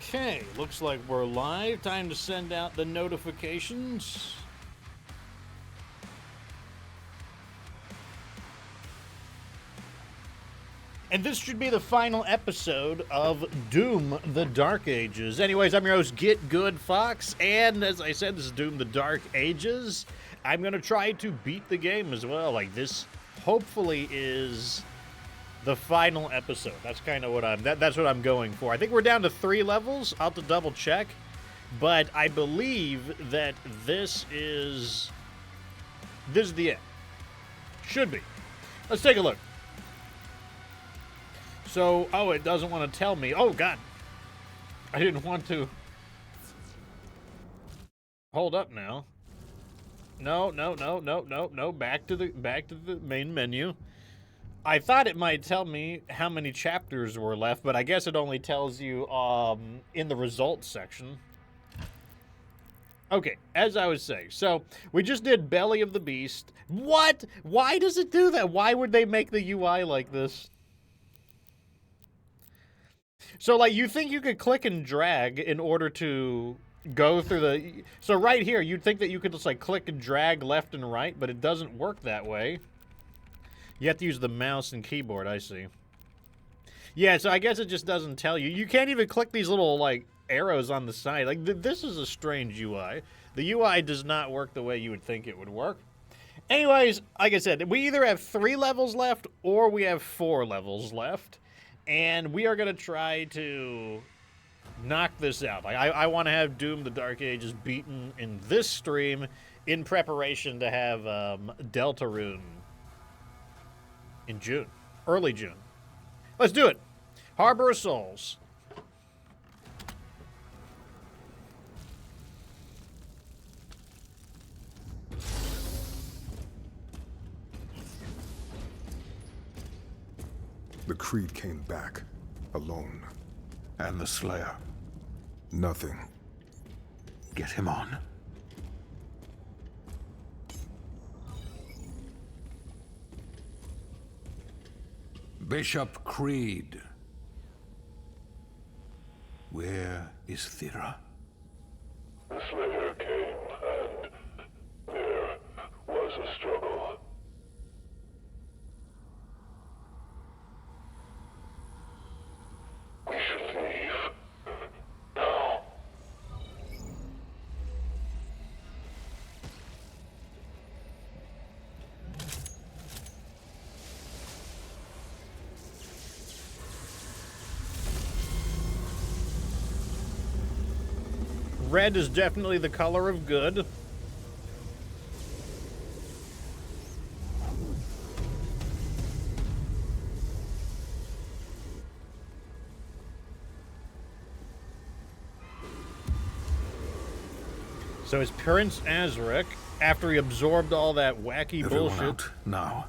Okay, looks like we're live. Time to send out the notifications. And this should be the final episode of Doom the Dark Ages. Anyways, I'm your host, Get Good Fox, and as I said, this is Doom the Dark Ages. I'm going to try to beat the game as well. Like, this hopefully is the final episode. That's kind of what that's what I'm going for. I think we're down to 3 levels. I'll have to double check. But I believe that this is the end. Should be. Let's take a look. So, oh, it doesn't want to tell me. Oh, God. I didn't want to. Hold up now. No. Back to the main menu. I thought it might tell me how many chapters were left, but I guess it only tells you in the results section. Okay, as I was saying, so we just did Belly of the Beast. What? Why does it do that? Why would they make the UI like this? So, like, you think you could click and drag in order to go through the... So right here, you'd think that you could just, like, click and drag left and right, but it doesn't work that way. You have to use the mouse and keyboard, I see. Yeah, so I guess it just doesn't tell you. You can't even click these little, like, arrows on the side. Like, this is a strange UI. The UI does not work the way you would think it would work. Anyways, like I said, we either have 3 levels left or we have 4 levels left. And we are going to try to knock this out. Like, I want to have Doom the Dark Ages beaten in this stream in preparation to have Deltarune in June. Early June. Let's do it. Harbor of Souls. The Creed came back, alone. And the Slayer. Nothing. Get him on. Bishop Creed. Where is Thera? The Slayer came, and there was a struggle. We should leave. Now. Red is definitely the color of good. So it's Prince Ahzrak, after he absorbed all that wacky Everyone bullshit. out now.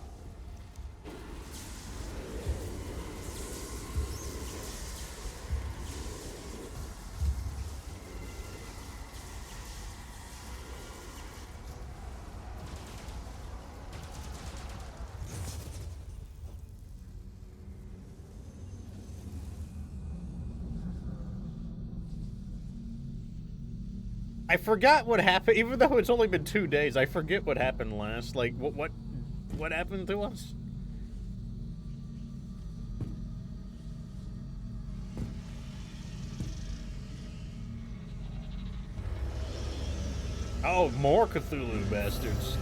I forgot what happened, even though it's only been 2 days. I forget what happened last. Like, what happened to us? Oh, more Cthulhu bastards.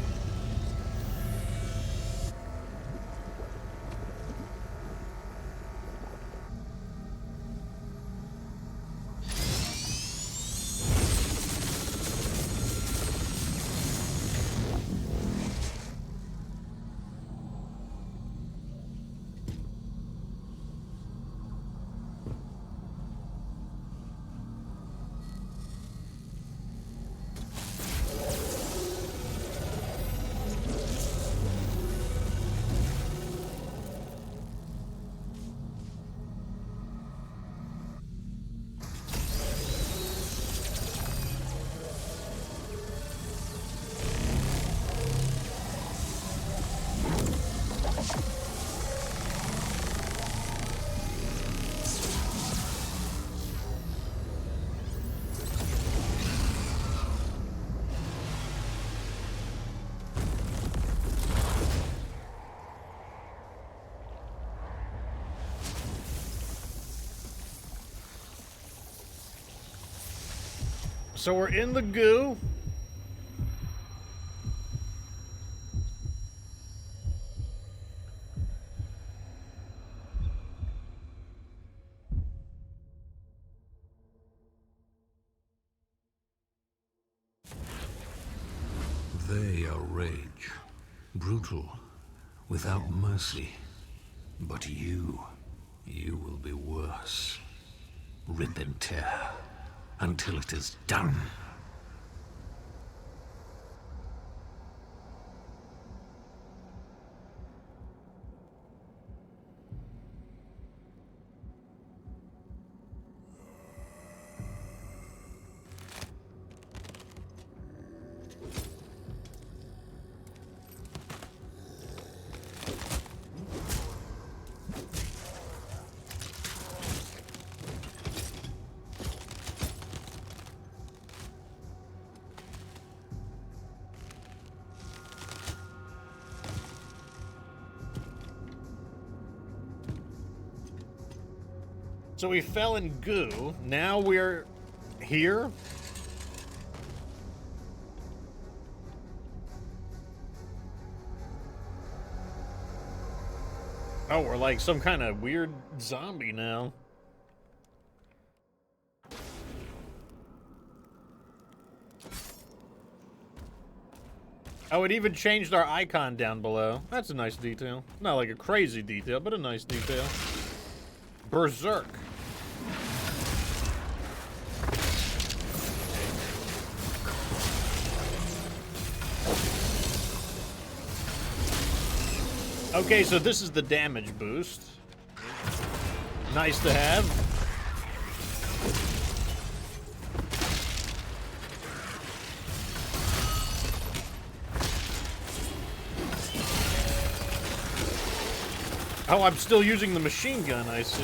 So we're in the goo. They are rage, brutal, without mercy. But you will be worse. Rip and tear, until it is done. So we fell in goo. Now we're here. Oh, we're like some kind of weird zombie now. Oh, it even changed our icon down below. That's a nice detail. Not like a crazy detail, but a nice detail. Berserk. Okay, so this is the damage boost. Nice to have. Oh, I'm still using the machine gun, I see.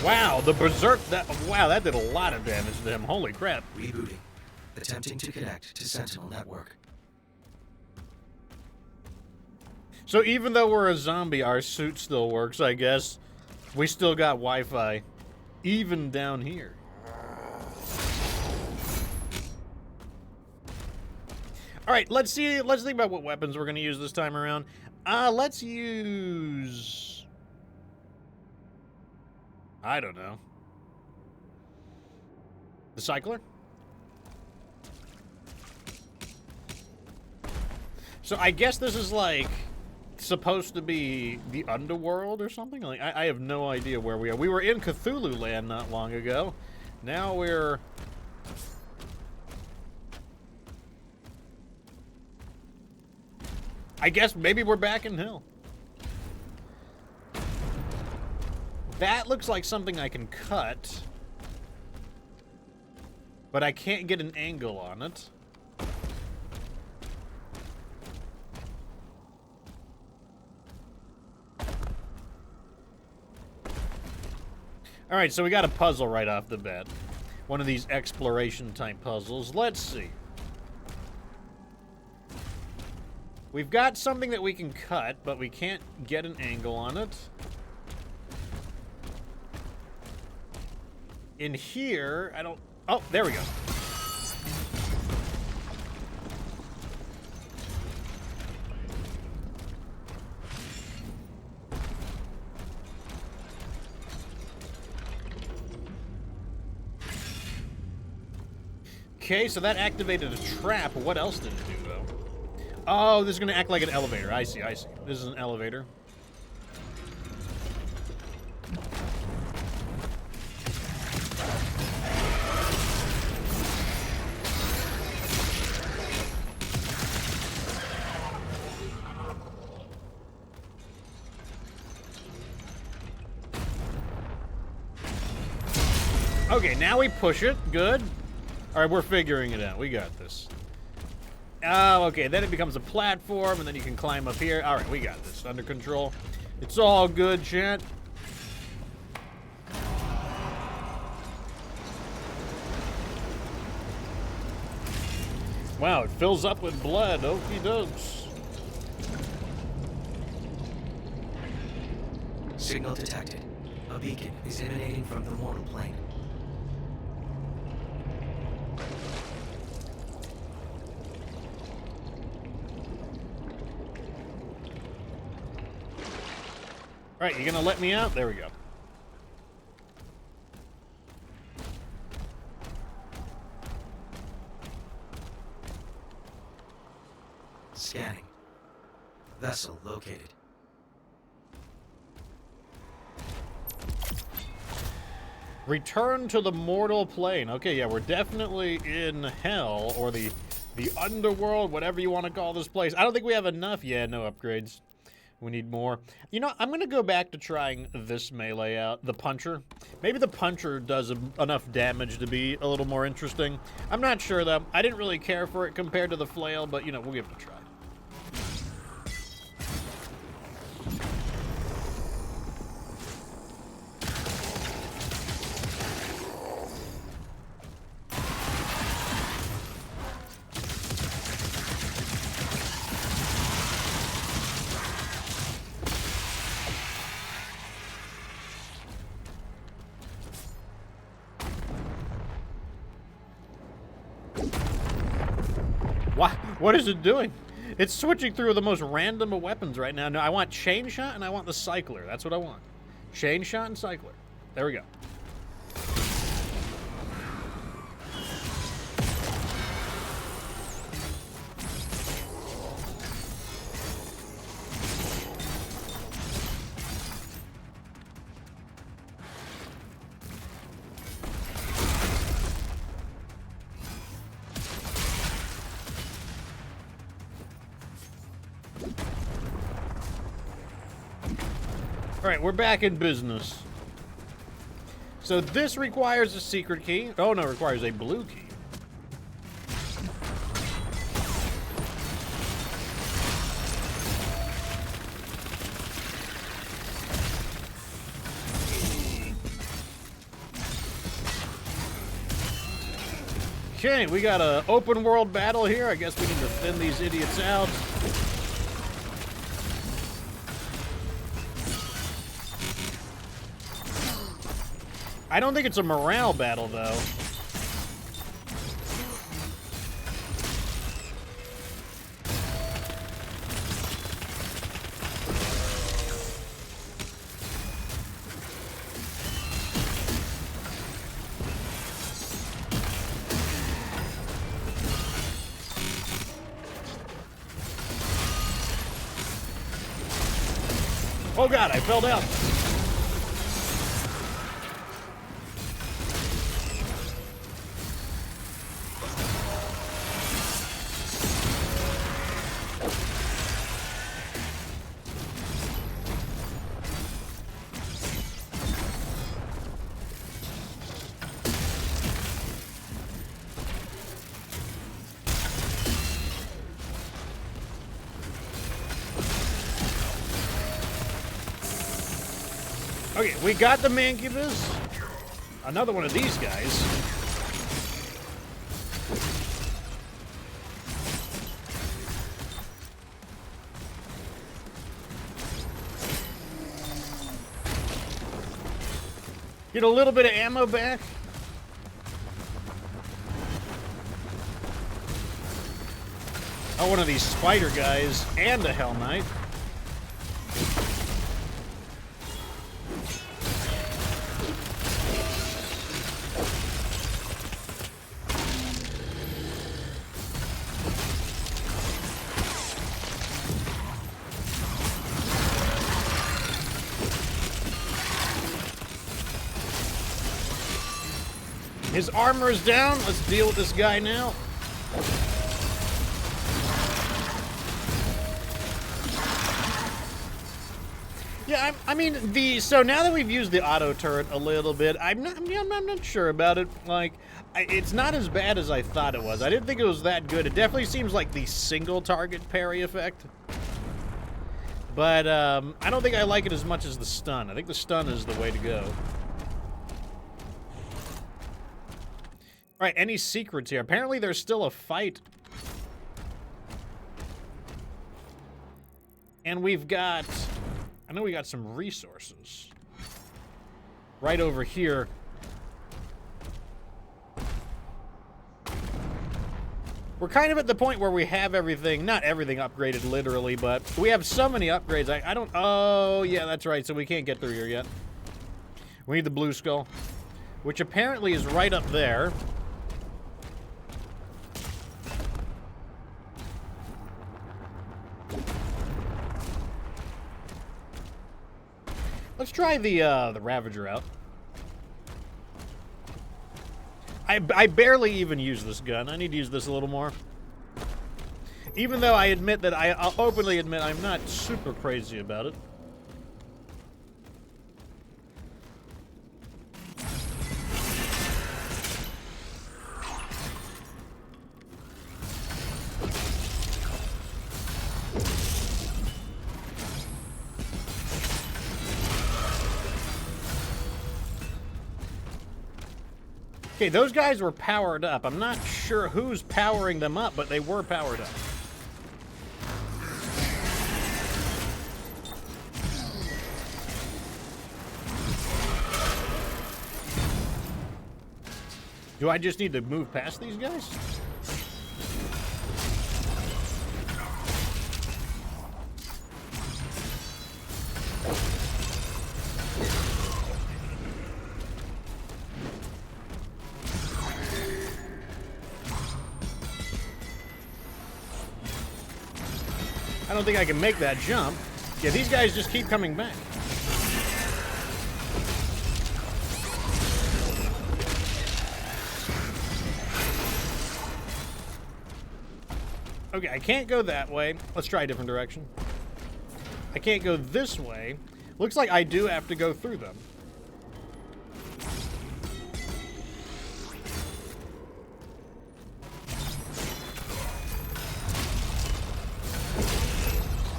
Wow, the berserk, wow, that did a lot of damage to him. Holy crap. Rebooting. Attempting to connect to Sentinel Network. So even though we're a zombie, our suit still works, I guess. We still got Wi-Fi. Even down here. Alright, let's think about what weapons we're gonna use this time around. Let's use... I don't know. The cycler? So I guess this is like supposed to be the underworld or something? Like I have no idea where we are. We were in Cthulhu land not long ago. Now we're... I guess maybe we're back in hell. That looks like something I can cut. But I can't get an angle on it. Alright, so we got a puzzle right off the bat. One of these exploration type puzzles. Let's see. We've got something that we can cut, but we can't get an angle on it. In here, I don't... Oh, there we go. Okay, so that activated a trap. What else did it do, though? Oh, this is going to act like an elevator. I see, I see. This is an elevator. Okay, now we push it. Good. All right, we're figuring it out. We got this. Oh, okay. Then it becomes a platform, and then you can climb up here. All right, we got this under control. It's all good, chat. Wow, it fills up with blood. Okie dokes. Signal detected. A beacon is emanating from the mortal plane. All right, you gonna let me out? There we go. Scanning. Vessel located. Return to the mortal plane. Okay, yeah, we're definitely in hell, or the underworld, whatever you want to call this place. I don't think we have enough. Yeah, no upgrades. We need more. You know, I'm going to go back to trying this melee out, the puncher. Maybe the puncher does enough damage to be a little more interesting. I'm not sure, though. I didn't really care for it compared to the flail, but, you know, we'll give it a try. What is it doing? It's switching through the most random of weapons right now. No, I want chain shot and I want the cycler. That's what I want. Chain shot and cycler. There we go. Alright, we're back in business. So this requires a secret key. Oh no, it requires a blue key. Okay, we got an open world battle here. I guess we need to thin these idiots out. I don't think it's a morale battle, though. Oh god, I fell down. Okay, we got the Mancubus. Another one of these guys. Get a little bit of ammo back. Oh, one of these spider guys and a Hell Knight. His armor is down. Let's deal with this guy now. Yeah, I mean, so now that we've used the auto turret a little bit, I'm not sure about it. Like, it's not as bad as I thought it was. I didn't think it was that good. It definitely seems like the single target parry effect. But I don't think I like it as much as the stun. I think the stun is the way to go. All right, any secrets here? Apparently there's still a fight And we've got... I know we got some resources. Right over here. We're kind of at the point where we have everything, not everything upgraded literally, but we have so many upgrades. I don't, oh yeah, that's right, so we can't get through here yet. We need the blue skull, which apparently is right up there. Let's try the Ravager out. I barely even use this gun. I need to use this a little more. Even though I admit that I'll openly admit I'm not super crazy about it. Okay, those guys were powered up. I'm not sure who's powering them up, but they were powered up. Do I just need to move past these guys? I don't think I can make that jump. Yeah, these guys just keep coming back. Okay, I can't go that way. Let's try a different direction. I can't go this way. Looks like I do have to go through them.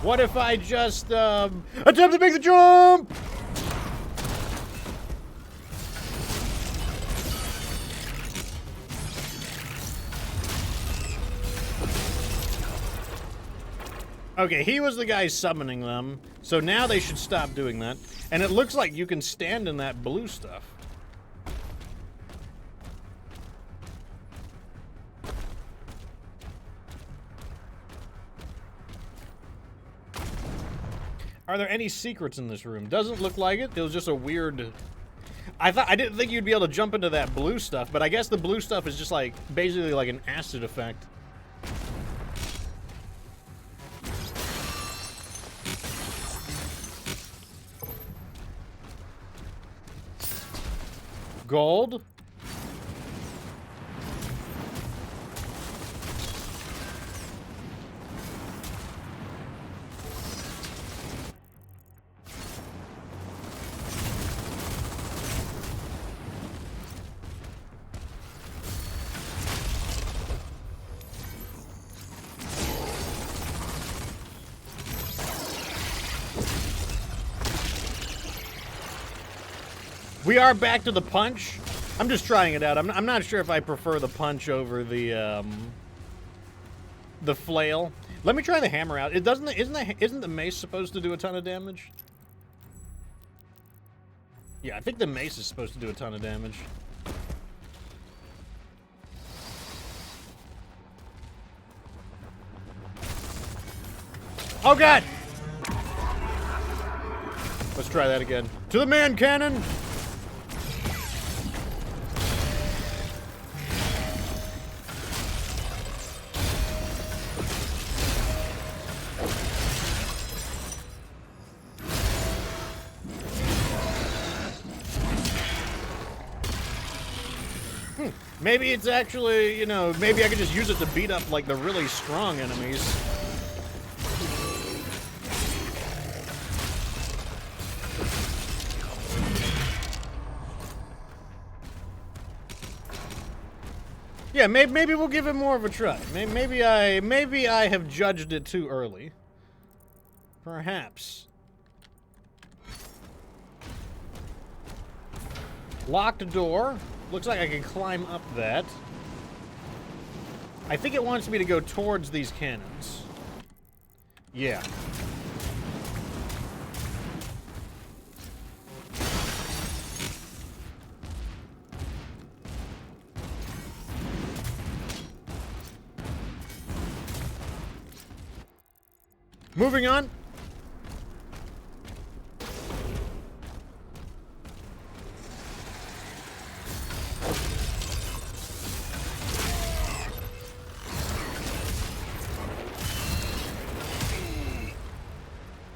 What if I just, attempt to make the jump? Okay, he was the guy summoning them, so now they should stop doing that. And it looks like you can stand in that blue stuff. Are there any secrets in this room? Doesn't look like it. It was just a weird... I didn't think you'd be able to jump into that blue stuff, but I guess the blue stuff is just like, basically like an acid effect. Gold? We are back to the punch. I'm just trying it out. I'm not sure if I prefer the punch over the flail. Let me try the hammer out. It doesn't. Isn't the mace supposed to do a ton of damage? Yeah, I think the mace is supposed to do a ton of damage. Oh God! Let's try that again. To the man cannon! Maybe it's actually, you know, maybe I could just use it to beat up, like, the really strong enemies. Yeah, maybe we'll give it more of a try. Maybe I have judged it too early. Perhaps. Locked door. Looks like I can climb up that. I think it wants me to go towards these cannons. Yeah. Moving on.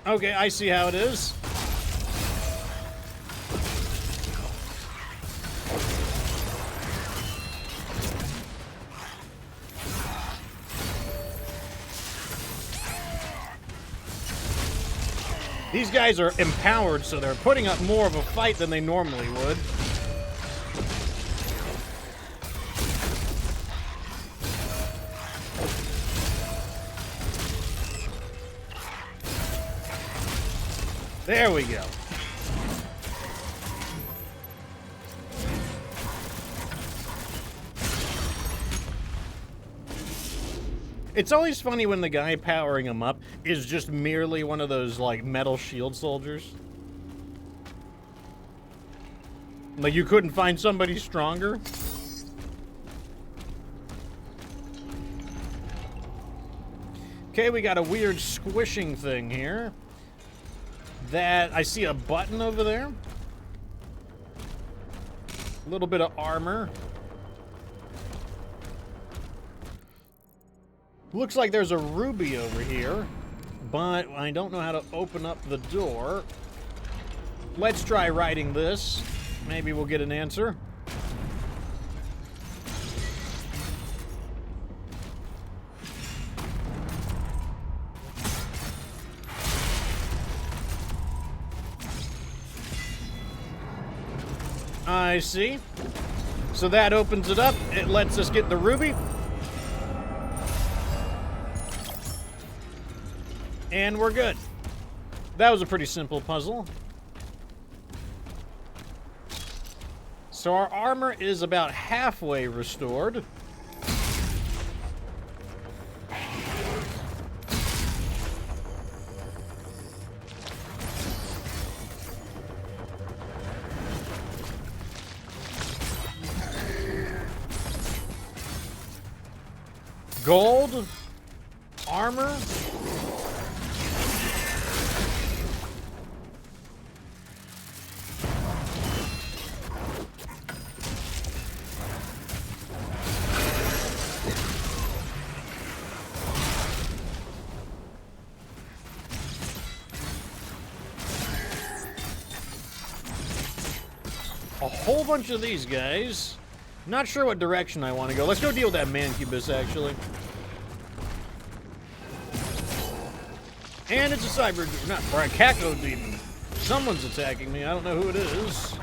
Okay, I see how it is. These guys are empowered, so they're putting up more of a fight than they normally would. There we go. It's always funny when the guy powering him up is just merely one of those, like, metal shield soldiers. Like, you couldn't find somebody stronger? Okay, we got a weird squishing thing here. That, I see a button over there. A little bit of armor. Looks like there's a ruby over here, but I don't know how to open up the door. Let's try writing this. Maybe we'll get an answer. I see. So that opens it up. It lets us get the ruby. And we're good. That was a pretty simple puzzle. So our armor is about halfway restored. Gold, armor. A whole bunch of these guys. Not sure what direction I want to go. Let's go deal with that Mancubus, actually. And it's a cyber... not a Caco demon. Someone's attacking me. I don't know who it is.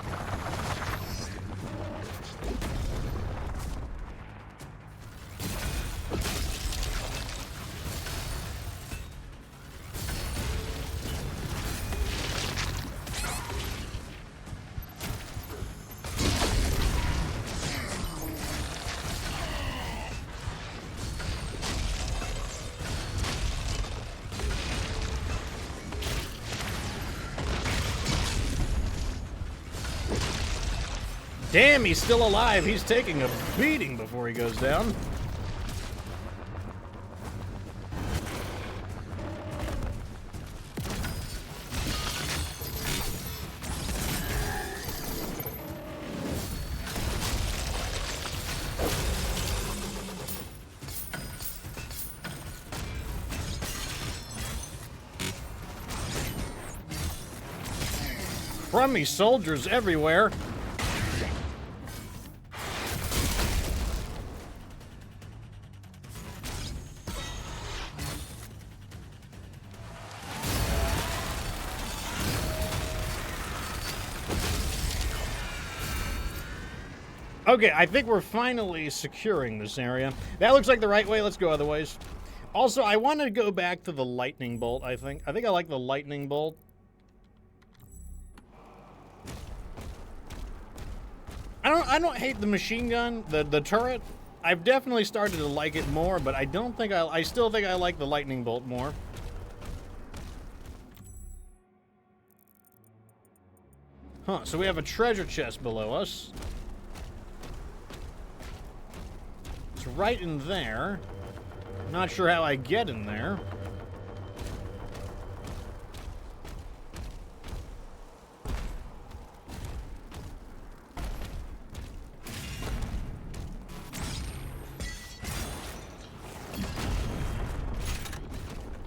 Damn, he's still alive. He's taking a beating before he goes down. Crummy soldiers everywhere. Okay, I think we're finally securing this area. That looks like the right way. Let's go other ways. Also, I want to go back to the lightning bolt, I think. I like the lightning bolt. I don't hate the machine gun, the turret. I've definitely started to like it more, but I still think I like the lightning bolt more. Huh, so we have a treasure chest below us. It's right in there. Not sure how I get in there.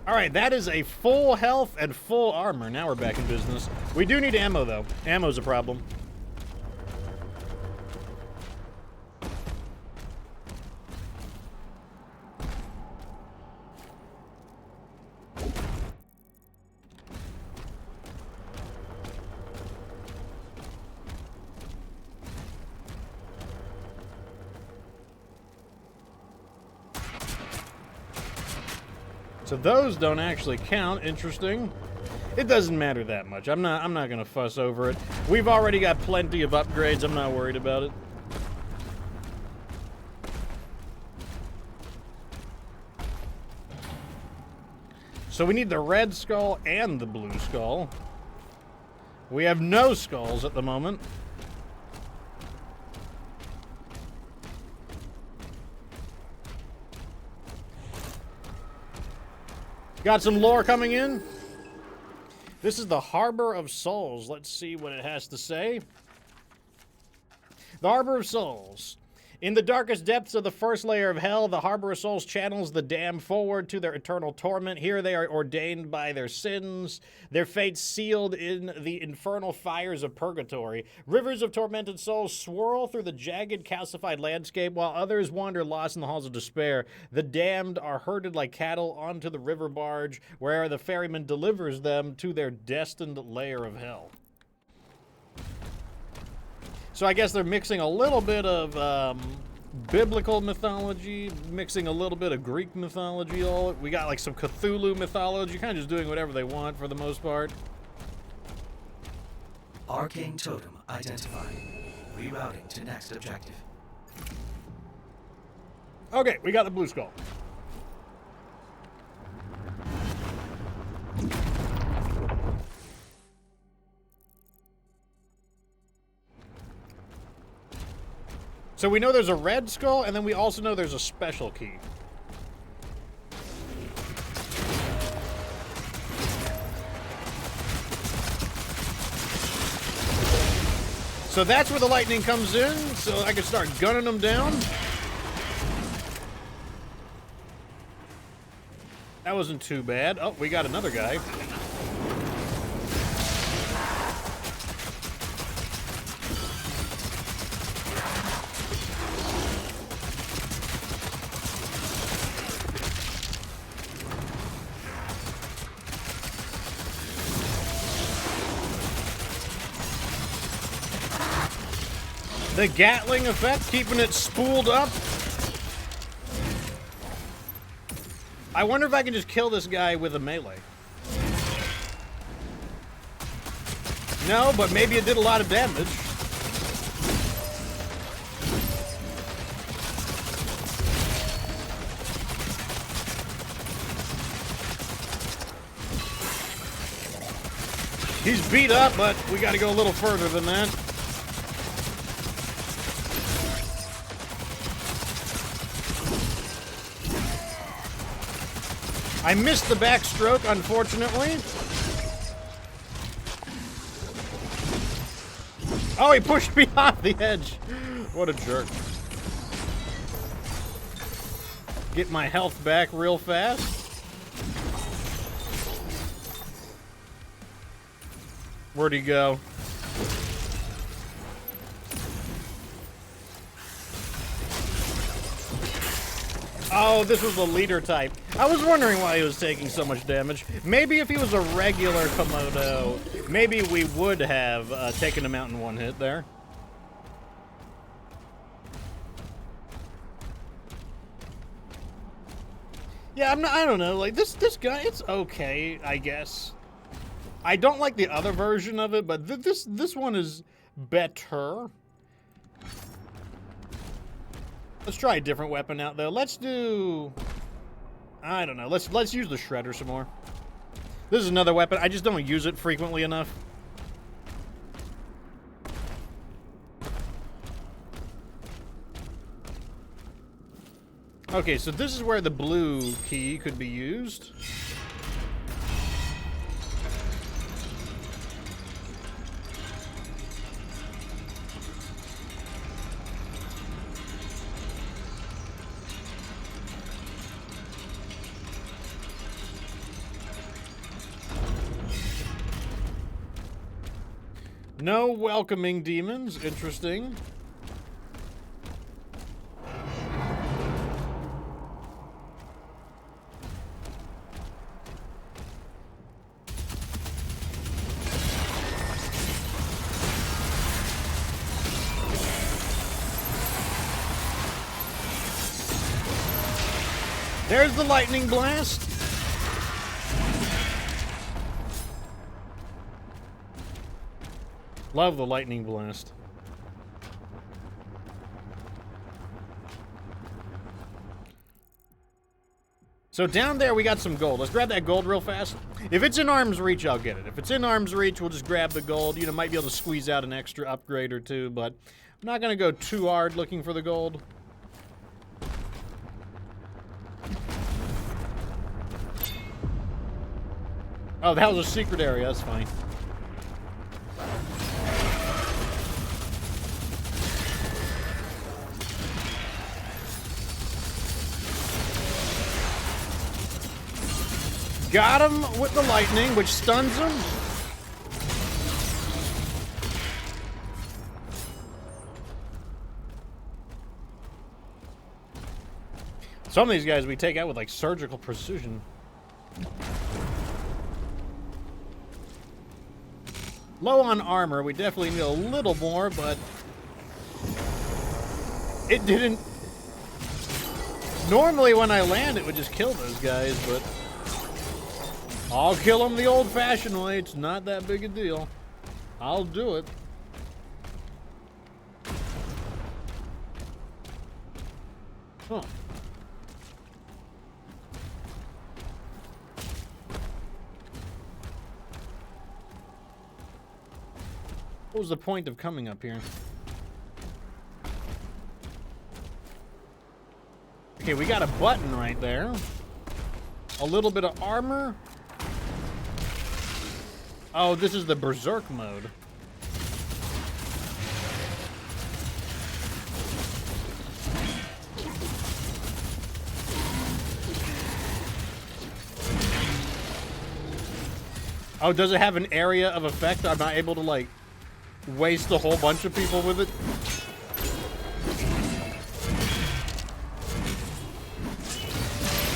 All right, that is a full health and full armor. Now we're back in business. We do need ammo, though. Ammo's a problem. So those don't actually count. Interesting. It doesn't matter that much. I'm not gonna fuss over it. We've already got plenty of upgrades. I'm not worried about it. So we need the red skull and the blue skull. We have no skulls at the moment. Got some lore coming in. This is the Harbor of Souls. Let's see what it has to say. The Harbor of Souls. In the darkest depths of the first layer of hell, the Harbor of Souls channels the damned forward to their eternal torment. Here they are ordained by their sins, their fates sealed in the infernal fires of purgatory. Rivers of tormented souls swirl through the jagged, calcified landscape, while others wander lost in the halls of despair. The damned are herded like cattle onto the river barge, where the ferryman delivers them to their destined lair of hell. So I guess they're mixing a little bit of biblical mythology, mixing a little bit of Greek mythology. We got like some Cthulhu mythology, kind of just doing whatever they want for the most part. Arcane totem identified. Rerouting to next objective. Okay, we got the blue skull. So we know there's a red skull, and then we also know there's a special key. So that's where the lightning comes in, so I can start gunning them down. That wasn't too bad. Oh, we got another guy. The Gatling effect, keeping it spooled up. I wonder if I can just kill this guy with a melee. No, but maybe it did a lot of damage. He's beat up, but we got to go a little further than that. I missed the backstroke, unfortunately. Oh, he pushed me off the edge. What a jerk. Get my health back real fast. Where'd he go? Oh, this was a leader type. I was wondering why he was taking so much damage. Maybe if he was a regular Komodo, maybe we would have taken him out in one hit there. Yeah, I don't know. Like this guy, it's okay, I guess. I don't like the other version of it, but this one is better. Let's try a different weapon out though. Let's do, I don't know. Let's use the shredder some more. This is another weapon. I just don't use it frequently enough. Okay, so this is where the blue key could be used. No welcoming demons. Interesting. There's the lightning blast. Love the lightning blast. So down there we got some gold. Let's grab that gold real fast. If it's in arm's reach, I'll get it. If it's in arm's reach, we'll just grab the gold. You know, might be able to squeeze out an extra upgrade or two, but I'm not gonna go too hard looking for the gold. Oh, that was a secret area. That's fine. Got him with the lightning, which stuns him. Some of these guys we take out with like surgical precision. Low on armor, we definitely need a little more, but it didn't. Normally when I land it would just kill those guys, but I'll kill them the old-fashioned way. It's not that big a deal. I'll do it. Huh. What was the point of coming up here? Okay, we got a button right there. A little bit of armor. Oh, this is the Berserk mode. Oh, does it have an area of effect? I'm not able to, like, waste a whole bunch of people with it?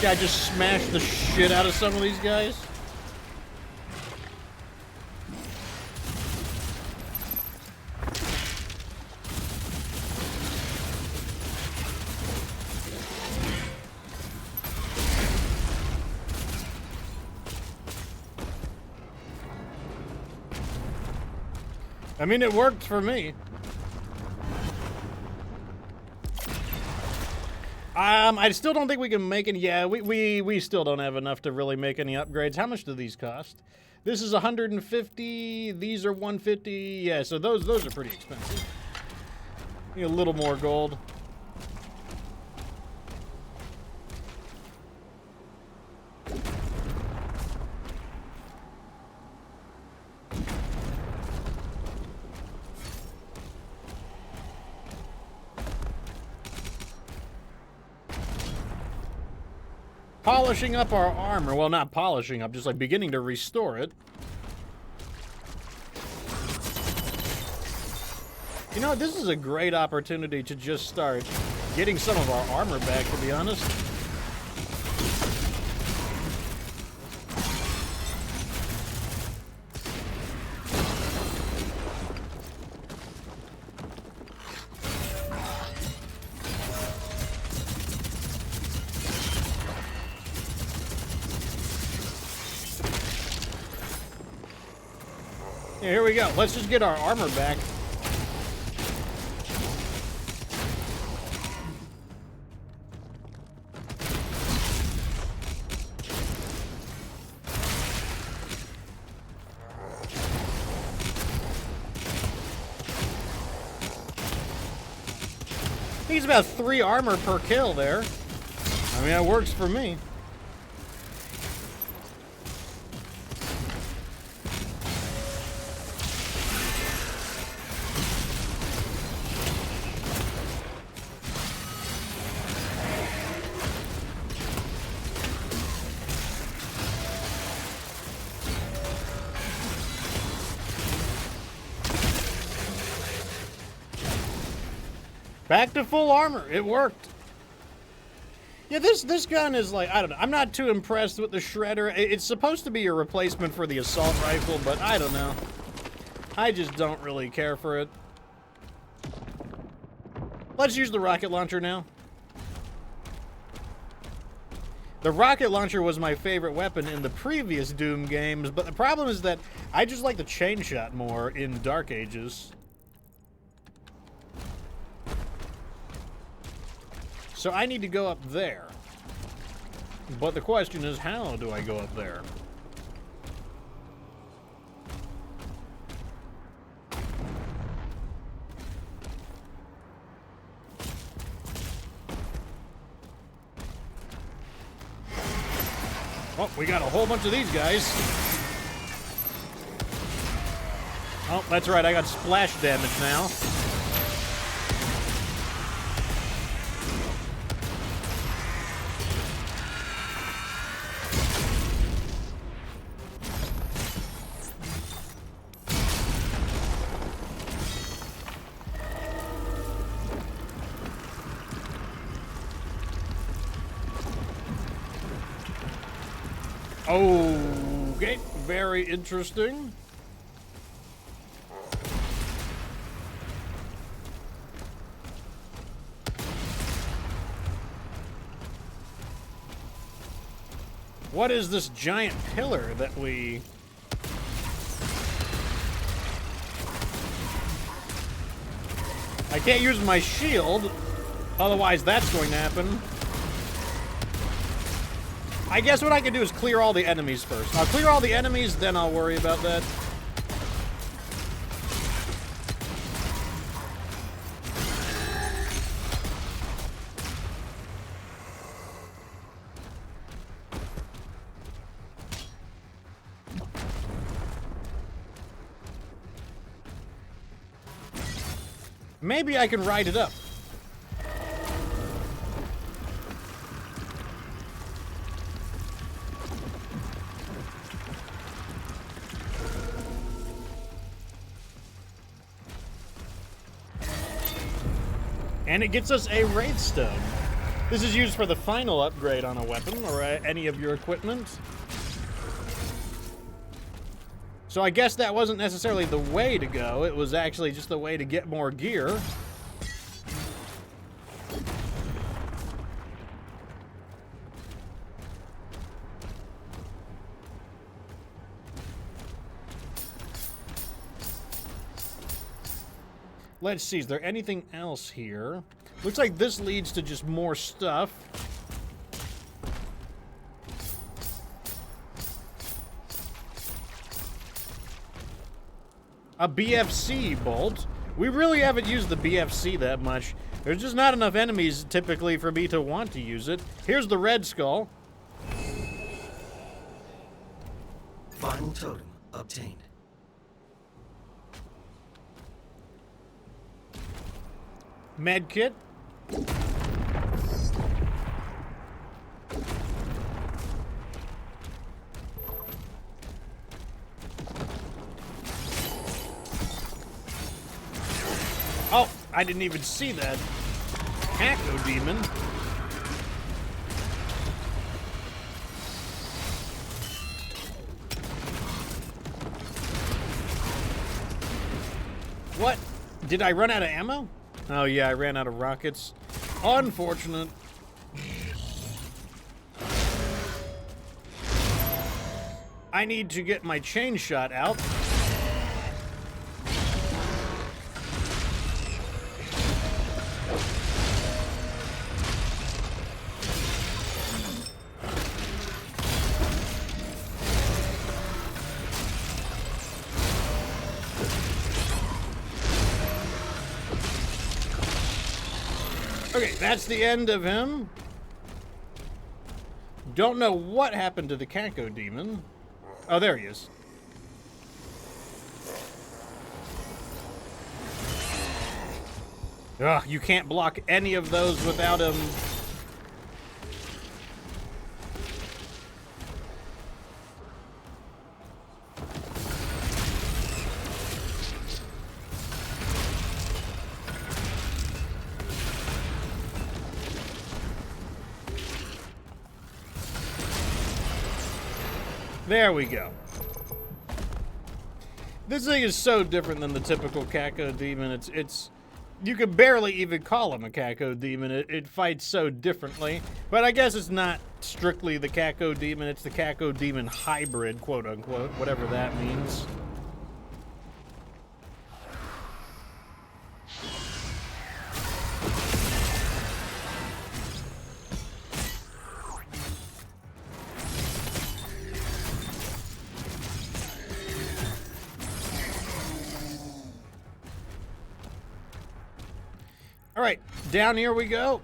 Yeah, I just smashed the shit out of some of these guys. I mean, it worked for me. I still don't think we can make any. Yeah, we still don't have enough to really make any upgrades. How much do these cost? This is 150. These are 150. Yeah, so those are pretty expensive. Need a little more gold. Polishing up our armor. Well, not polishing up, just like beginning to restore it. You know, this is a great opportunity to just start getting some of our armor back, to be honest. Yeah, here we go. Let's just get our armor back. I think it's about 3 armor per kill there. I mean, that works for me. Back to full armor. It worked. Yeah, this gun is like, I don't know. I'm not too impressed with the Shredder. It's supposed to be a replacement for the assault rifle, but I don't know. I just don't really care for it. Let's use the rocket launcher now. The rocket launcher was my favorite weapon in the previous Doom games, but the problem is that I just like the chain shot more in Dark Ages. So I need to go up there. But the question is, how do I go up there? Oh, we got a whole bunch of these guys. Oh, that's right, I got splash damage now. Okay, very interesting. What is this giant pillar that we... I can't use my shield, otherwise that's going to happen. I guess what I can do is clear all the enemies first. I'll clear all the enemies, then I'll worry about that. Maybe I can ride it up. And it gets us a Wraith Stone. This is used for the final upgrade on a weapon or any of your equipment. So I guess that wasn't necessarily the way to go. It was actually just the way to get more gear. Let's see, is there anything else here? Looks like this leads to just more stuff. A BFC bolt. We really haven't used the BFC that much. There's just not enough enemies typically for me to want to use it. Here's the Red Skull. Final totem obtained. Med kit. Oh, I didn't even see that. Hacko demon. What? Did I run out of ammo? Oh yeah, I ran out of rockets. Unfortunate. I need to get my chain shot out. Okay, that's the end of him. Don't know what happened to the Hacko demon. Oh, there he is. Ugh, you can't block any of those without him. There we go. This thing is so different than the typical Caco demon. It's you could barely even call him a Caco demon. It fights so differently. But I guess it's not strictly the Caco demon. It's the Caco demon hybrid, quote unquote, whatever that means. All right, down here we go.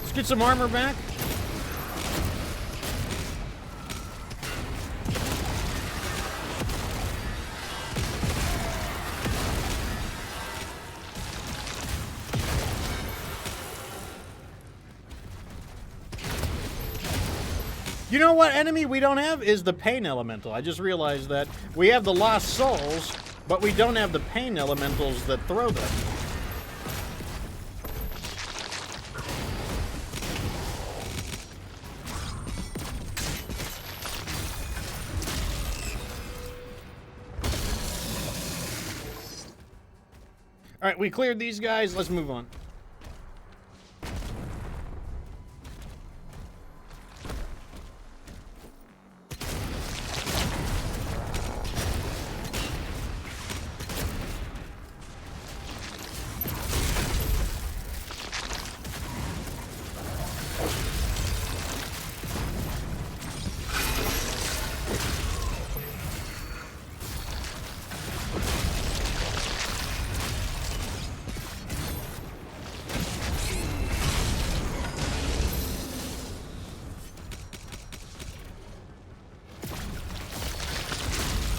Let's get some armor back. You know what enemy we don't have is the Pain Elemental. I just realized that we have the Lost Souls, but we don't have the Pain Elementals that throw them. All right, we cleared these guys. Let's move on.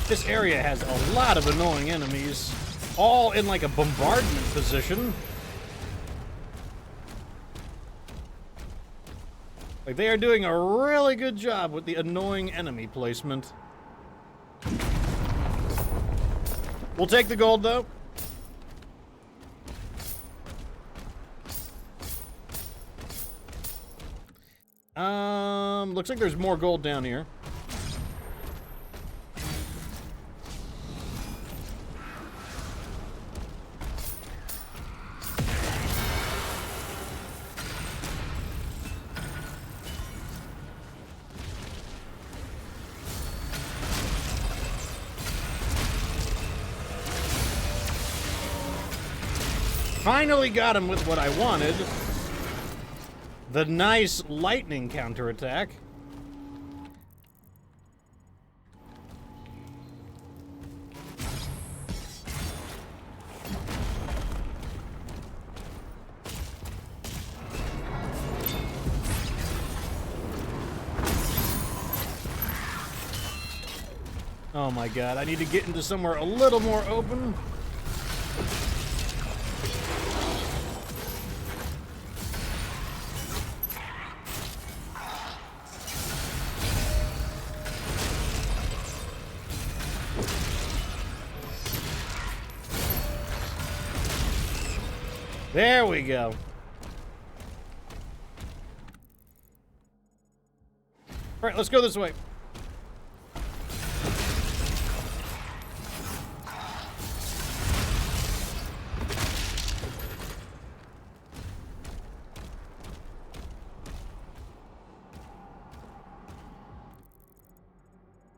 This area has a lot of annoying enemies, all in like a bombardment position. Like they are doing a really good job with the annoying enemy placement. We'll take the gold though. Looks like there's more gold down here. Finally got him with what I wanted. The nice lightning counterattack. Oh my god, I need to get into somewhere a little more open. There we go. All right, let's go this way.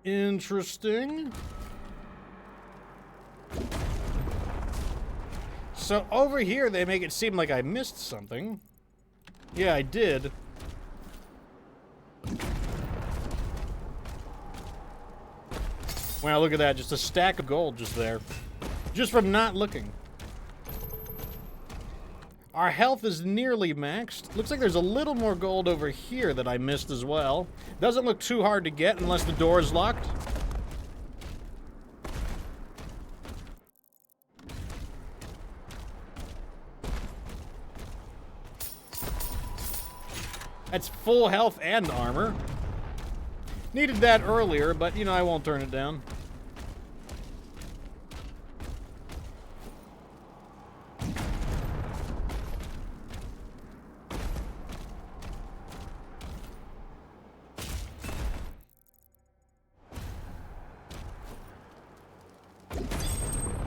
Interesting. So over here, they make it seem like I missed something. Yeah, I did. Wow, look at that. Just a stack of gold just there. Just from not looking. Our health is nearly maxed. Looks like there's a little more gold over here that I missed as well. Doesn't look too hard to get unless the door is locked. That's full health and armor. Needed that earlier, but, you know, I won't turn it down.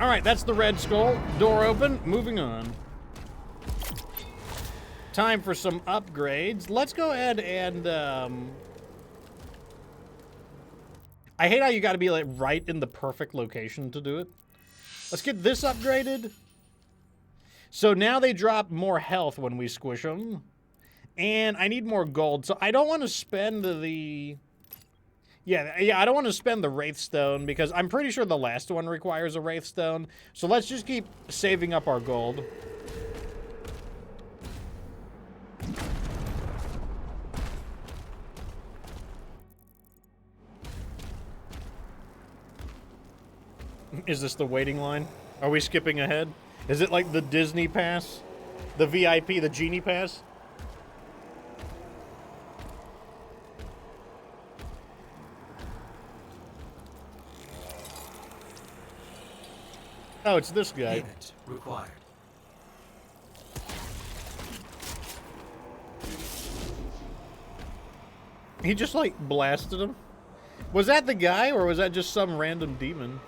Alright, that's the red skull. Door open. Moving on. Time for some upgrades. Let's go ahead and, I hate how you gotta be, like, right in the perfect location to do it. Let's get this upgraded. So now they drop more health when we squish them. And I need more gold, so I don't want to spend the... Yeah, I don't want to spend the Wraith Stone, because I'm pretty sure the last one requires a Wraith Stone. So let's just keep saving up our gold. Is this the waiting line? Are we skipping ahead? Is it like the Disney Pass? The VIP, the Genie Pass? Oh, it's this guy. Payment required. He just, like, blasted him. Was that the guy, or was that just some random demon?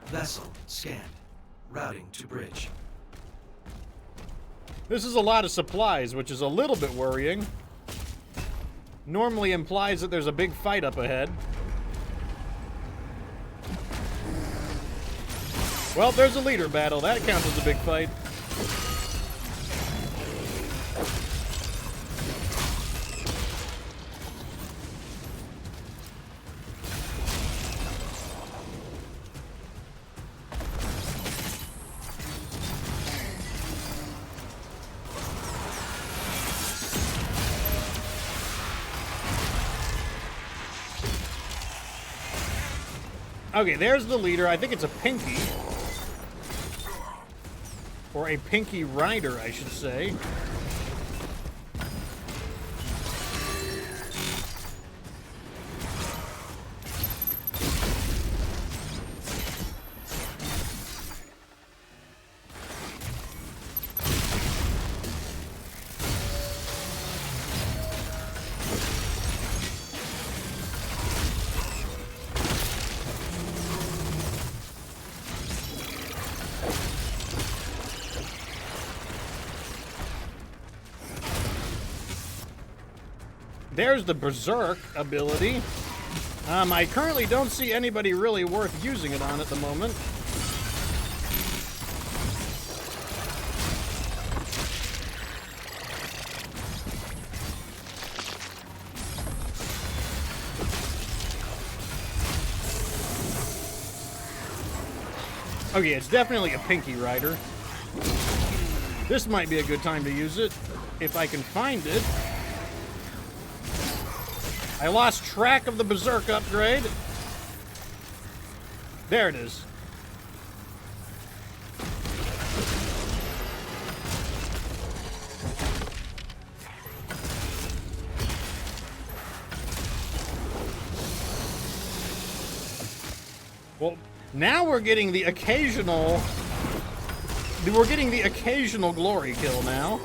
Vessel scanned. Routing to bridge. This is a lot of supplies, which is a little bit worrying. Normally implies that there's a big fight up ahead. Well, there's a leader battle. That counts as a big fight. Okay, there's the leader. I think it's a Pinky. Or a Pinky Rider, I should say. There's the Berserk ability. I currently don't see anybody really worth using it on at the moment. Okay, it's definitely a Pinky Rider. This might be a good time to use it, if I can find it. I lost track of the Berserk upgrade. There it is. Well, now we're getting the occasional... We're getting the occasional glory kill now.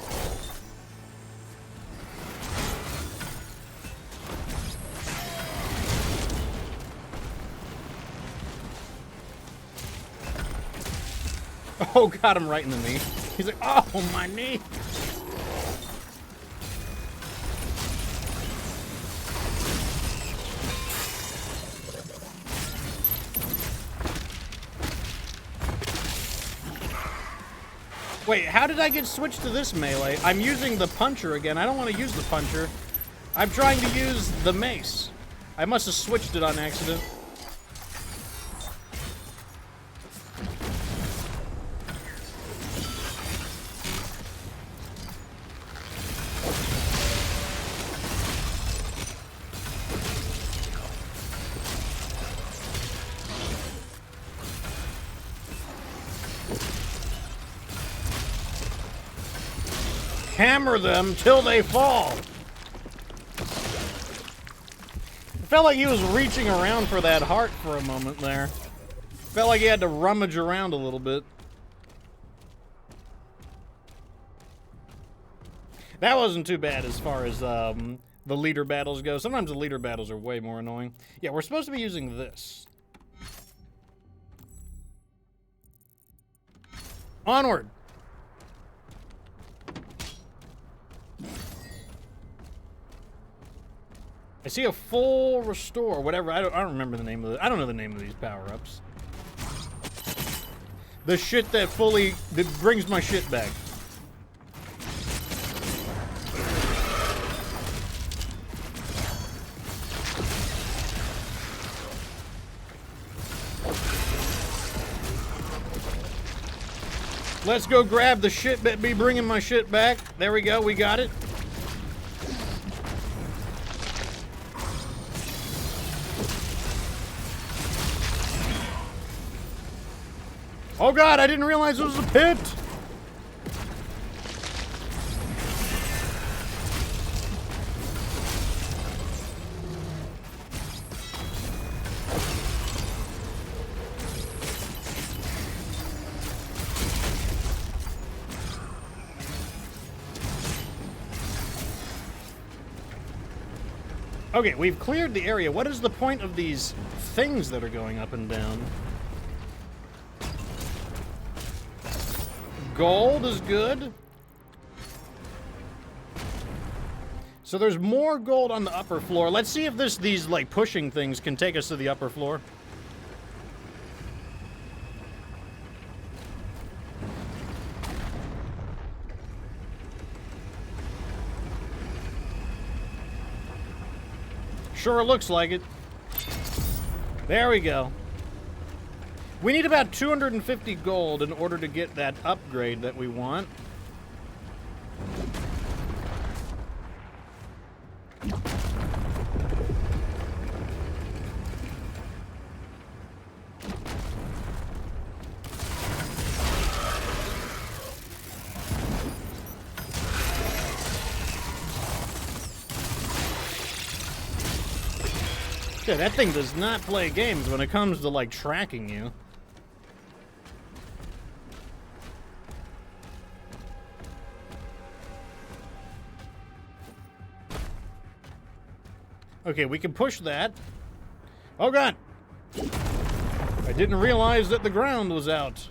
Oh, got him right in the knee. He's like, oh, my knee. Wait, how did I get switched to this melee? I'm using the puncher again. I don't want to use the puncher. I'm trying to use the mace. I must have switched it on accident. Hammer them till they fall. I felt like he was reaching around for that heart for a moment there. Felt like he had to rummage around a little bit. That wasn't too bad as far as the leader battles go. Sometimes the leader battles are way more annoying. Yeah, we're supposed to be using this. Onward! I see a full restore, whatever. I don't remember the name of it. I don't know the name of these power-ups. The shit that brings my shit back. Let's go grab the shit that be bringing my shit back. There we go, we got it. Oh god, I didn't realize it was a pit! Okay, we've cleared the area. What is the point of these things that are going up and down? Gold is good. So there's more gold on the upper floor. Let's see if these like pushing things can take us to the upper floor. Sure looks like it. There we go. We need about 250 gold in order to get that upgrade that we want. Yeah, that thing does not play games when it comes to, like, tracking you. Okay, we can push that. Oh, God! I didn't realize that the ground was out.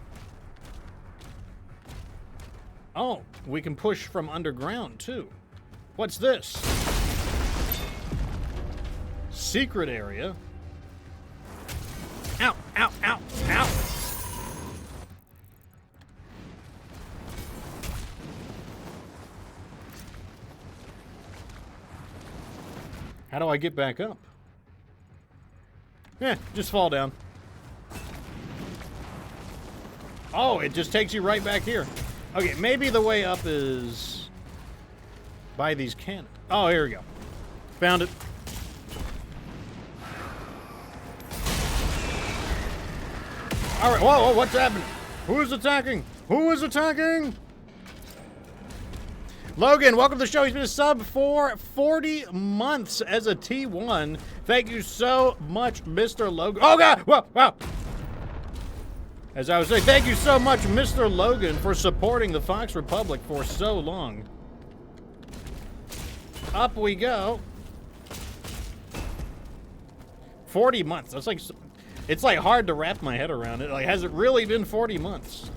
Oh, we can push from underground, too. What's this? Secret area. Ow, ow, ow, ow. How do I get back up? Yeah, just fall down. Oh, it just takes you right back here. Okay, maybe the way up is by these cannons. Oh, here we go. Found it. All right, whoa, what's happening? Who is attacking? Who is attacking? Logan, welcome to the show. He's been a sub for 40 months as a T1. Thank you so much, Mr. Logan. Oh, God! Whoa, wow! As I was saying, thank you so much, Mr. Logan, for supporting the Fox Republic for so long. Up we go. 40 months. That's like... It's like hard to wrap my head around it. Like, has it really been 40 months?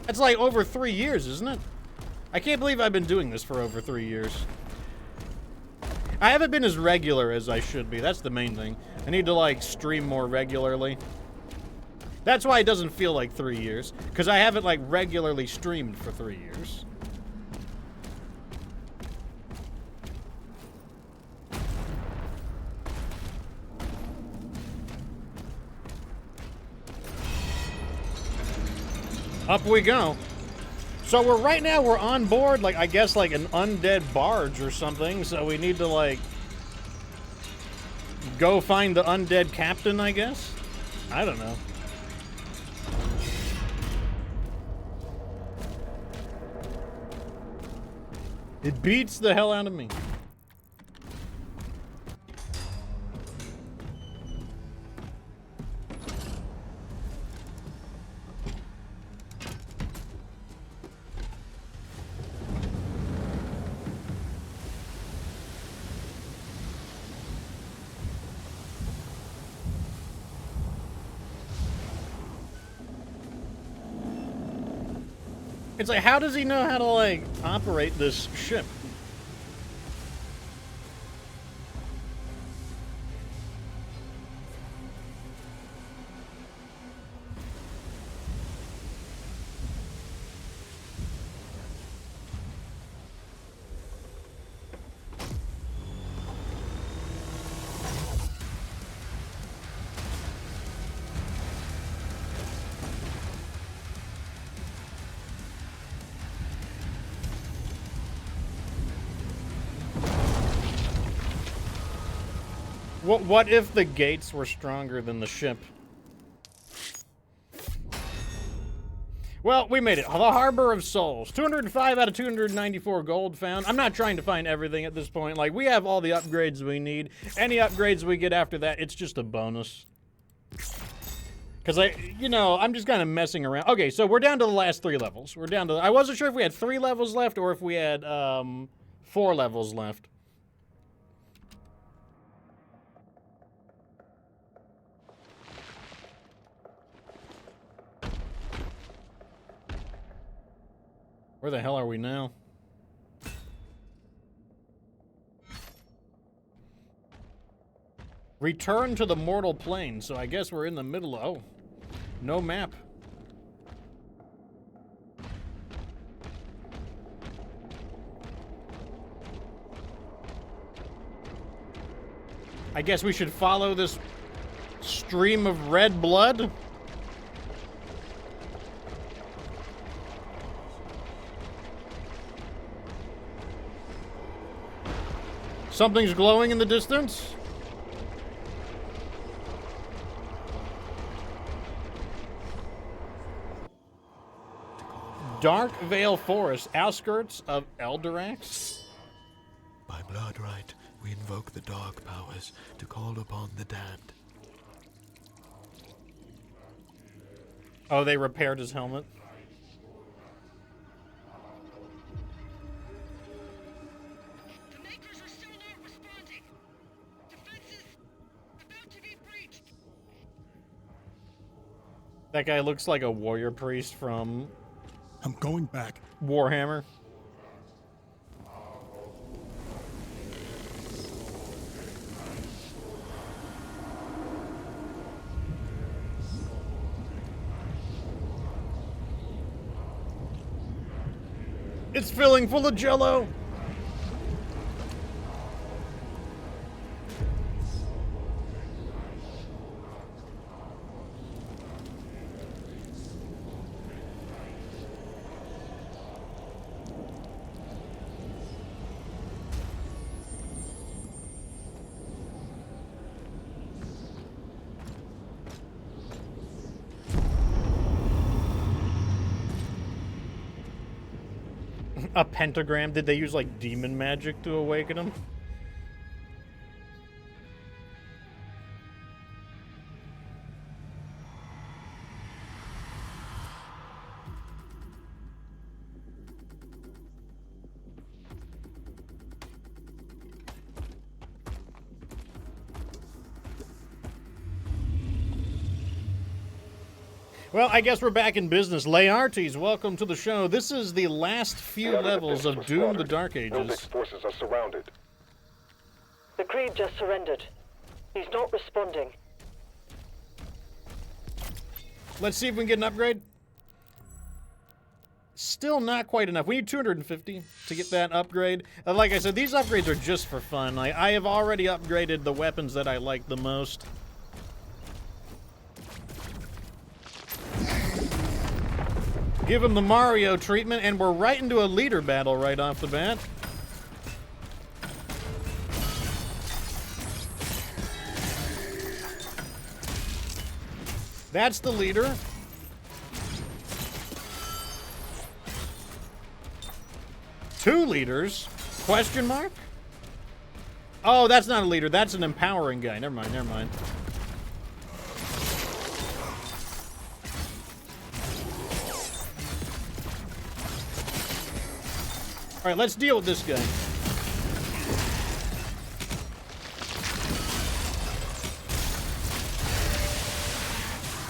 That's like over 3 years, isn't it? I can't believe I've been doing this for over 3 years. I haven't been as regular as I should be. That's the main thing. I need to, like, stream more regularly. That's why it doesn't feel like 3 years. Because I haven't, like, regularly streamed for 3 years. Up we go. So right now we're on board, like, I guess, like an undead barge or something. So we need to, like, go find the undead captain, I guess? I don't know. It beats the hell out of me. It's like, how does he know how to, like, operate this ship? What if the gates were stronger than the ship? Well, we made it. The Harbor of Souls. 205 out of 294 gold found. I'm not trying to find everything at this point. Like, we have all the upgrades we need. Any upgrades we get after that, it's just a bonus. Because I'm just kind of messing around. Okay, so we're down to the last 3 levels. We're down to, I wasn't sure if we had 3 levels left or if we had 4 levels left. Where the hell are we now? Return to the mortal plane. So I guess we're in the middle of... Oh. No map. I guess we should follow this stream of red blood. Something's glowing in the distance. Dark Vale Forest, outskirts of Elderax. By blood right, we invoke the dark powers to call upon the damned. Oh, they repaired his helmet. That guy looks like a warrior priest from... I'm going back. Warhammer. It's filling full of jello. A pentagram? Did they use, like, demon magic to awaken him? Well, I guess we're back in business. Laertes, welcome to the show. This is the last few levels of Doom the Dark Ages. Novik's forces are surrounded. The Creed just surrendered. He's not responding. Let's see if we can get an upgrade. Still not quite enough. We need 250 to get that upgrade. Like I said, these upgrades are just for fun. I have already upgraded the weapons that I like the most. Give him the Mario treatment, and we're right into a leader battle right off the bat. That's the leader. Two leaders? Question mark? Oh, that's not a leader. That's an empowering guy. Never mind, never mind. All right, let's deal with this guy.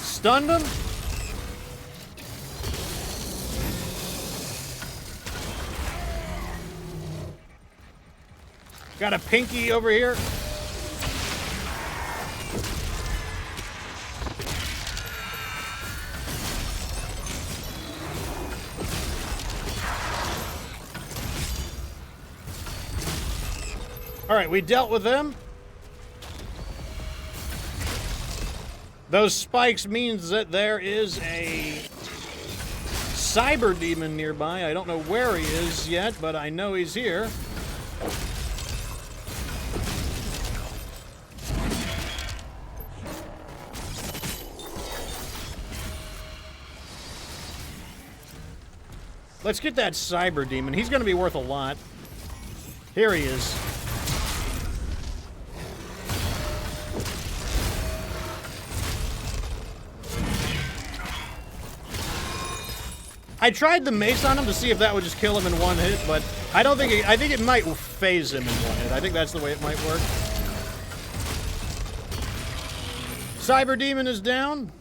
Stunned him. Got a pinky over here. All right, we dealt with them. Those spikes means that there is a cyber demon nearby. I don't know where he is yet, but I know he's here. Let's get that cyber demon. He's going to be worth a lot. Here he is. I tried the mace on him to see if that would just kill him in one hit, but I don't think I think it might phase him in one hit. I think that's the way it might work. Cyber demon is down.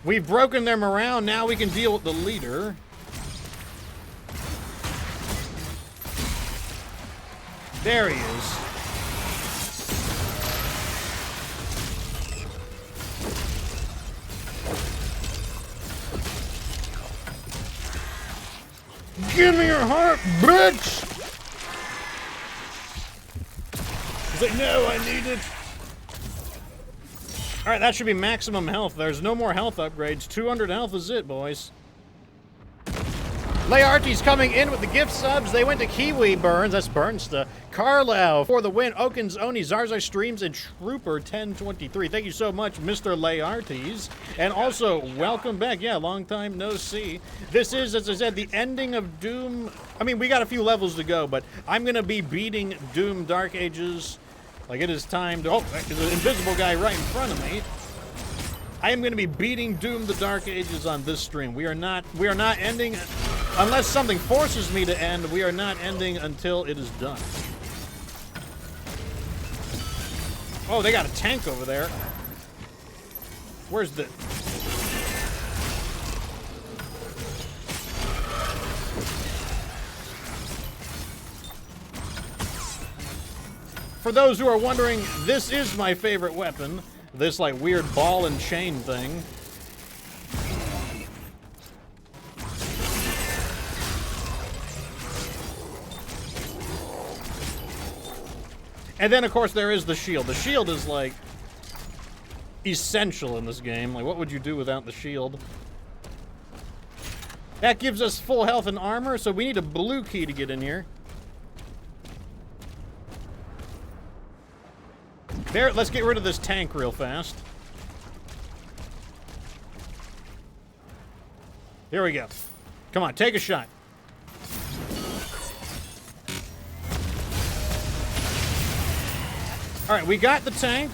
We've broken them around. Now we can deal with the leader. There he is. Give me your heart, bitch! He's like, no, I need it. Alright, that should be maximum health. There's no more health upgrades. 200 health is it, boys. Laertes coming in with the gift subs. They went to Kiwi Burns. That's Burnsta. Carlisle for the win. Okins, Oni, Zarzai Streams, and Trooper 1023. Thank you so much, Mr. Laertes. And also, welcome back. Yeah, long time no see. This is, as I said, the ending of Doom. I mean, we got a few levels to go, but I'm going to be beating Doom Dark Ages. Like, it is time to... Oh, there's an invisible guy right in front of me. I am going to be beating Doom the Dark Ages on this stream. We are not ending... Unless something forces me to end, we are not ending until it is done. Oh, they got a tank over there. Where's the... For those who are wondering, this is my favorite weapon. This, like, weird ball and chain thing. And then, of course, there is the shield. The shield is, like, essential in this game. Like, what would you do without the shield? That gives us full health and armor, so we need a blue key to get in here. There, let's get rid of this tank real fast. Here we go. Come on, take a shot. All right, we got the tank.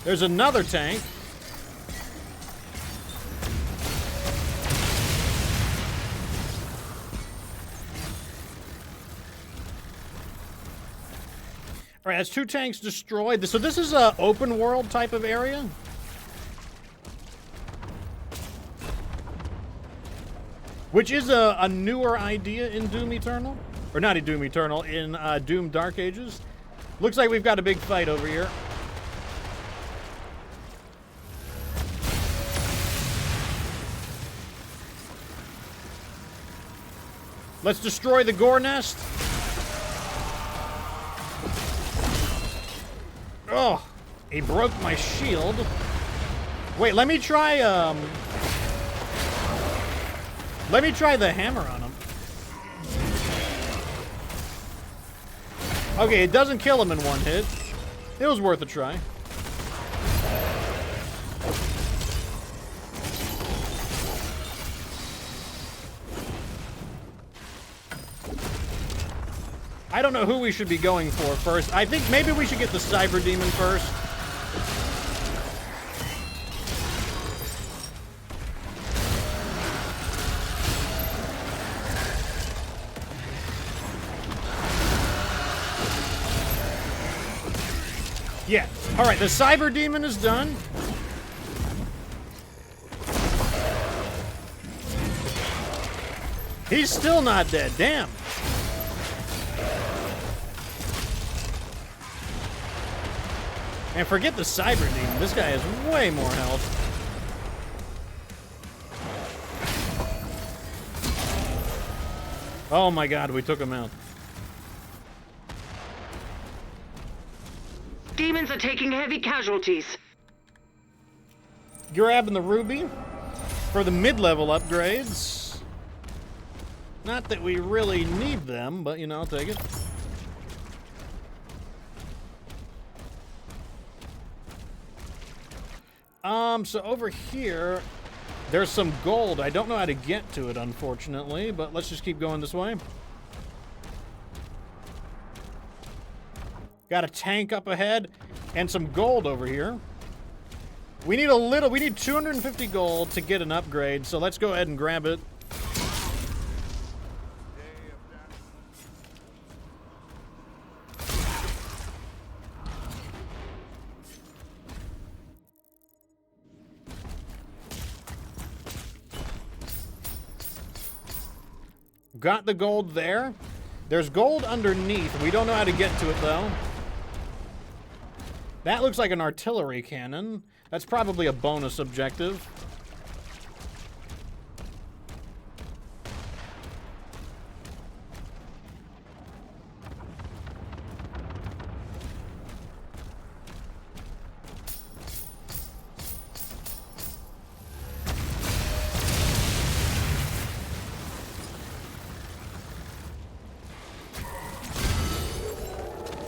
There's another tank. All right, that's 2 tanks destroyed. So this is an open world type of area. Which is a newer idea in Doom Eternal. Or not in Doom Eternal, in Doom Dark Ages. Looks like we've got a big fight over here. Let's destroy the gore nest. Oh, he broke my shield. Wait, let me try the hammer on him. Okay, it doesn't kill him in one hit. It was worth a try. I don't know who we should be going for first. I think maybe we should get the Cyber Demon first. Yeah, Alright, the cyber demon is done. He's still not dead, damn. And forget the cyber demon, this guy has way more health. Oh my god, we took him out. Demons are taking heavy casualties. Grabbing the ruby for the mid-level upgrades. Not that we really need them, but you know, I'll take it. So over here, there's some gold. I don't know how to get to it, unfortunately, but let's just keep going this way. Got a tank up ahead and some gold over here. We need we need 250 gold to get an upgrade, so let's go ahead and grab it. Got the gold there. There's gold underneath. We don't know how to get to it, though. That looks like an artillery cannon. That's probably a bonus objective.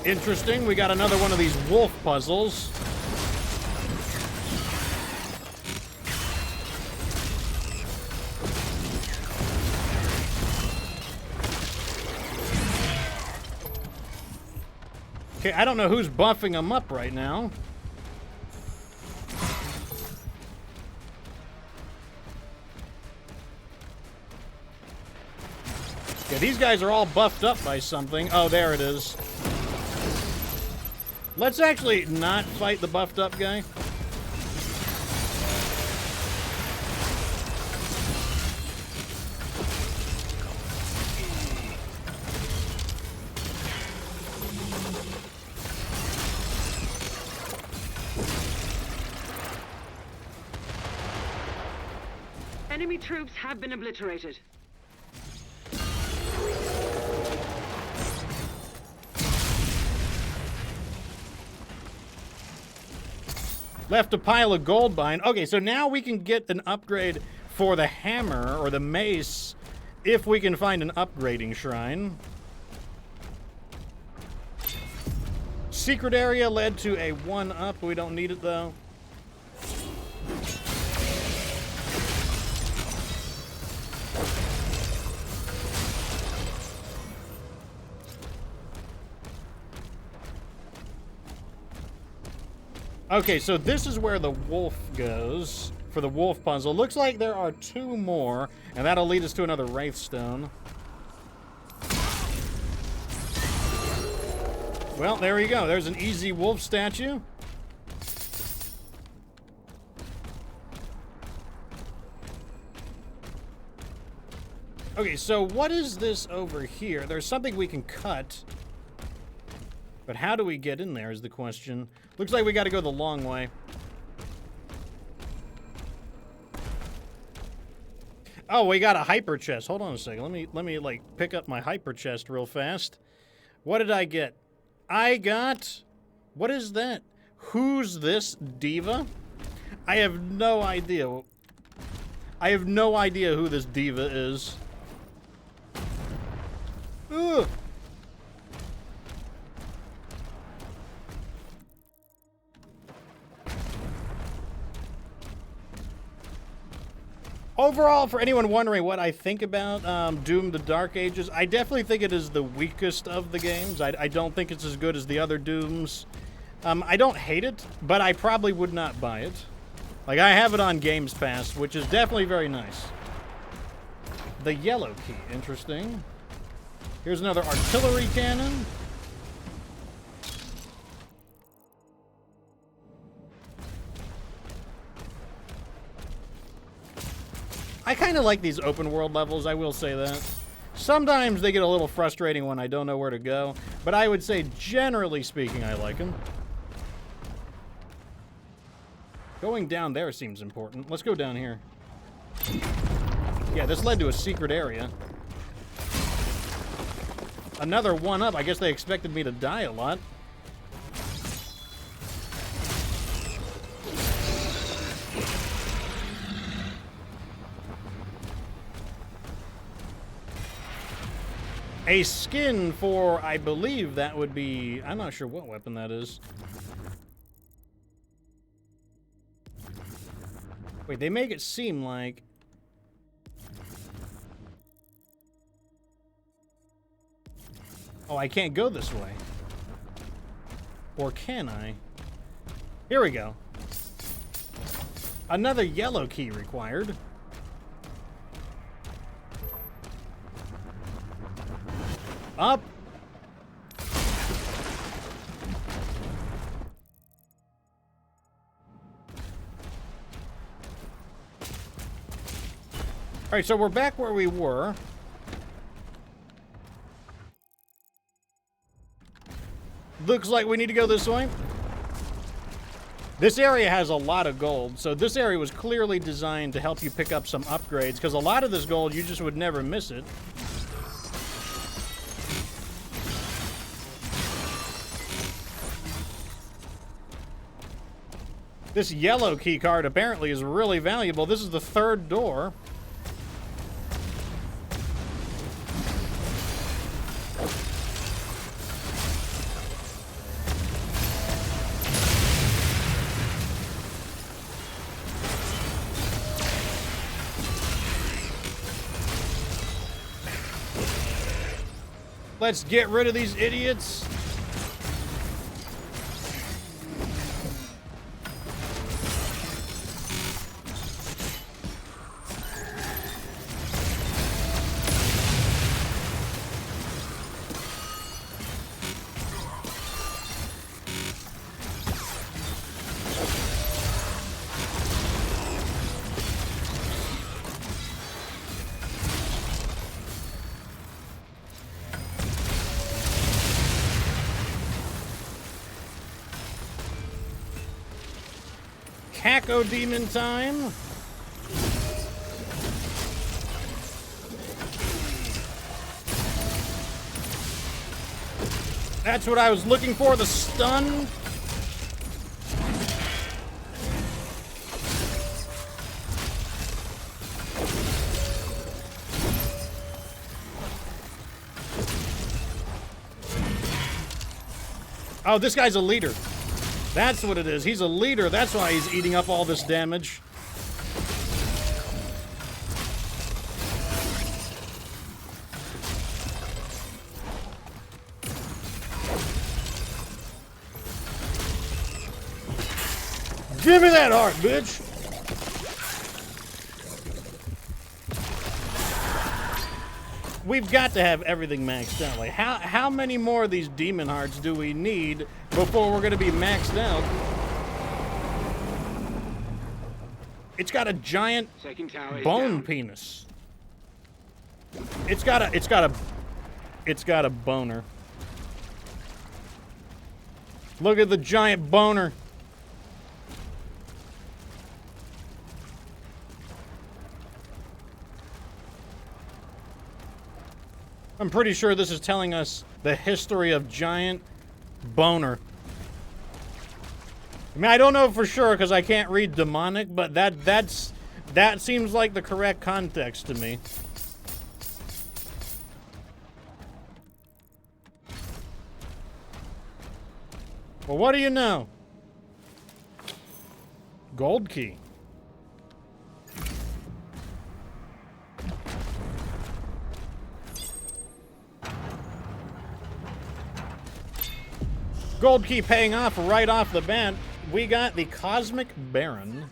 Interesting, we got another one of these wolf puzzles. Okay, I don't know who's buffing them up right now. Yeah, these guys are all buffed up by something. Oh, there it is. Let's actually not fight the buffed up guy. Enemy troops have been obliterated. Left a pile of gold behind. Okay, so now we can get an upgrade for the hammer or the mace if we can find an upgrading shrine. Secret area led to a 1-up. We don't need it, though. Okay, so this is where the wolf goes for the wolf puzzle. Looks like there are 2 more, and that'll lead us to another Wraithstone. Well, there you go. There's an easy wolf statue. Okay, so what is this over here? There's something we can cut. But how do we get in there is the question. Looks like we got to go the long way. Oh, we got a hyper chest. Hold on a second. Let me like pick up my hyper chest real fast. What did I get? I got, what is that? Who's this diva? I have no idea. I have no idea who this diva is. Ugh. Overall, for anyone wondering what I think about Doom the Dark Ages, I definitely think it is the weakest of the games. I don't think it's as good as the other Dooms. I don't hate it, but I probably would not buy it. Like, I have it on Games Pass, which is definitely very nice. The yellow key, interesting. Here's another artillery cannon. I kind of like these open world levels, I will say that. Sometimes they get a little frustrating when I don't know where to go, but I would say, generally speaking, I like them. Going down there seems important. Let's go down here. Yeah, this led to a secret area. Another one-up. I guess they expected me to die a lot. A skin for, I believe that would be... I'm not sure what weapon that is. Wait, they make it seem like... Oh, I can't go this way. Or can I? Here we go. Another yellow key required. Up. All right, so we're back where we were. Looks like we need to go this way. This area has a lot of gold, so this area was clearly designed to help you pick up some upgrades, because a lot of this gold, you just would never miss it. This yellow key card apparently is really valuable. This is the third door. Let's get rid of these idiots. Caco demon time. That's what I was looking for, the stun. Oh, this guy's a leader. That's what it is. He's a leader. That's why he's eating up all this damage. Give me that heart, bitch! We've got to have everything maxed out. Like, how many more of these demon hearts do we need before we're gonna be maxed out? It's got a giant bone penis. It's got a boner. Look at the giant boner. I'm pretty sure this is telling us the history of giant boner. I mean, I don't know for sure because I can't read demonic, but that seems like the correct context to me. Well, what do you know? Gold key. Gold key paying off right off the bat. We got the Cosmic Baron.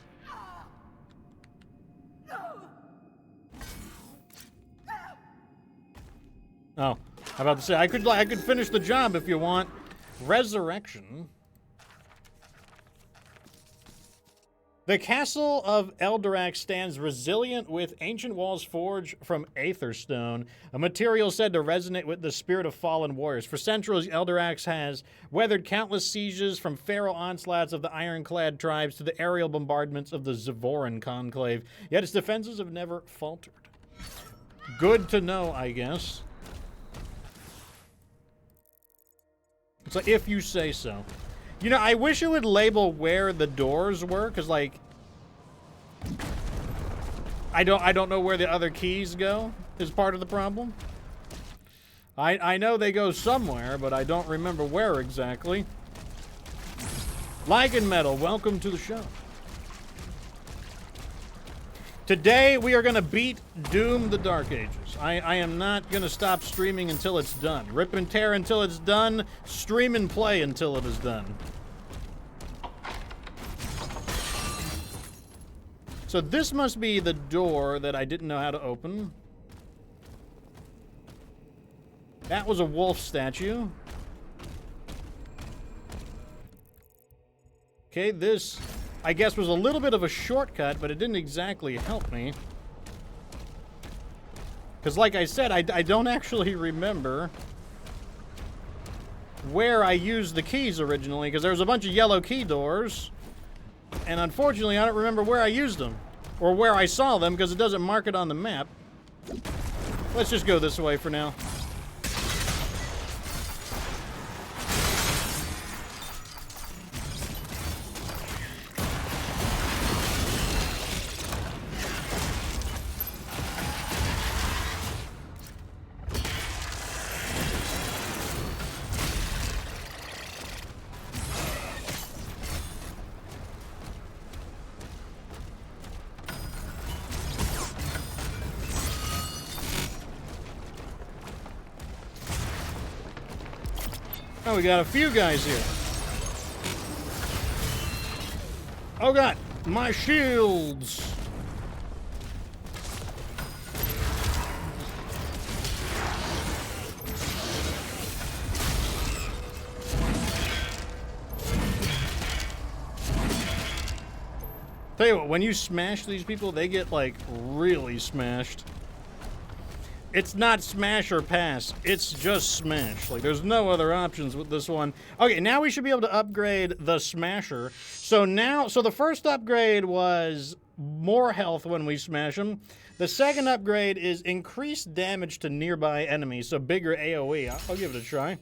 Oh, how about to say I could finish the job if you want. Resurrection. The castle of Eldorak stands resilient with ancient walls forged from Aetherstone, a material said to resonate with the spirit of fallen warriors. For centuries, Eldorak has weathered countless sieges from feral onslaughts of the ironclad tribes to the aerial bombardments of the Zavoran conclave, yet its defenses have never faltered. Good to know, I guess. It's like, if you say so. You know, I wish it would label where the doors were, because, like, I don't know where the other keys go, is part of the problem. I know they go somewhere, but I don't remember where exactly. Lycan Metal, welcome to the show. Today, we are going to beat Doom the Dark Ages. I am not going to stop streaming until it's done. Rip and tear until it's done. Stream and play until it is done. So this must be the door that I didn't know how to open. That was a wolf statue. Okay, this, I guess, was a little bit of a shortcut, but it didn't exactly help me. Because like I said, I don't actually remember where I used the keys originally, because there was a bunch of yellow key doors. And unfortunately, I don't remember where I used them. Or where I saw them, because it doesn't mark it on the map. Let's just go this way for now. Oh, we got a few guys here. Oh god, my shields. Tell you what, when you smash these people, they get, like, really smashed. It's not smash or pass. It's just smash. Like, there's no other options with this one. Okay, now we should be able to upgrade the Smasher. So now, so the first upgrade was more health when we smash them. The second upgrade is increased damage to nearby enemies, so bigger AoE. I'll give it a try.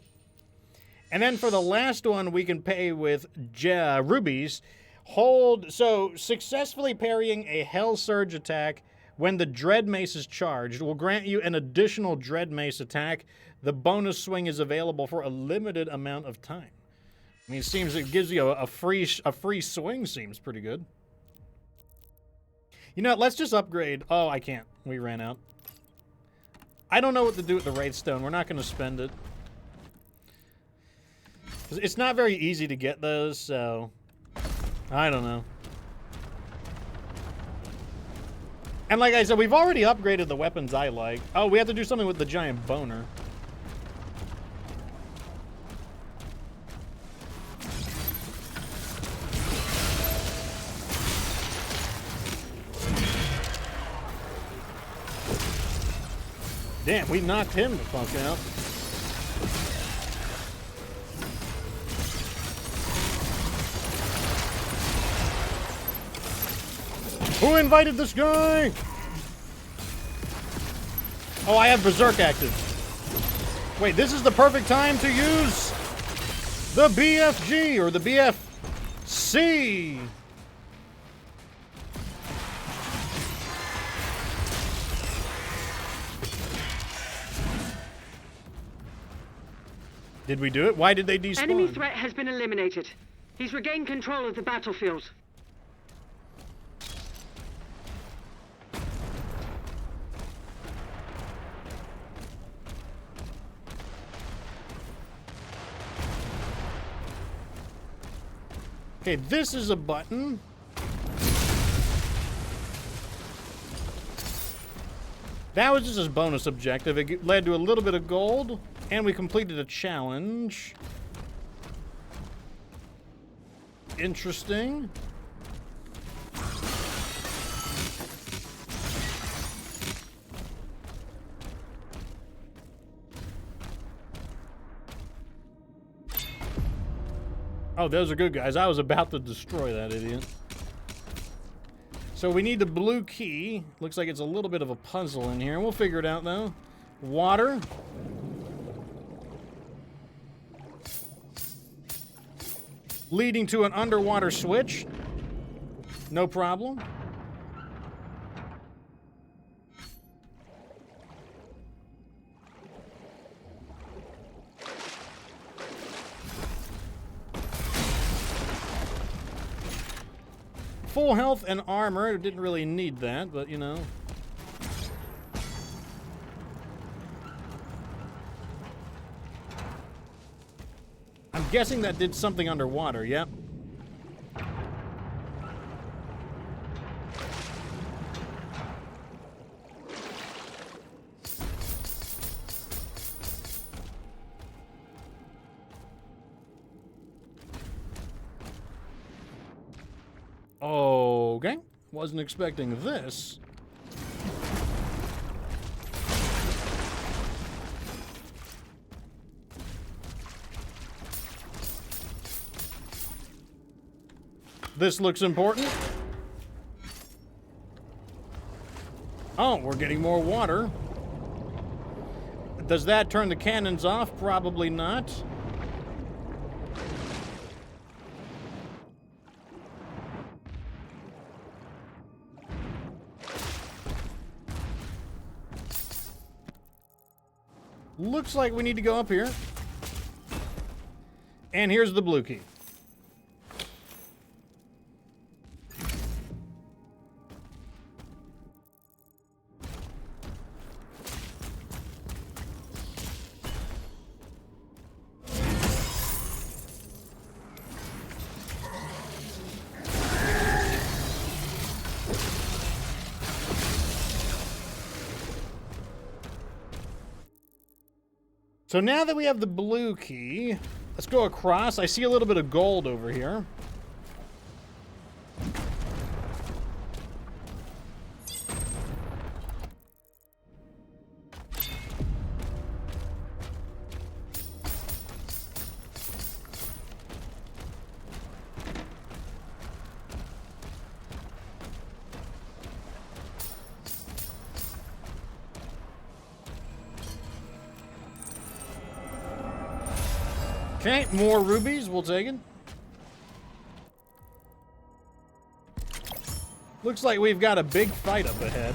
And then for the last one, we can pay with rubies. Hold, so successfully parrying a Hell Surge attack when the Dread Mace is charged will grant you an additional Dread Mace attack. The bonus swing is available for a limited amount of time. I mean, it seems it gives you a free swing. Seems pretty good. You know what, let's just upgrade. Oh, I can't. We ran out. I don't know what to do with the Wraith Stone. We're not going to spend it. It's not very easy to get those, so I don't know. And like I said, we've already upgraded the weapons I like. Oh, we have to do something with the giant boner. Damn, we knocked him the fuck out. Who invited this guy? Oh, I have Berserk active. Wait, this is the perfect time to use the BFG or the BFC. Did we do it? Why did they despawn? Enemy threat has been eliminated. He's regained control of the battlefield. Okay, this is a button. That was just a bonus objective. It led to a little bit of gold, and we completed a challenge. Oh, those are good guys. I was about to destroy that idiot. So we need the blue key. Looks like it's a little bit of a puzzle in here. We'll figure it out, though. Water. Leading to an underwater switch. No problem. Full health and armor. Didn't really need that, but you know. I'm guessing that did something underwater, yep. Okay, wasn't expecting this. This looks important. Oh, we're getting more water. Does that turn the cannons off? Probably not. Looks like we need to go up here. And here's the blue key. So now that we have the blue key, let's go across. I see a little bit of gold over here. Okay, more rubies. We'll take it. Looks like we've got a big fight up ahead.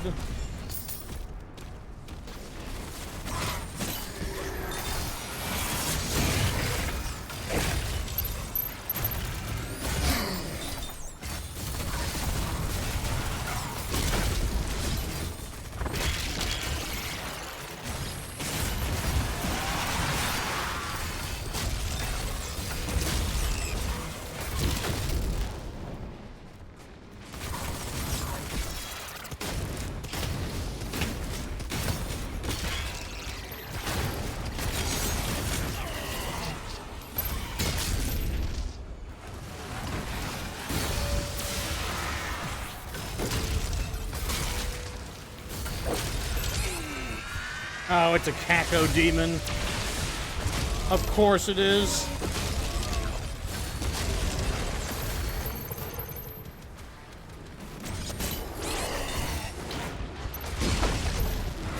Oh, it's a Caco demon. Of course it is.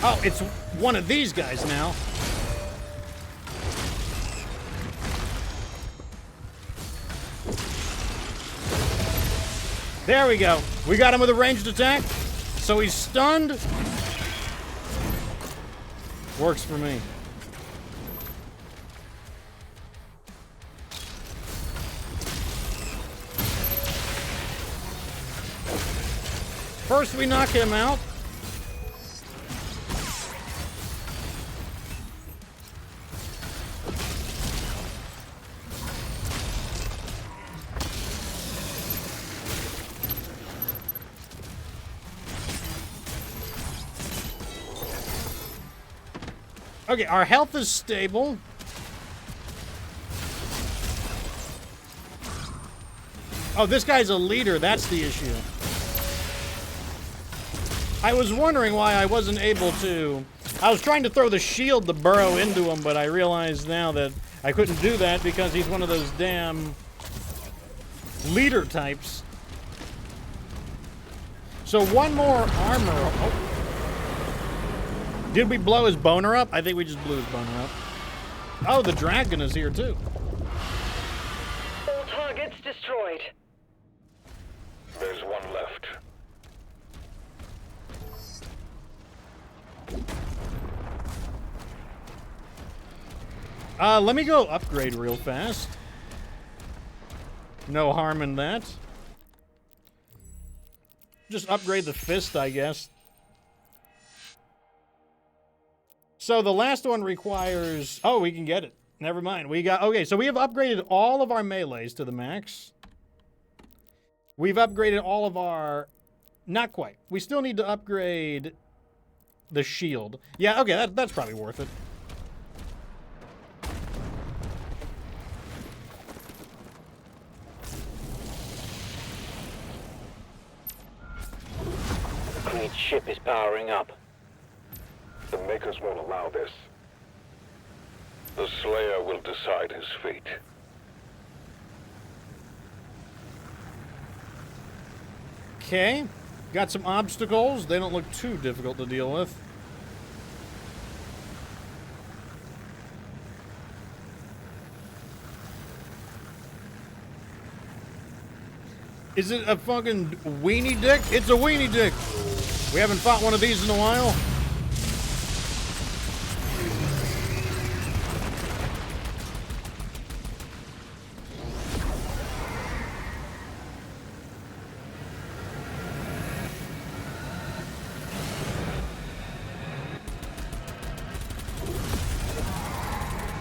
Oh, it's one of these guys now. There we go. We got him with a ranged attack. So he's stunned. Works for me. First we knock him out. Okay, our health is stable. Oh, this guy's a leader. That's the issue. I was wondering why I wasn't able to... I was trying to throw the shield to burrow into him, but I realize now that I couldn't do that because he's one of those damn Leader types. So one more armor. Oh. Did we blow his boner up? I think we just blew his boner up. Oh, the dragon is here too. All targets destroyed. There's one left. Let me go upgrade real fast. No harm in that. Just upgrade the fist, I guess. So the last one requires... Oh, we can get it. Never mind. We got... Okay, so we have upgraded all of our melees to the max. We've upgraded all of our... Not quite. We still need to upgrade the shield. Yeah, okay, that's probably worth it. The Creed's ship is powering up. The Makers won't allow this. The Slayer will decide his fate. Okay. Got some obstacles. They don't look too difficult to deal with. Is it a fucking weenie dick? It's a weenie dick. We haven't fought one of these in a while.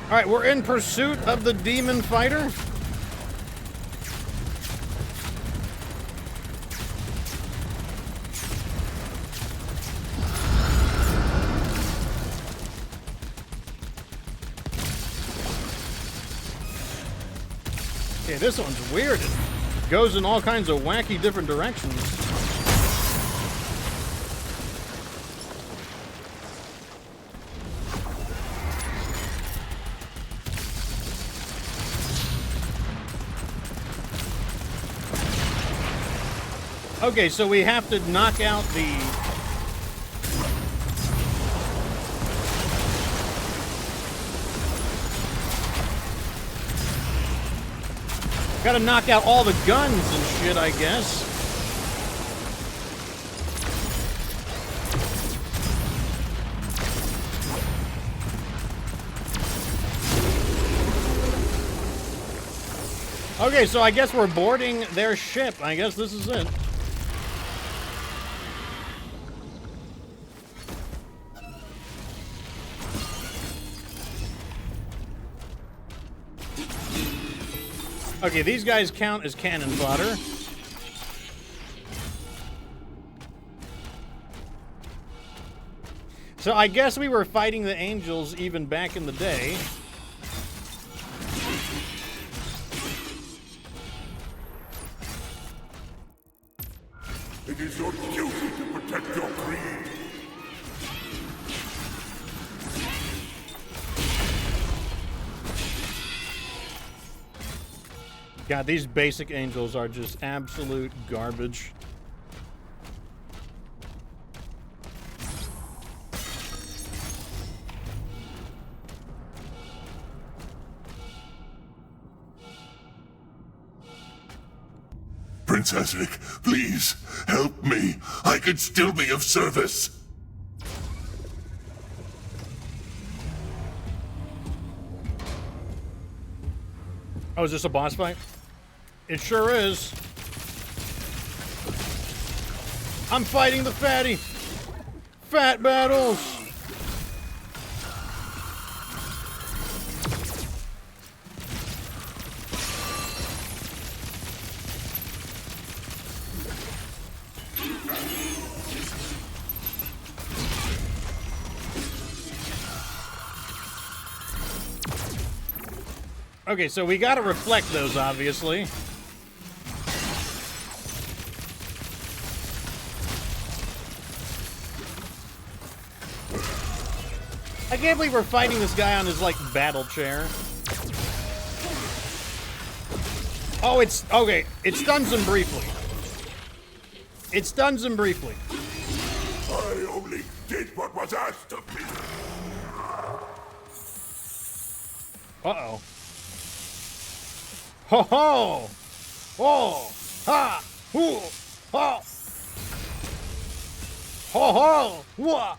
All right, we're in pursuit of the demon fighter. Okay, this one's weird. It goes in all kinds of wacky different directions. Okay, so we have to knock out the... Gotta knock out all the guns and shit, I guess. Okay, so I guess we're boarding their ship. I guess this is it. Okay, these guys count as cannon fodder. So I guess we were fighting the angels even back in the day. It is your duty to protect your creed. God, these basic angels are just absolute garbage. Prince Ahzrak, please, help me. I could still be of service. Oh, is this a boss fight? It sure is. I'm fighting the fatty. Fat battles. Okay, so we gotta reflect those, obviously. I can't believe we're fighting this guy on his, like, battle chair. Oh, it's... Okay, it stuns him briefly. It stuns him briefly. I only did what was asked of me. Uh-oh. Ho ho! Oh! Ha! Hoo! Ha! Ho ho! Wah!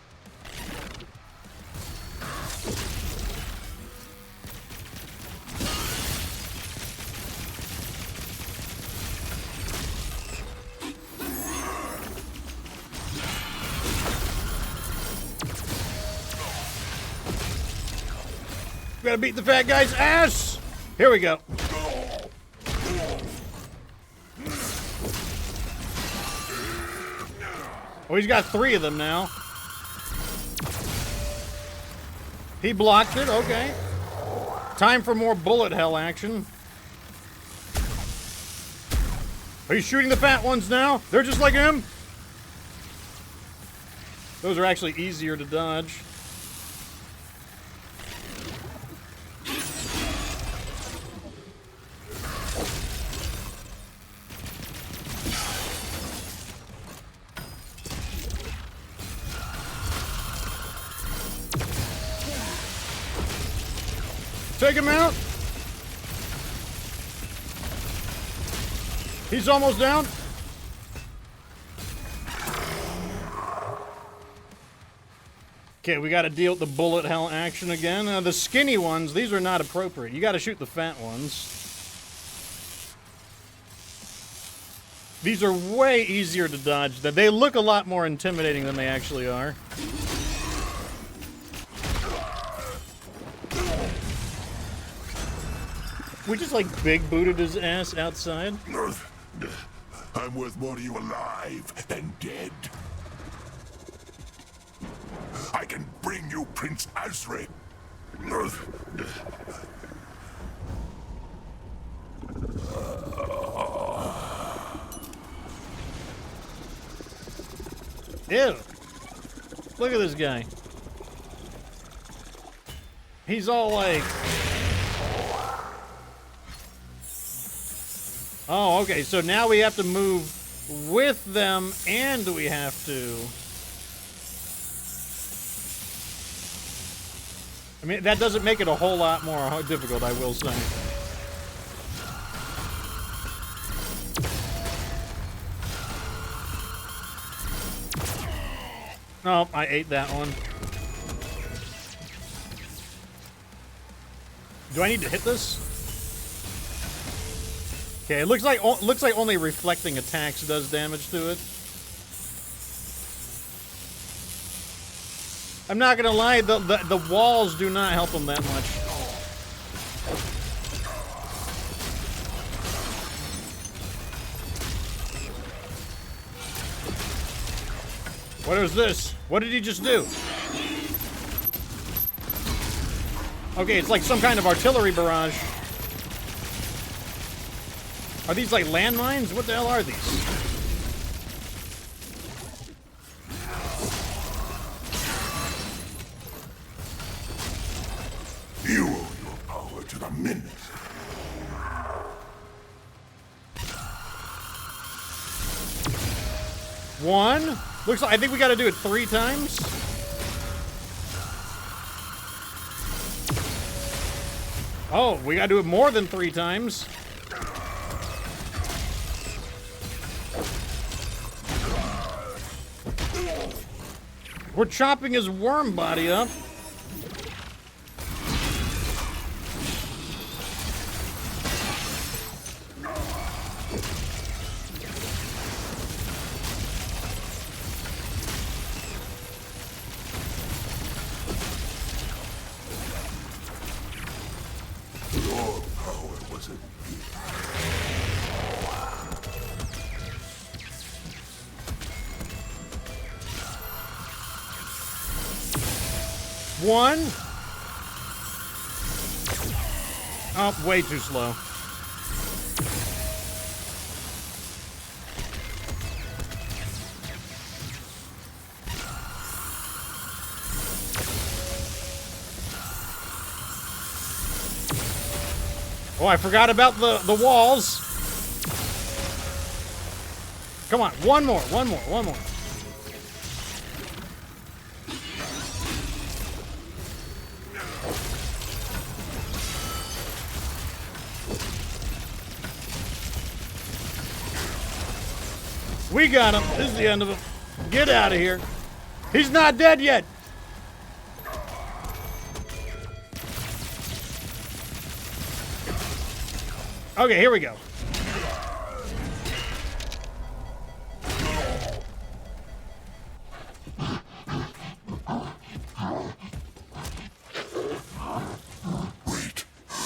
We gotta beat the fat guy's ass! Here we go. Oh, he's got 3 of them now. He blocked it, okay. Time for more bullet hell action. Are you shooting the fat ones now? They're just like him? Those are actually easier to dodge. Take him out. He's almost down. Okay, we got to deal with the bullet hell action again. The skinny ones, these are not appropriate. You got to shoot the fat ones. These are way easier to dodge. They look a lot more intimidating than they actually are. We just like big booted his ass outside. I'm worth more to you alive than dead. I can bring you Prince Ahzrak. Ew. Look at this guy. He's all like... Oh, okay, so now we have to move with them, and we have to... I mean, that doesn't make it a whole lot more difficult, I will say. Oh, I ate that one. Do I need to hit this? Okay, it looks like only reflecting attacks does damage to it. I'm not gonna lie, the walls do not help him that much. What is this? What did he just do? Okay, it's like some kind of artillery barrage. Are these like landmines? What the hell are these? You owe your power to the minute. One. Looks like I think we got to do it 3 times. Oh, we got to do it more than 3 times. We're chopping his worm body up. Your power was a One. Oh, way too slow. Oh, I forgot about the walls. Come on, one more, one more, one more. We got him. This is the end of him. Get out of here. He's not dead yet. Okay, here we go.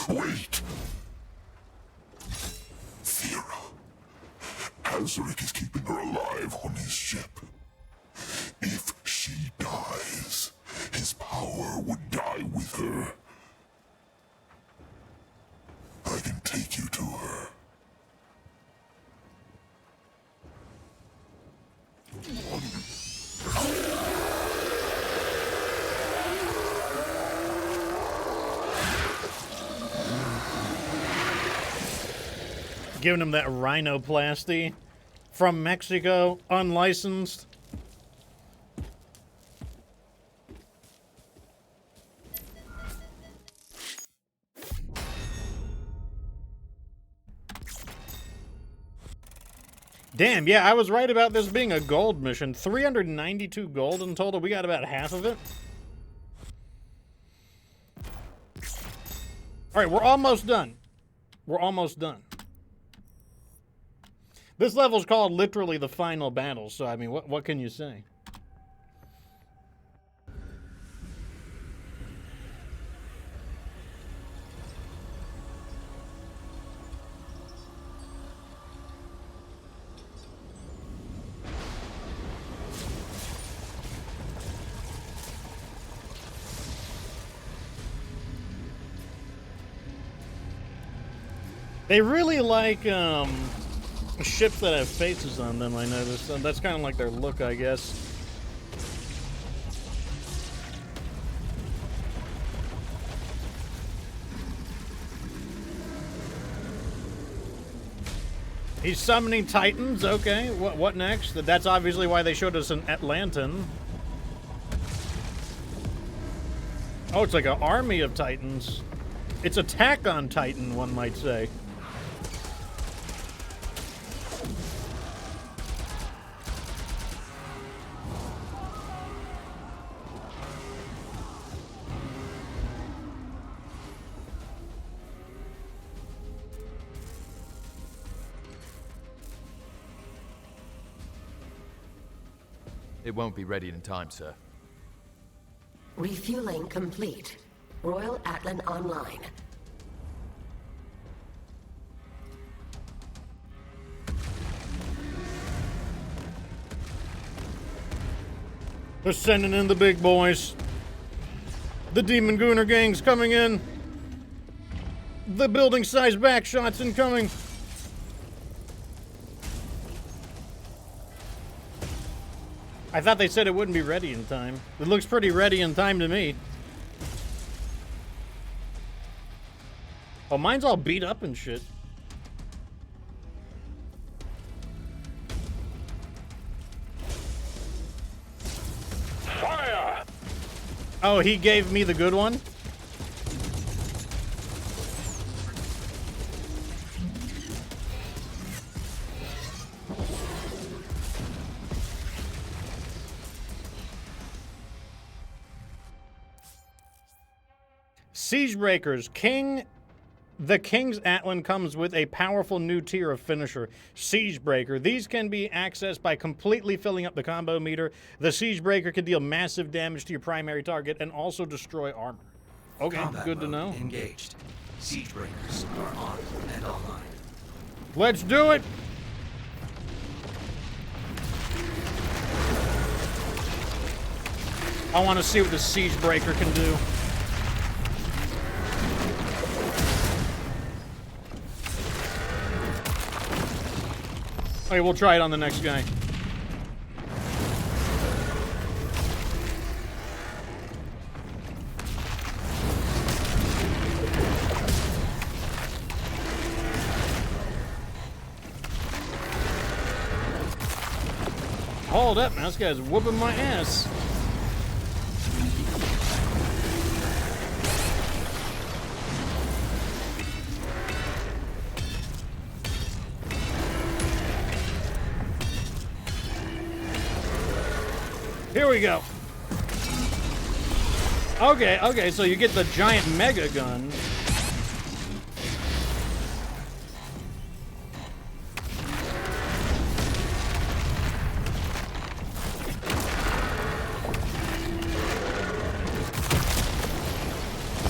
Wait! Thera. Ahzrak is keeping her alive on his ship. If she dies, his power would die with her. I can take you to her. Giving him that rhinoplasty from Mexico, unlicensed. Damn, yeah, I was right about this being a gold mission. 392 gold in total. We got about half of it. All right, we're almost done. We're almost done. This level's called literally the final battle, so I mean, what can you say? They really like ships that have faces on them, I noticed. That's kind of like their look, I guess. He's summoning Titans, okay. What next? That's obviously why they showed us an Atlantan. Oh, it's like an army of Titans. It's Attack on Titan, one might say. It won't be ready in time, sir. Refueling complete. Royal Atlan online. They're sending in the big boys. The Demon Gooner gang's coming in. The building-sized back shots incoming. I thought they said it wouldn't be ready in time. It looks pretty ready in time to me. Oh, mine's all beat up and shit. Fire! Oh, he gave me the good one? Siegebreakers. The King's Atlan comes with a powerful new tier of finisher, Siegebreaker. These can be accessed by completely filling up the combo meter. The Siegebreaker can deal massive damage to your primary target and also destroy armor. Okay, Combat good to mode know. Engaged. Siegebreakers are on and online. Let's do it! I want to see what the Siegebreaker can do. Okay, we'll try it on the next guy. Hold up, man. This guy's whooping my ass. Here we go. Okay, so you get the giant mega gun.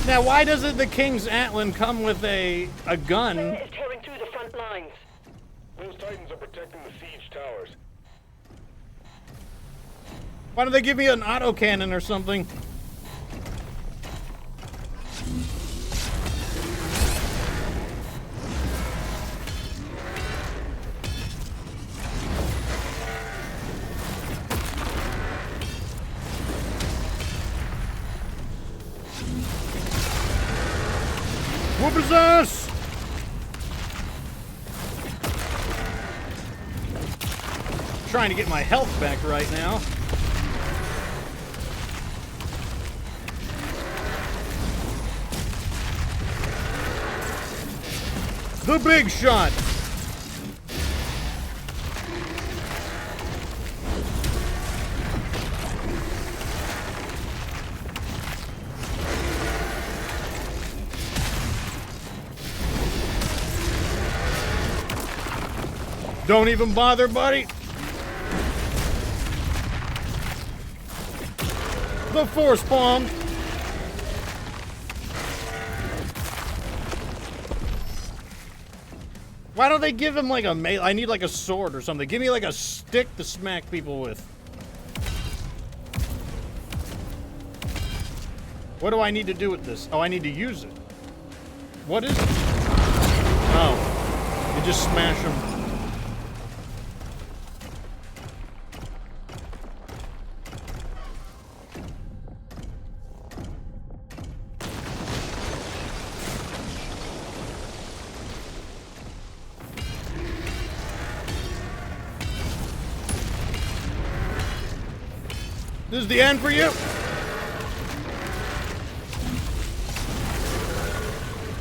Now, why doesn't the King's Atlan come with a gun? Slayer is tearing through the front lines. Those Titans are protecting the siege towers. Why don't they give me an autocannon or something? Whoop his ass! Trying to get my health back right now. The big shot! Don't even bother, buddy. The force bomb. Why don't they give him like a melee? I need like a sword or something. Give me like a stick to smack people with. What do I need to do with this? Oh, I need to use it. What is it? Oh, you just smash them. This is the end for you.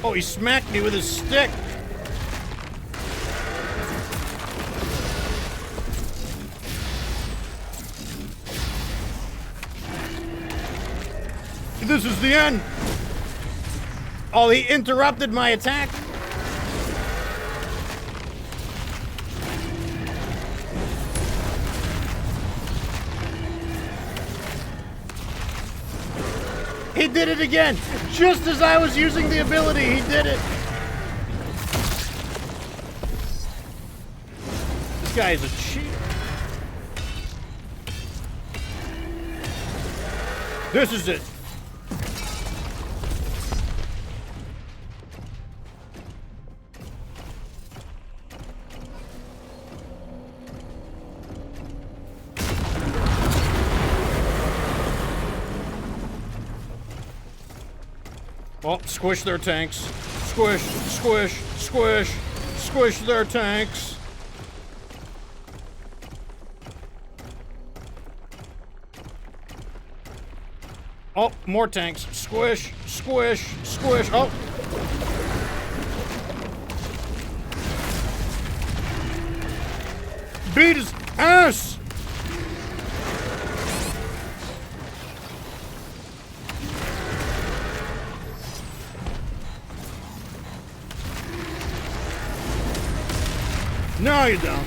Oh, he smacked me with his stick. This is the end. Oh, he interrupted my attack. He did it again! Just as I was using the ability, he did it! This guy is a cheat. This is it. Oh, squish their tanks. Squish, squish, squish, squish their tanks. Oh, more tanks. Squish, squish, squish. Oh. Beat his ass! No, you don't.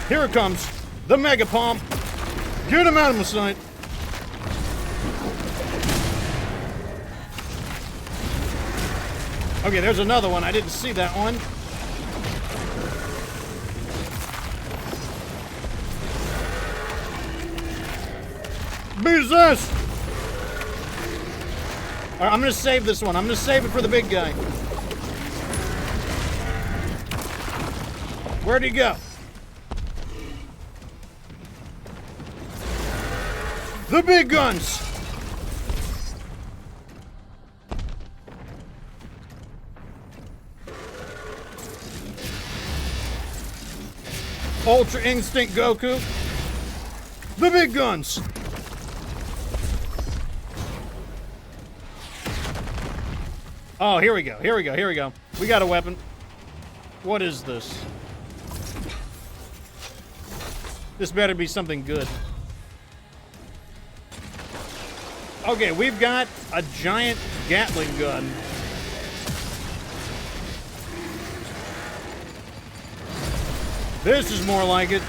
Here it comes. The Mega Pump. Get him out of my sight. Okay, there's another one. I didn't see that one. Beat his ass! All right, I'm gonna save this one. I'm gonna save it for the big guy. Where'd he go? The big guns! Ultra Instinct Goku. The big guns! Oh, here we go, here we go, here we go. We got a weapon. What is this? This better be something good. Okay, we've got a giant Gatling gun. This is more like it.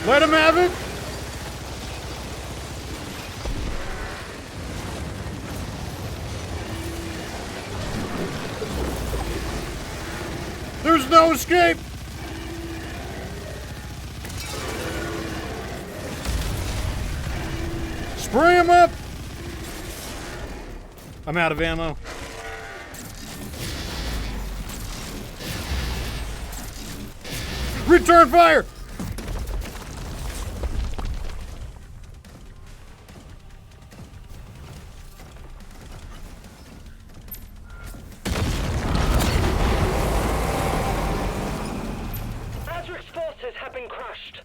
Let him have it. There's no escape. Spray him up. I'm out of ammo. Return fire! Ahzrak's forces have been crushed.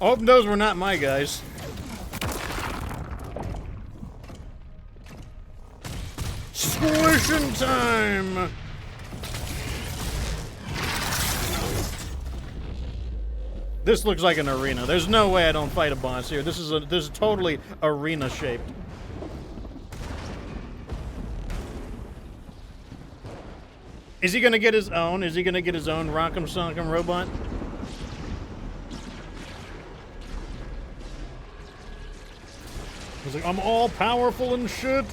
Oh, those were not my guys. Squishing time! This looks like an arena. There's no way I don't fight a boss here. This is totally arena shaped. Is he gonna get his own? Is he gonna get his own Rock'em Sock'em robot? He's like, I'm all powerful and shit.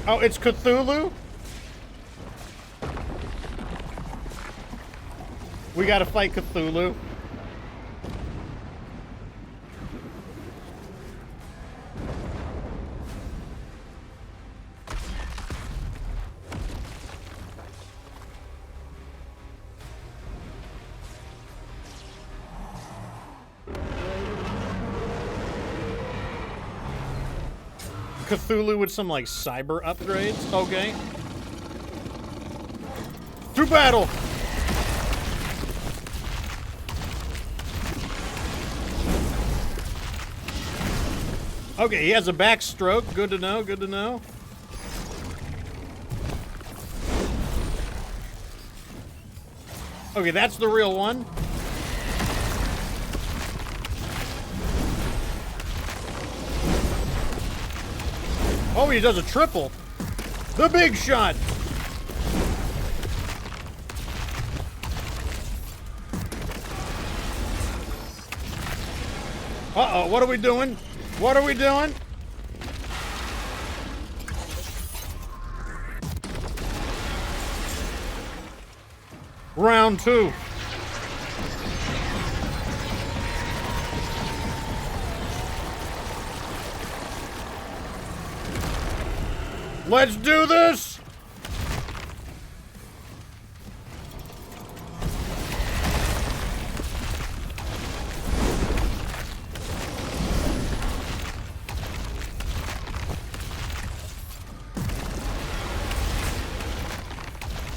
Oh, it's Cthulhu? We gotta fight Cthulhu. Cthulhu with some, like, cyber upgrades? Okay. To battle! Okay, he has a backstroke. Good to know, good to know. Okay, that's the real one. Oh, he does a triple. The big shot. Uh-oh, what are we doing? What are we doing? Round two. Let's do this!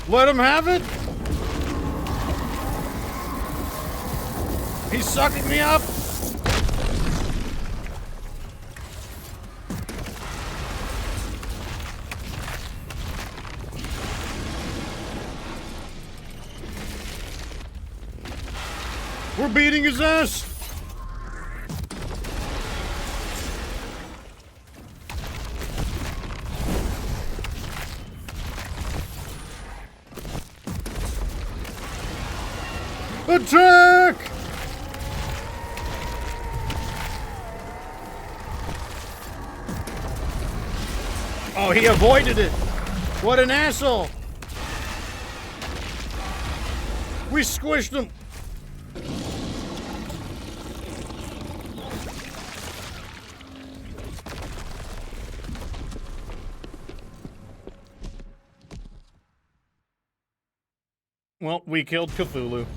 Let him have it! He's sucking me up! We're beating his ass! Attack! Oh, he avoided it. What an asshole. We squished him. Well, we killed Cthulhu.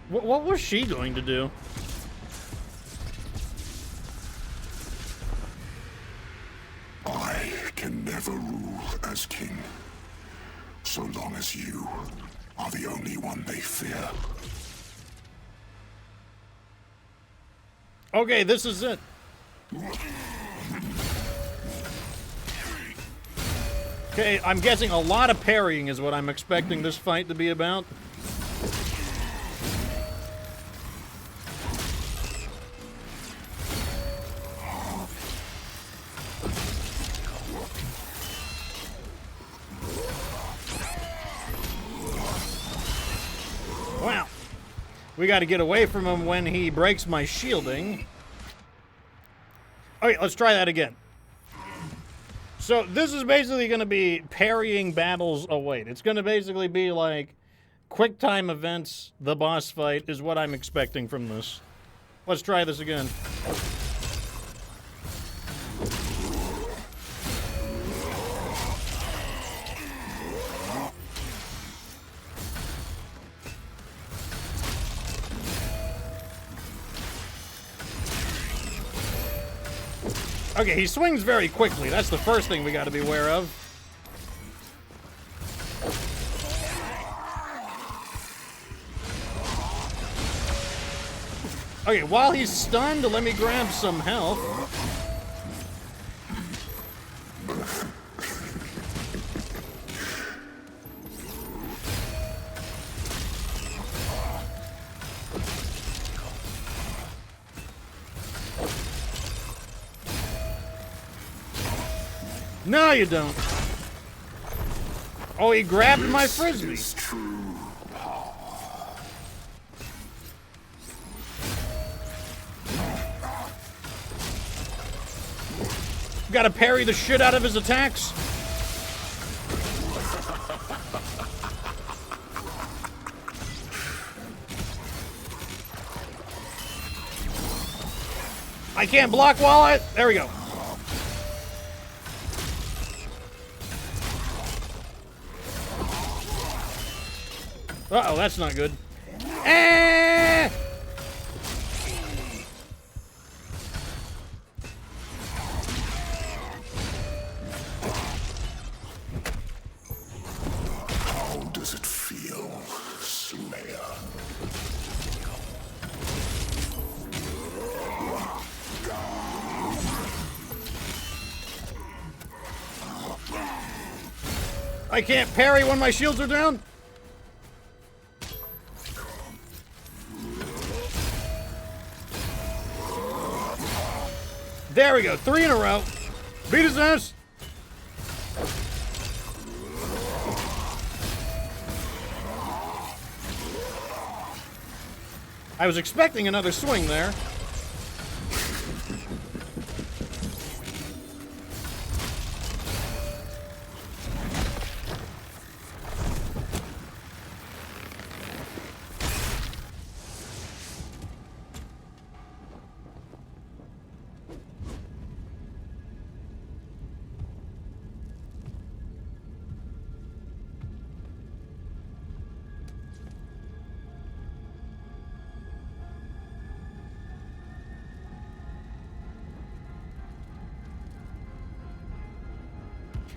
What was she going to do? I can never rule as king, so long as you are the only one they fear. Okay, this is it. Okay, I'm guessing a lot of parrying is what I'm expecting this fight to be about. Wow. We got to get away from him when he breaks my shielding. Okay, let's try that again. So this is basically going to be parrying battles await. It's going to basically be like quick time events. The boss fight is what I'm expecting from this. Let's try this again. Okay, he swings very quickly. That's the first thing we got to be aware of. Okay, while he's stunned, let me grab some health. No, you don't. Oh, he grabbed my frisbee. Gotta parry the shit out of his attacks. I can't block while I... There we go. Uh-oh, that's not good. Eh! How does it feel, Slayer? I can't parry when my shields are down? There we go, 3 in a row. Beat his ass. I was expecting another swing there.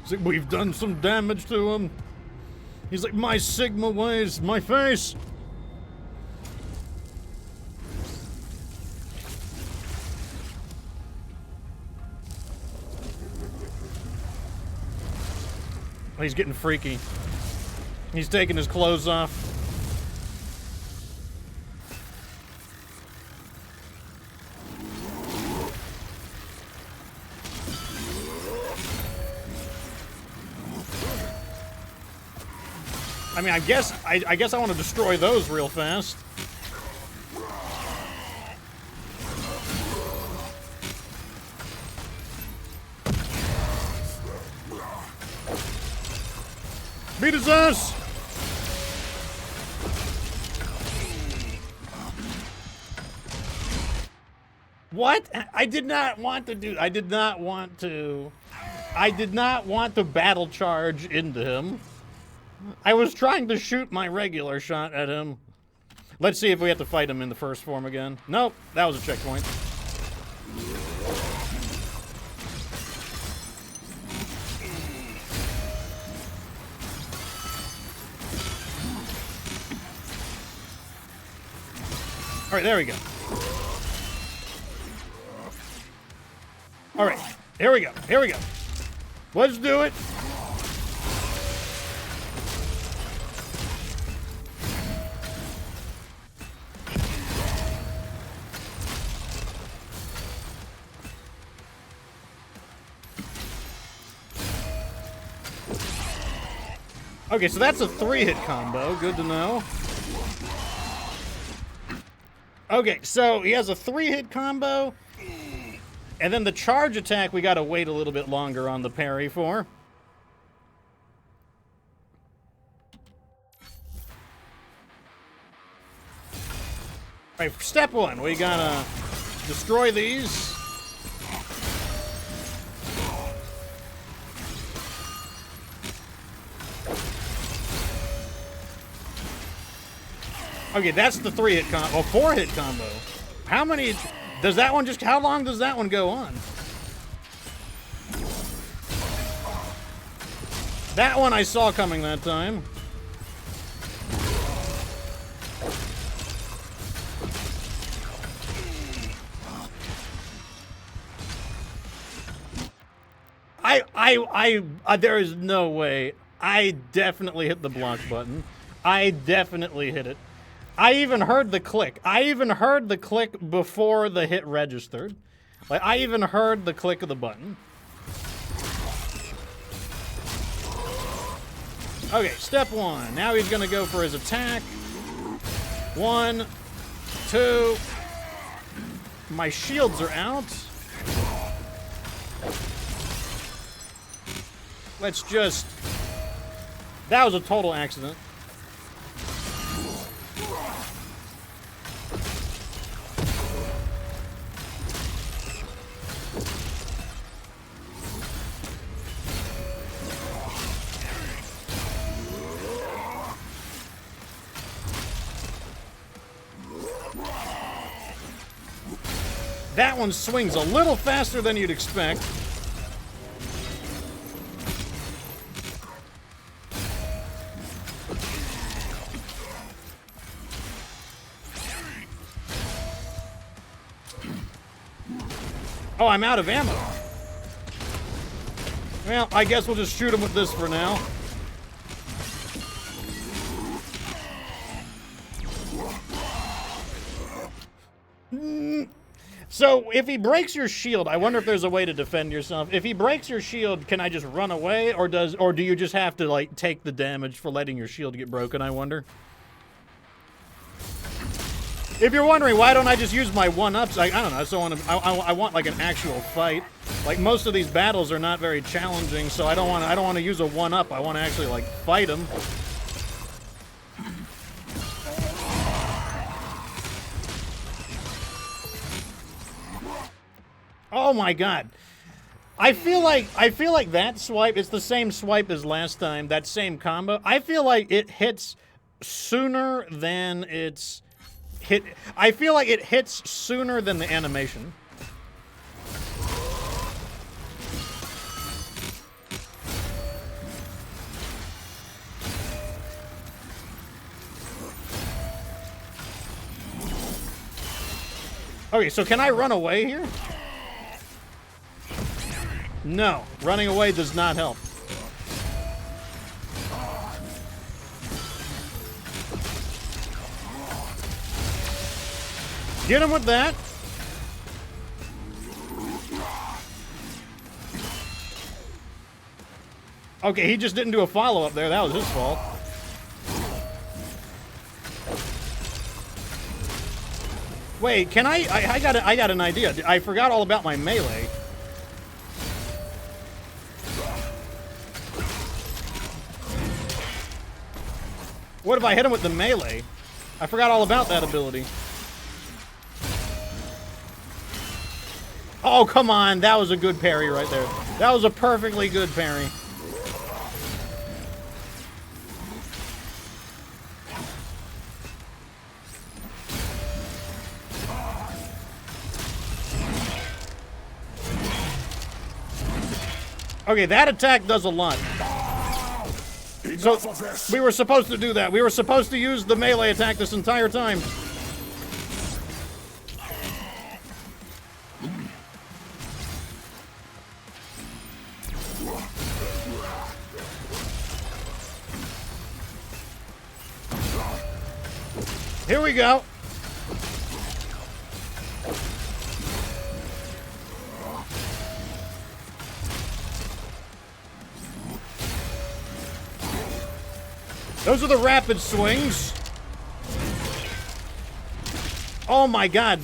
He's like, we've done some damage to him. He's like, my Sigma ways, my face. Oh, he's getting freaky. He's taking his clothes off. I mean, I guess I want to destroy those real fast. Beat his ass! What? I did not want to do... I did not want to battle charge into him. I was trying to shoot my regular shot at him. Let's see if we have to fight him in the first form again. Nope, that was a checkpoint. All right, there we go. All right, here we go. Here we go. Let's do it. Okay, so that's a 3-hit combo. Good to know. Okay, so he has a 3-hit combo. And then the charge attack, we gotta wait a little bit longer on the parry for. Alright, step 1, we gotta destroy these. Okay, that's the 3-hit combo. Oh, 4-hit combo. How many... Does that one just... How long does that one go on? That one I saw coming that time. There is no way. I definitely hit the block button. I definitely hit it. I even heard the click. I even heard the click before the hit registered. Like, I even heard the click of the button. Okay, step 1. Now he's gonna go for his attack. 1, 2. My shields are out. Let's just... That was a total accident. That one swings a little faster than you'd expect. Oh, I'm out of ammo. Well, I guess we'll just shoot him with this for now. So, if he breaks your shield, I wonder if there's a way to defend yourself. If he breaks your shield, can I just run away, or do you just have to, like, take the damage for letting your shield get broken, I wonder? If you're wondering, why don't I just use my 1-ups? I don't know, I want, like, an actual fight. Like, most of these battles are not very challenging, so I don't want to use a 1-up. I want to actually, like, fight him. Oh my god. I feel like that swipe, it's the same swipe as last time, that same combo. I feel like it hits sooner than it's hit. I feel like it hits sooner than the animation. Okay, so can I run away here? No, running away does not help. Get him with that. Okay, he just didn't do a follow-up there. That was his fault. Wait, can I got an idea. I forgot all about my melee. What if I hit him with the melee? I forgot all about that ability. Oh, come on. That was a good parry right there. That was a perfectly good parry. Okay, that attack does a lot. So, we were supposed to do that. We were supposed to use the melee attack this entire time. Here we go. Those are the rapid swings. Oh my god,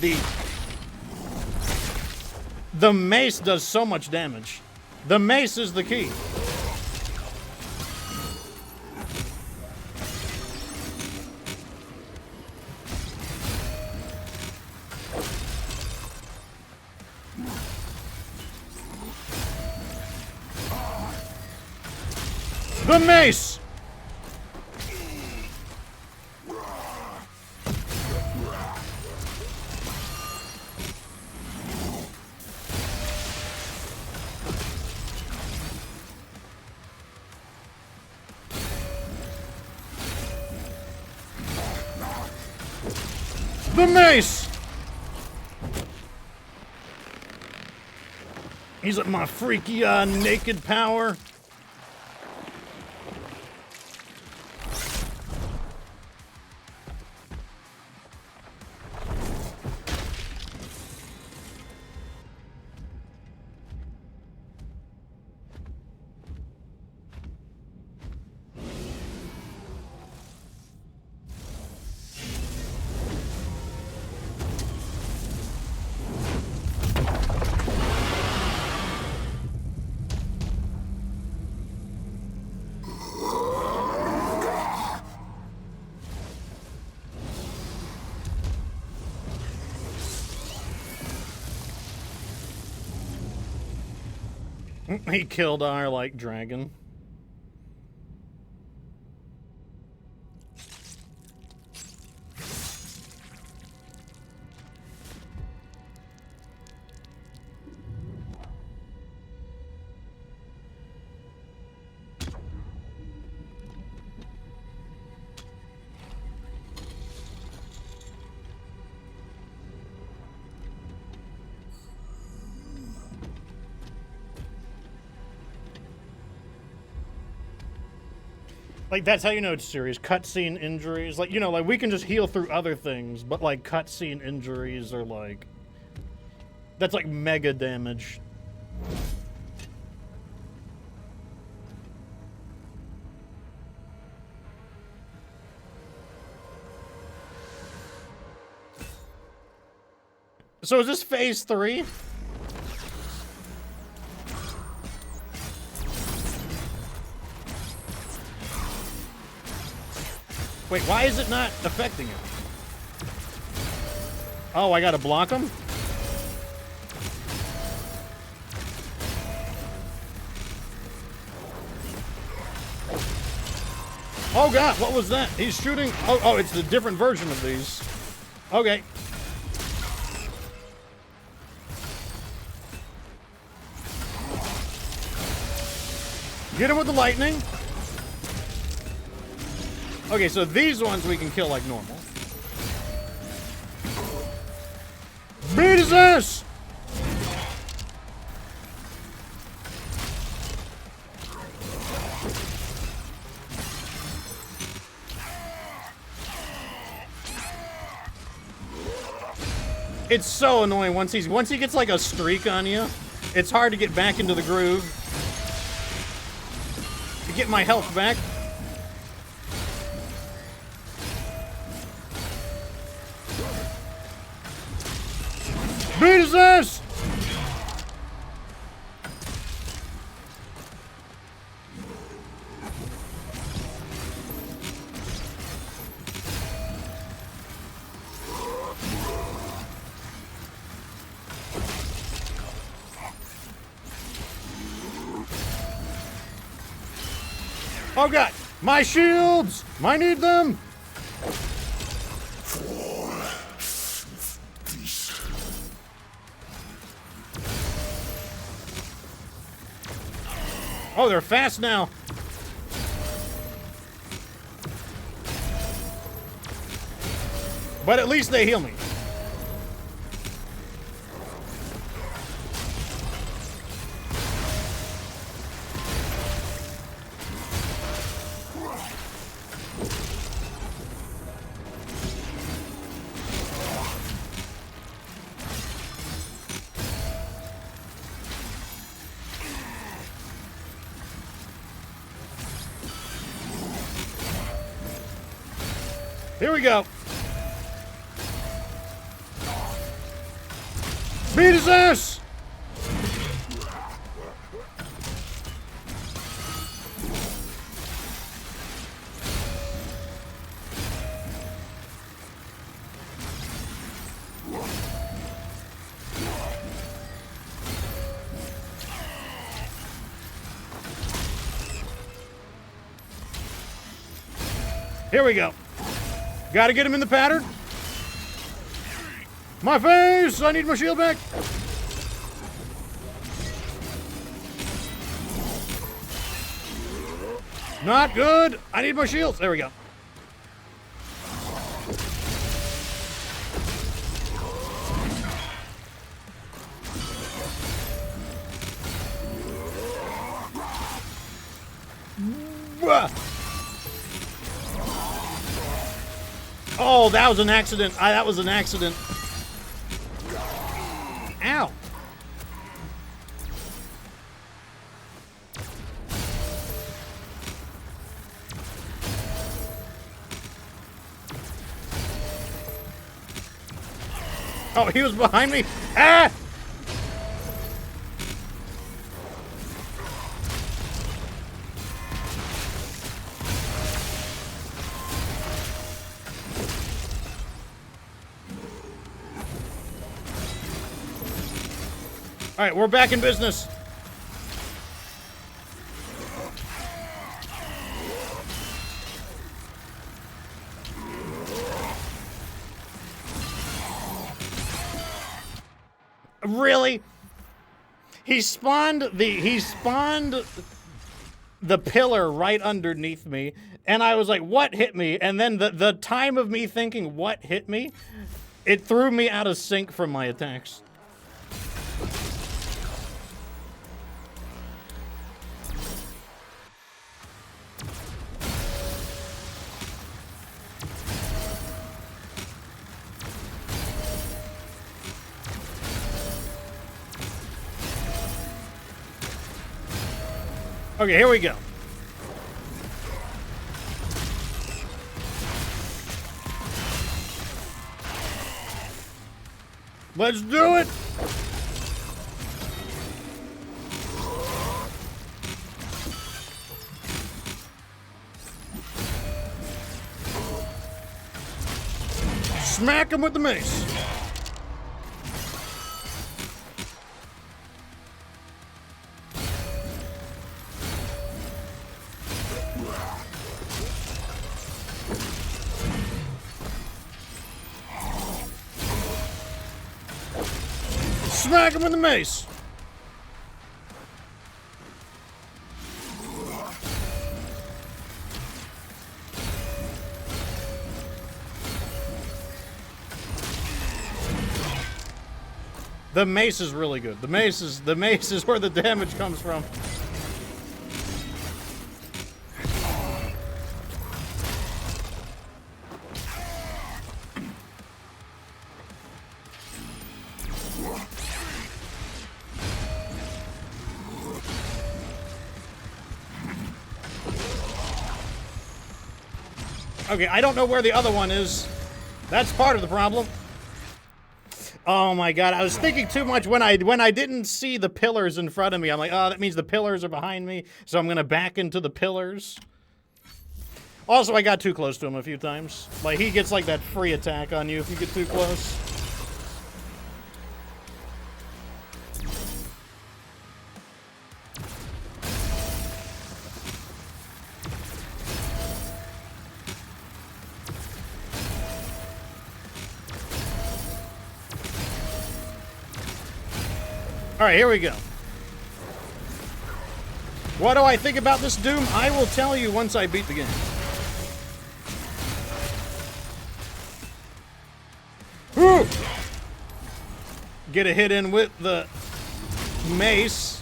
the mace does so much damage. The mace is the key. The mace! The mace! He's at my freaky naked power. He killed our, like, dragon. Like, that's how you know it's serious. Cutscene injuries. Like, you know, like, we can just heal through other things, but, like, cutscene injuries are, like... That's, like, mega damage. So is this phase 3? Wait, why is it not affecting him? Oh, I gotta block him? Oh god, what was that? He's shooting... Oh, it's a different version of these. Okay. Get him with the lightning. Okay, so these ones we can kill like normal. Beat his ass! It's so annoying once he gets like a streak on you. It's hard to get back into the groove. To get my health back. Beat his ass! Oh god! My shields! I need them! Oh, they're fast now. But at least they heal me. Here we go. Beat his ass! Here we go. Gotta get him in the pattern. My face! I need my shield back. Not good. I need my shields. There we go. Oh, that was an accident. That was an accident. Ow. Oh, he was behind me. Ah! All right, we're back in business. Really? He spawned the pillar right underneath me, and I was like, what hit me? And then the time of me thinking what hit me, it threw me out of sync from my attacks. Okay, here we go. Let's do it! Smack him with the mace. Smack him with the mace. The mace is really good. The mace is where the damage comes from. Okay, I don't know where the other one is. That's part of the problem. Oh my god, I was thinking too much when I didn't see the pillars in front of me. I'm like, oh, that means the pillars are behind me, so I'm gonna back into the pillars. Also, I got too close to him a few times. Like, he gets like that free attack on you if you get too close. Alright, here we go. What do I think about this Doom? I will tell you once I beat the game. Woo! Get a hit in with the mace.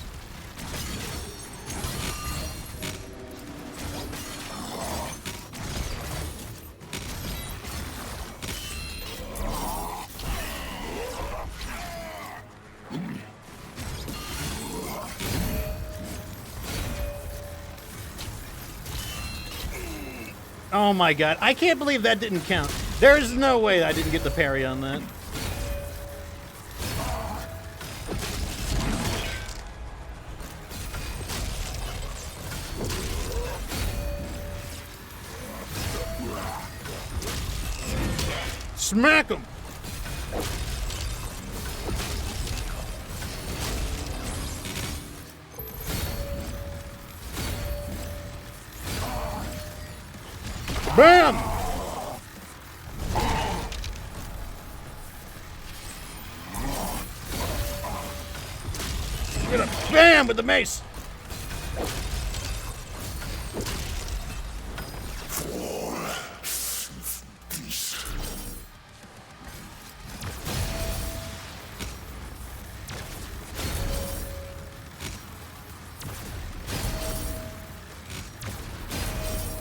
Oh my god, I can't believe that didn't count. There's no way I didn't get the parry on that. Smack him! Bam! Get a bam with the mace!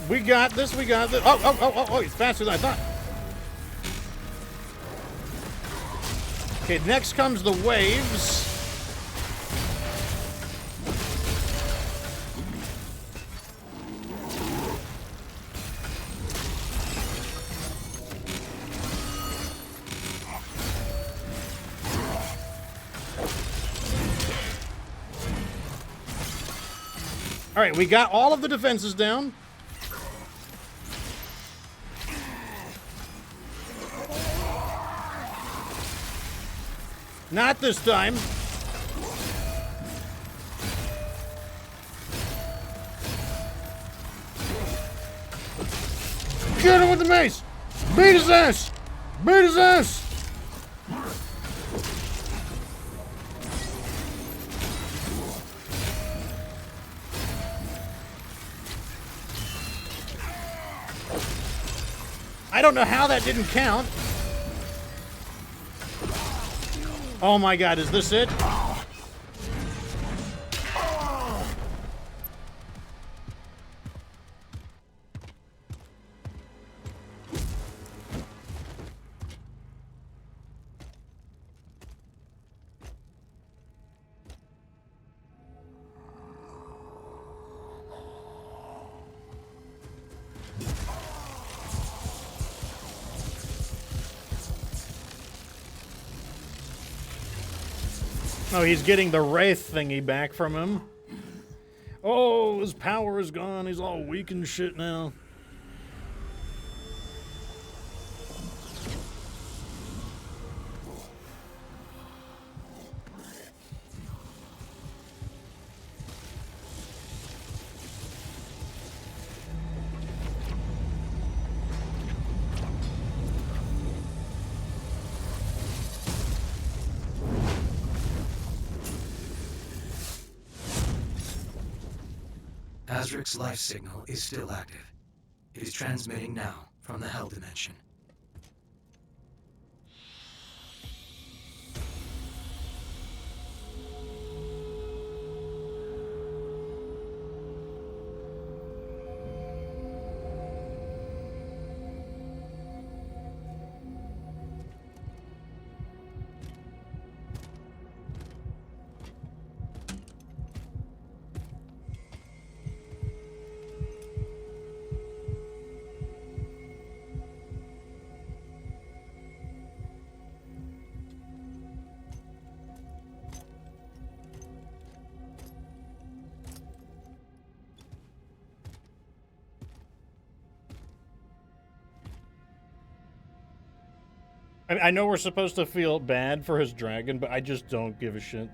We got this, we got this. Oh, he's faster than I thought. Okay, next comes the waves. All right, we got all of the defenses down. Not this time. Get him with the mace! Beat his ass! Beat his ass! I don't know how that didn't count. Oh my god, is this it? Oh, he's getting the Wraith thingy back from him. Oh, his power is gone. He's all weak and shit now. Ahzrak's life signal is still active. It is transmitting now from the Hell Dimension. I know we're supposed to feel bad for his dragon, but I just don't give a shit.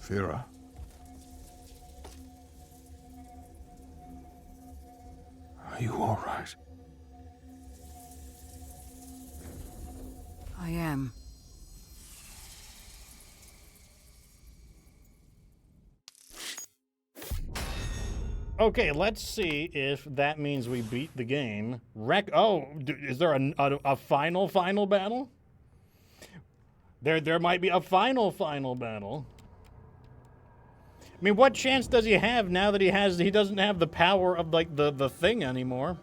Fira. Are you all right? I am. Okay, let's see if that means we beat the game. Oh, is there a final battle? There might be a final battle. I mean, what chance does he have now that he doesn't have the power of like the thing anymore?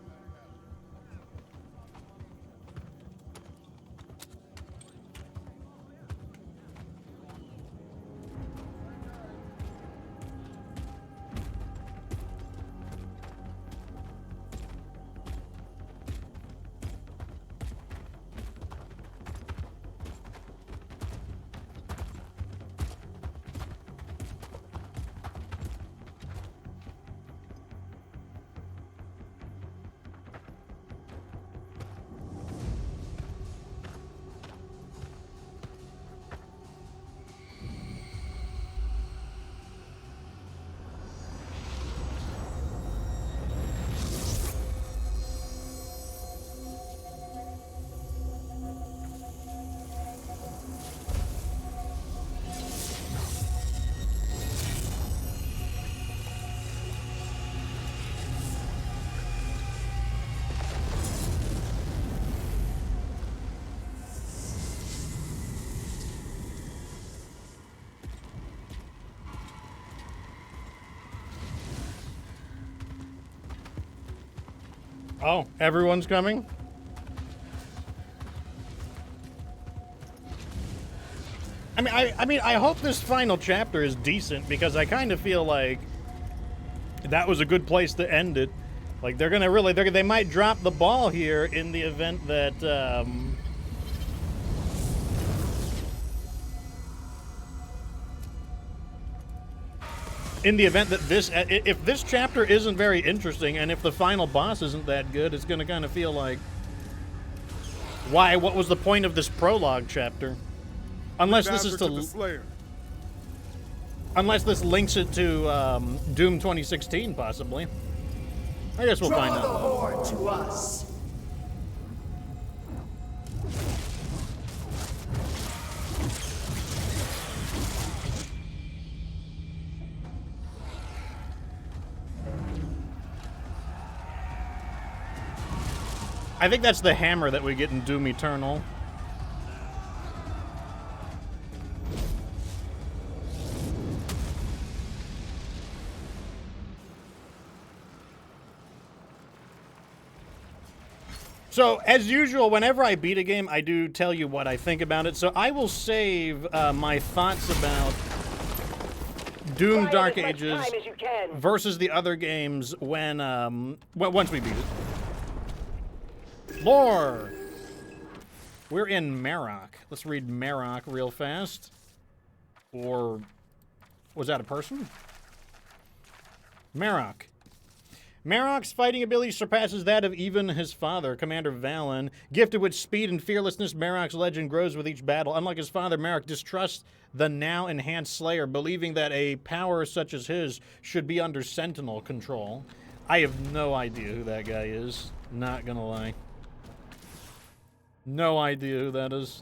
Oh, everyone's coming? I hope this final chapter is decent because I kind of feel like that was a good place to end it. Like they're gonna really, they might drop the ball here in the event that if this chapter isn't very interesting and if the final boss isn't that good, it's gonna kind of feel like, what was the point of this prologue chapter? Unless this is unless this links it to Doom 2016, possibly. I guess we'll find out. Draw the horde to us. I think that's the hammer that we get in Doom Eternal. So, as usual, whenever I beat a game, I do tell you what I think about it. So I will save my thoughts about Doom Dark Ages versus the other games when once we beat it. Lore! We're in Marok. Let's read Marok real fast. Or was that a person? Marok. Marok's fighting ability surpasses that of even his father, Commander Valen. Gifted with speed and fearlessness, Marok's legend grows with each battle. Unlike his father, Marok distrusts the now-enhanced Slayer, believing that a power such as his should be under Sentinel control. I have no idea who that guy is. Not gonna lie. No idea who that is.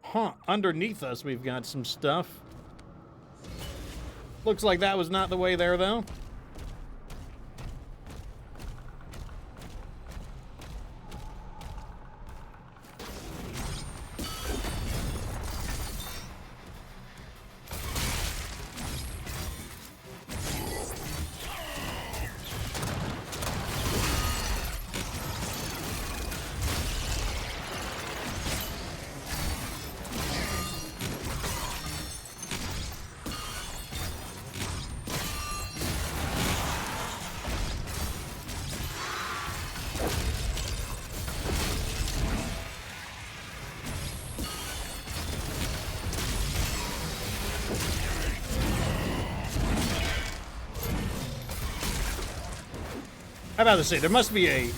Huh. Underneath us, we've got some stuff. Looks like that was not the way there, though. I'm about to say, there must be a...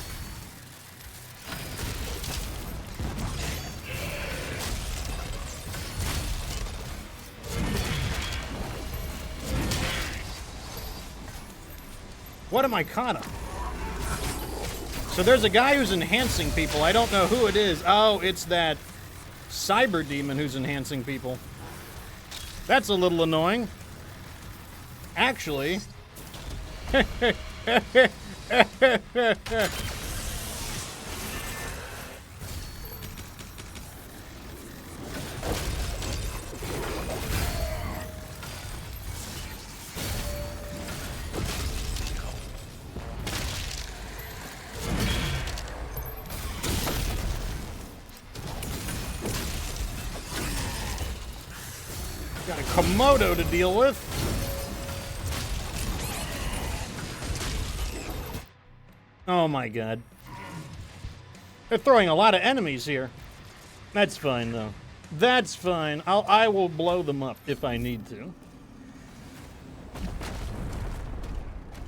What am I caught up? So there's a guy who's enhancing people. I don't know who it is. Oh, it's that cyber demon who's enhancing people. That's a little annoying. Actually. Got a Komodo to deal with. Oh my god. They're throwing a lot of enemies here. That's fine though. That's fine. I will blow them up if I need to.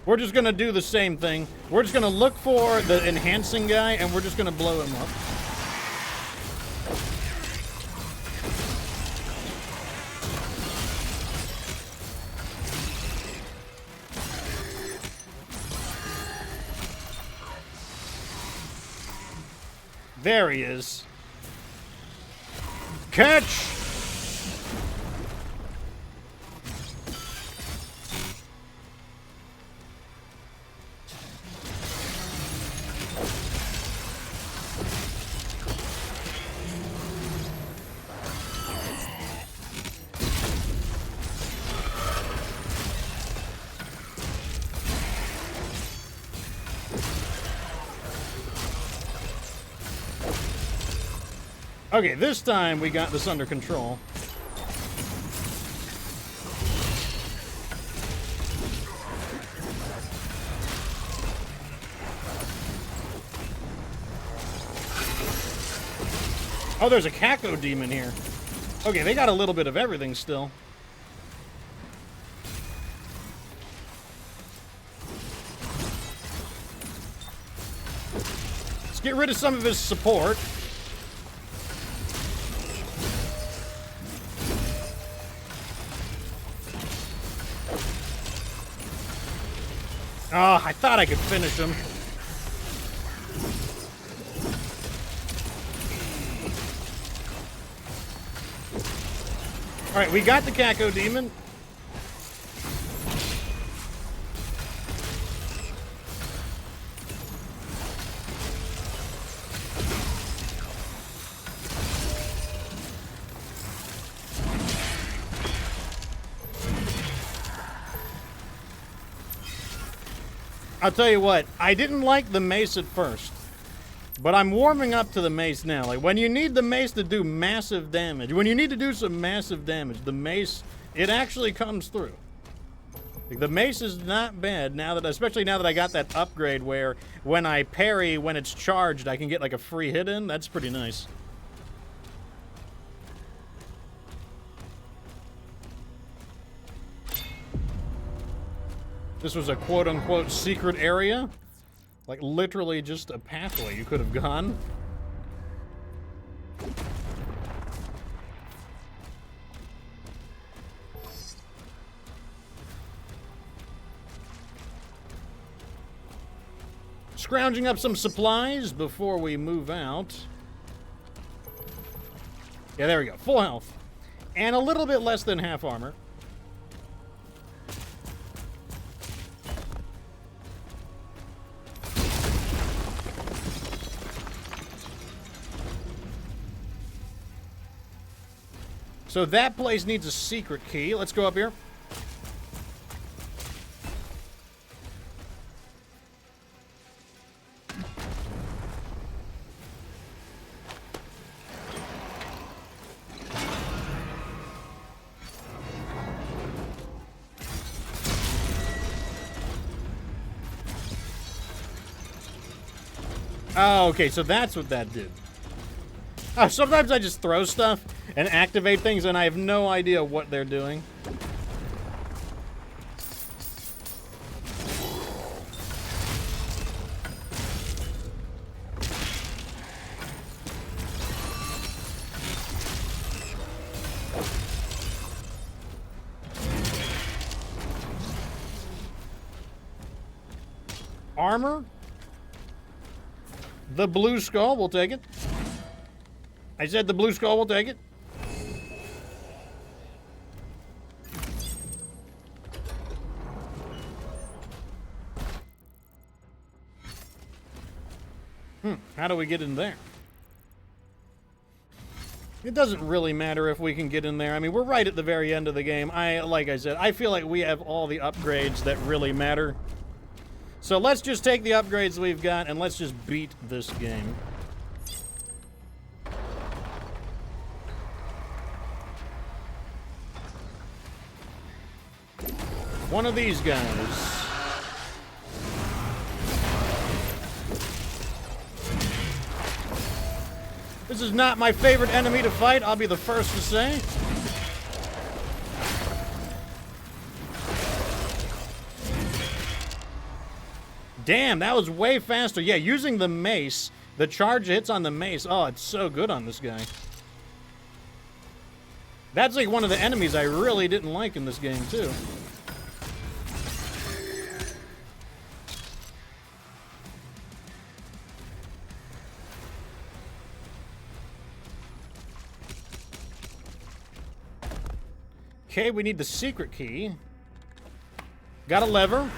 We're just gonna do the same thing. We're just gonna look for the enhancing guy and we're just gonna blow him up. There he is. Catch! Okay, this time we got this under control. Oh, there's a Kako demon here. Okay, they got a little bit of everything still. Let's get rid of some of his support. Oh, I thought I could finish him. Alright, we got the Kako demon. I'll tell you what, I didn't like the mace at first, but I'm warming up to the mace now. Like, when you need the mace to do massive damage, when you need to do some massive damage, the mace, it actually comes through. Like, the mace is not bad now that, especially now that I got that upgrade where when I parry, when it's charged, I can get like a free hit in. That's pretty nice. This was a quote-unquote secret area. Like, literally just a pathway you could have gone. Scrounging up some supplies before we move out. Yeah, there we go. Full health. And a little bit less than half armor. So that place needs a secret key. Let's go up here. Oh, okay, so that's what that did. Oh, sometimes I just throw stuff and activate things and I have no idea what they're doing. Armor. The blue skull, we'll take it. I said the blue skull, we'll take it. How do we get in there? It doesn't really matter if we can get in there. I mean, we're right at the very end of the game. Like I said, I feel like we have all the upgrades that really matter. So let's just take the upgrades we've got and let's just beat this game. One of these guys. This is not my favorite enemy to fight, I'll be the first to say. Damn, that was way faster. Yeah, using the mace, the charge hits on the mace. Oh, it's so good on this guy. That's like one of the enemies I really didn't like in this game, too. Okay, we need the secret key. Got a lever.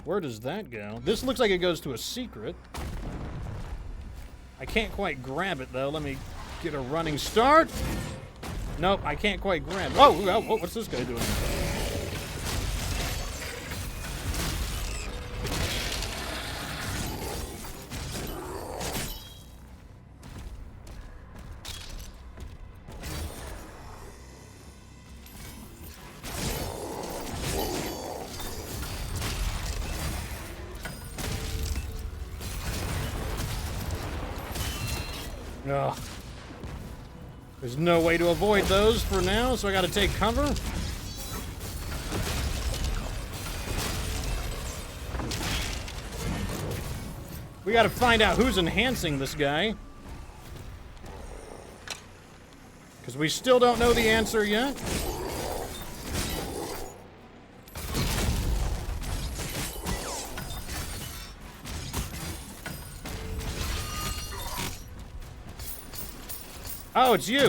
Where does that go? This looks like it goes to a secret. I can't quite grab it, though. Let me get a running start. Nope, I can't quite grab it. Oh, what's this guy doing? Ugh. There's no way to avoid those for now, so I gotta take cover. We gotta find out who's enhancing this guy. Because we still don't know the answer yet. Oh, it's you.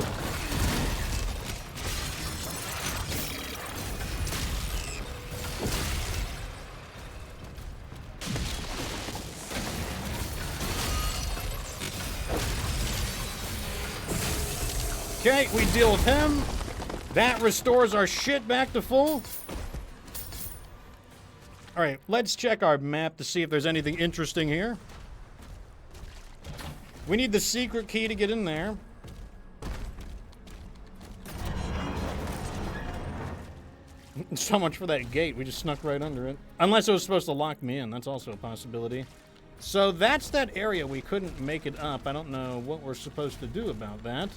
Okay, we deal with him. That restores our shit back to full. All right, let's check our map to see if there's anything interesting here. We need the secret key to get in there. So much for that gate. We just snuck right under it. Unless it was supposed to lock me in. That's also a possibility. So that's that area. We couldn't make it up. I don't know what we're supposed to do about that.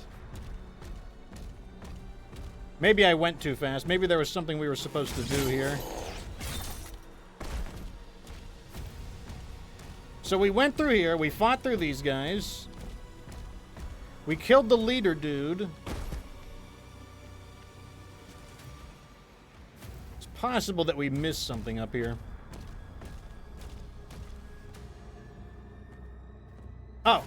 Maybe I went too fast. Maybe there was something we were supposed to do here. So we went through here. We fought through these guys. We killed the leader dude. Possible that we missed something up here. Oh.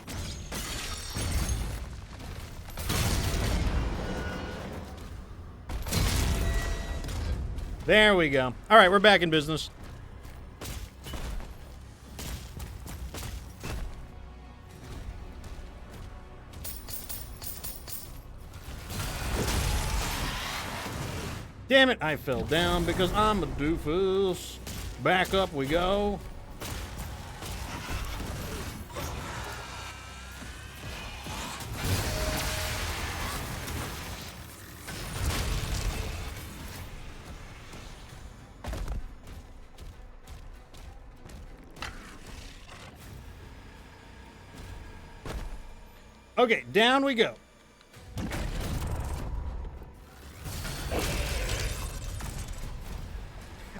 There we go. All right, we're back in business. Damn it, I fell down because I'm a doofus. Back up we go. Okay, down we go.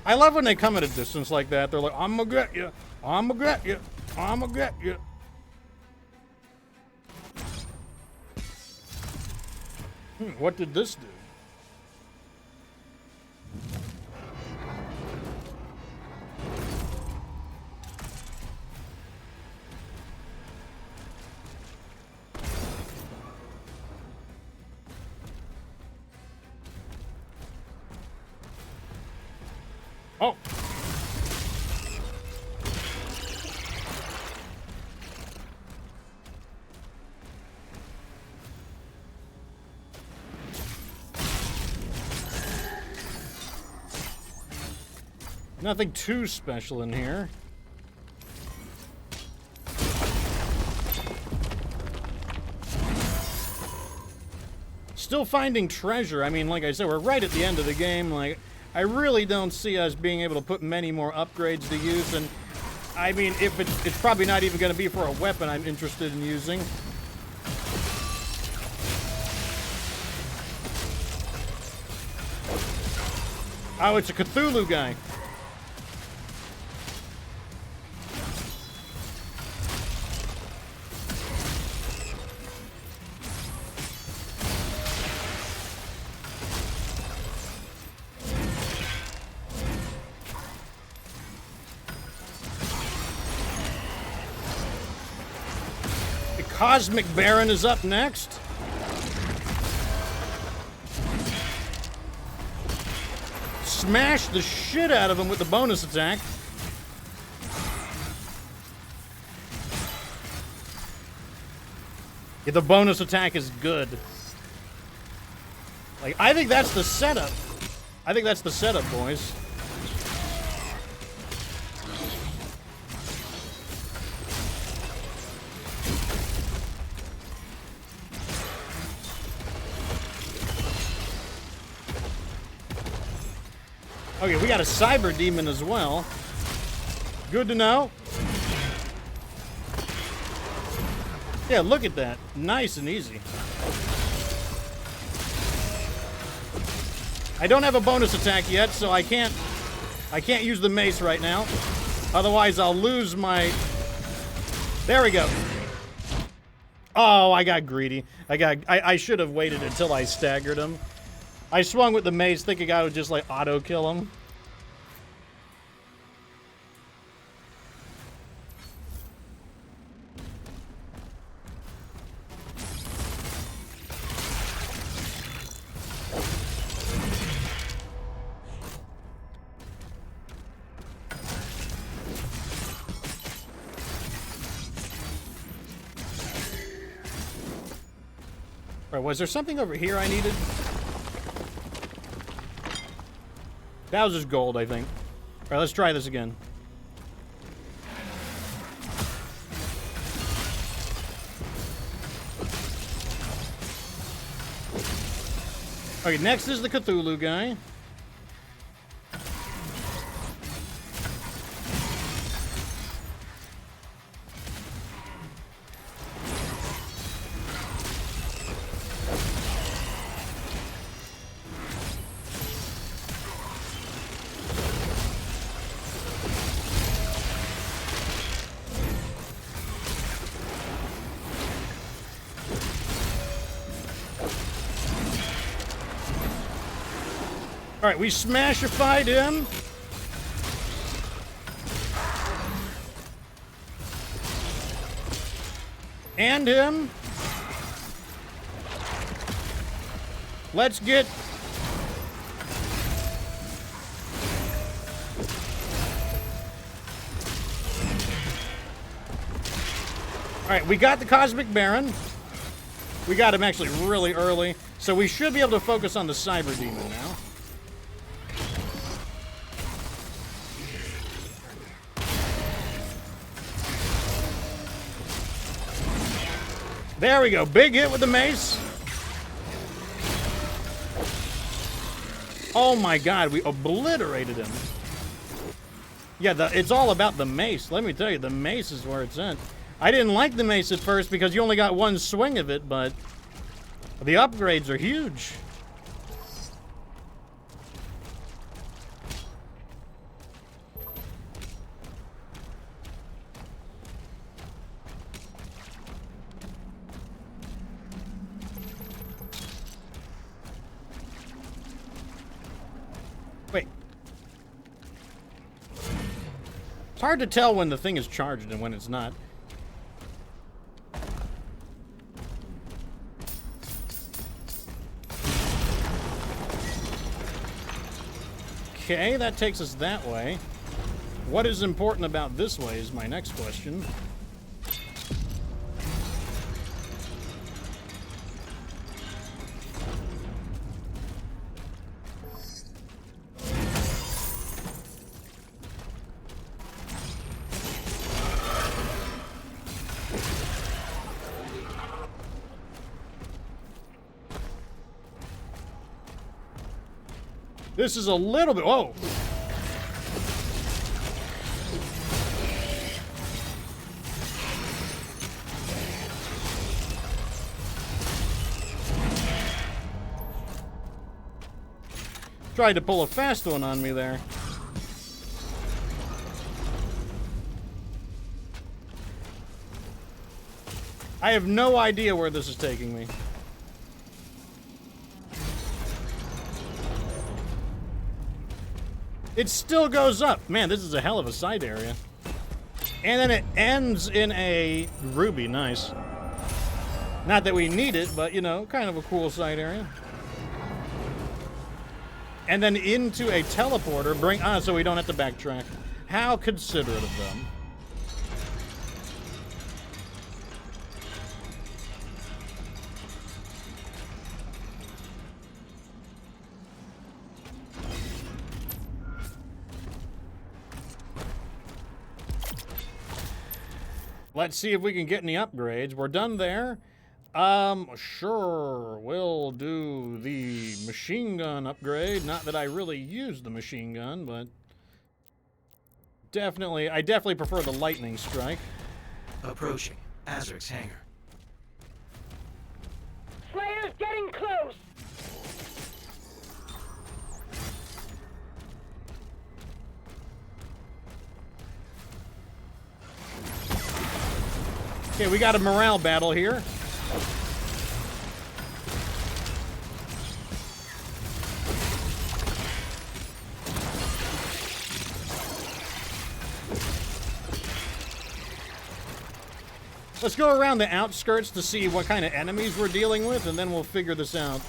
I love when they come at a distance like that. They're like, I'm gonna get you. I'm gonna get you. I'm gonna get you. What did this do? Oh! Nothing too special in here. Still finding treasure. I mean, like I said, we're right at the end of the game. Like, I really don't see us being able to put many more upgrades to use. And, I mean, if it's probably not even going to be for a weapon I'm interested in using. Oh, it's a Cthulhu guy. The Cosmic Baron is up next. Smash the shit out of him with the bonus attack. Yeah, the bonus attack is good. Like, I think that's the setup. I think that's the setup, boys. Okay, we got a cyber demon as well. Good to know. Yeah, look at that. Nice and easy. I don't have a bonus attack yet, so I can't use the mace right now. Otherwise, I'll lose my... There we go. Oh, I got greedy. I should have waited until I staggered him. I swung with the mace thinking I would just, like, auto-kill him. Alright, was there something over here I needed? That was just gold, I think. Alright, let's try this again. Okay, next is the Cthulhu guy. Alright, we smashified him. And him. Let's get... Alright, we got the Cosmic Baron. We got him actually really early. So we should be able to focus on the Cyber Demon now. There we go. Big hit with the mace. Oh my god, we obliterated him. Yeah, it's all about the mace. Let me tell you, the mace is where it's at. I didn't like the mace at first because you only got one swing of it, but the upgrades are huge. Wait. It's hard to tell when the thing is charged and when it's not. Okay, that takes us that way. What is important about this way is my next question. This is a little bit... Whoa! Tried to pull a fast one on me there. I have no idea where this is taking me. It still goes up. Man, this is a hell of a side area. And then it ends in a ruby. Nice. Not that we need it, but, you know, kind of a cool side area. And then into a teleporter. So we don't have to backtrack. How considerate of them. Let's see if we can get any upgrades. We're done there. Sure. We'll do the machine gun upgrade. Not that I really use the machine gun, but I definitely prefer the lightning strike. Approaching Ahzrak's hangar. Slayer's getting close! Okay, we got a morale battle here. Let's go around the outskirts to see what kind of enemies we're dealing with, and then we'll figure this out.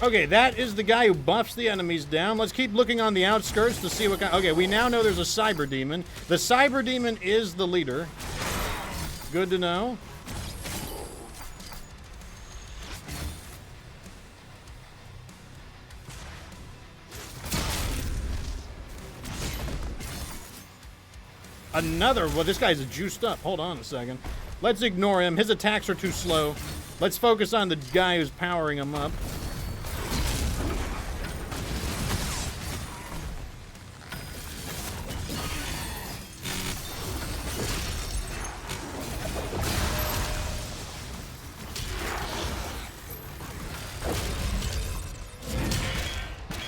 Okay, that is the guy who buffs the enemies down. Let's keep looking on the outskirts to see what kind... Okay, we now know there's a cyber demon. The cyber demon is the leader. Good to know. Another... Well, this guy's juiced up. Hold on a second. Let's ignore him. His attacks are too slow. Let's focus on the guy who's powering him up.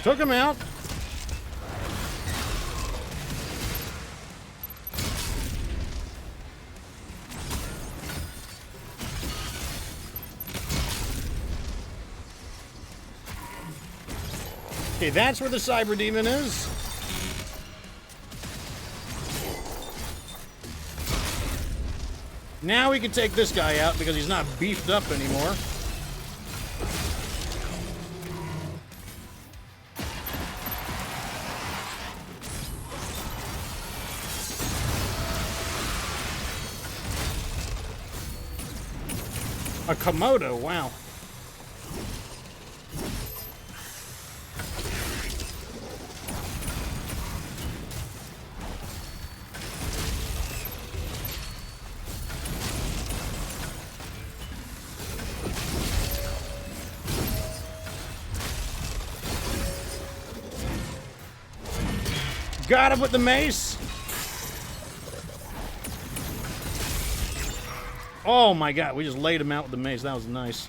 Took him out. Okay, that's where the cyber demon is. Now we can take this guy out because he's not beefed up anymore. A Komodo, wow. Got him with the mace. Oh my god, we just laid him out with the mace. That was nice.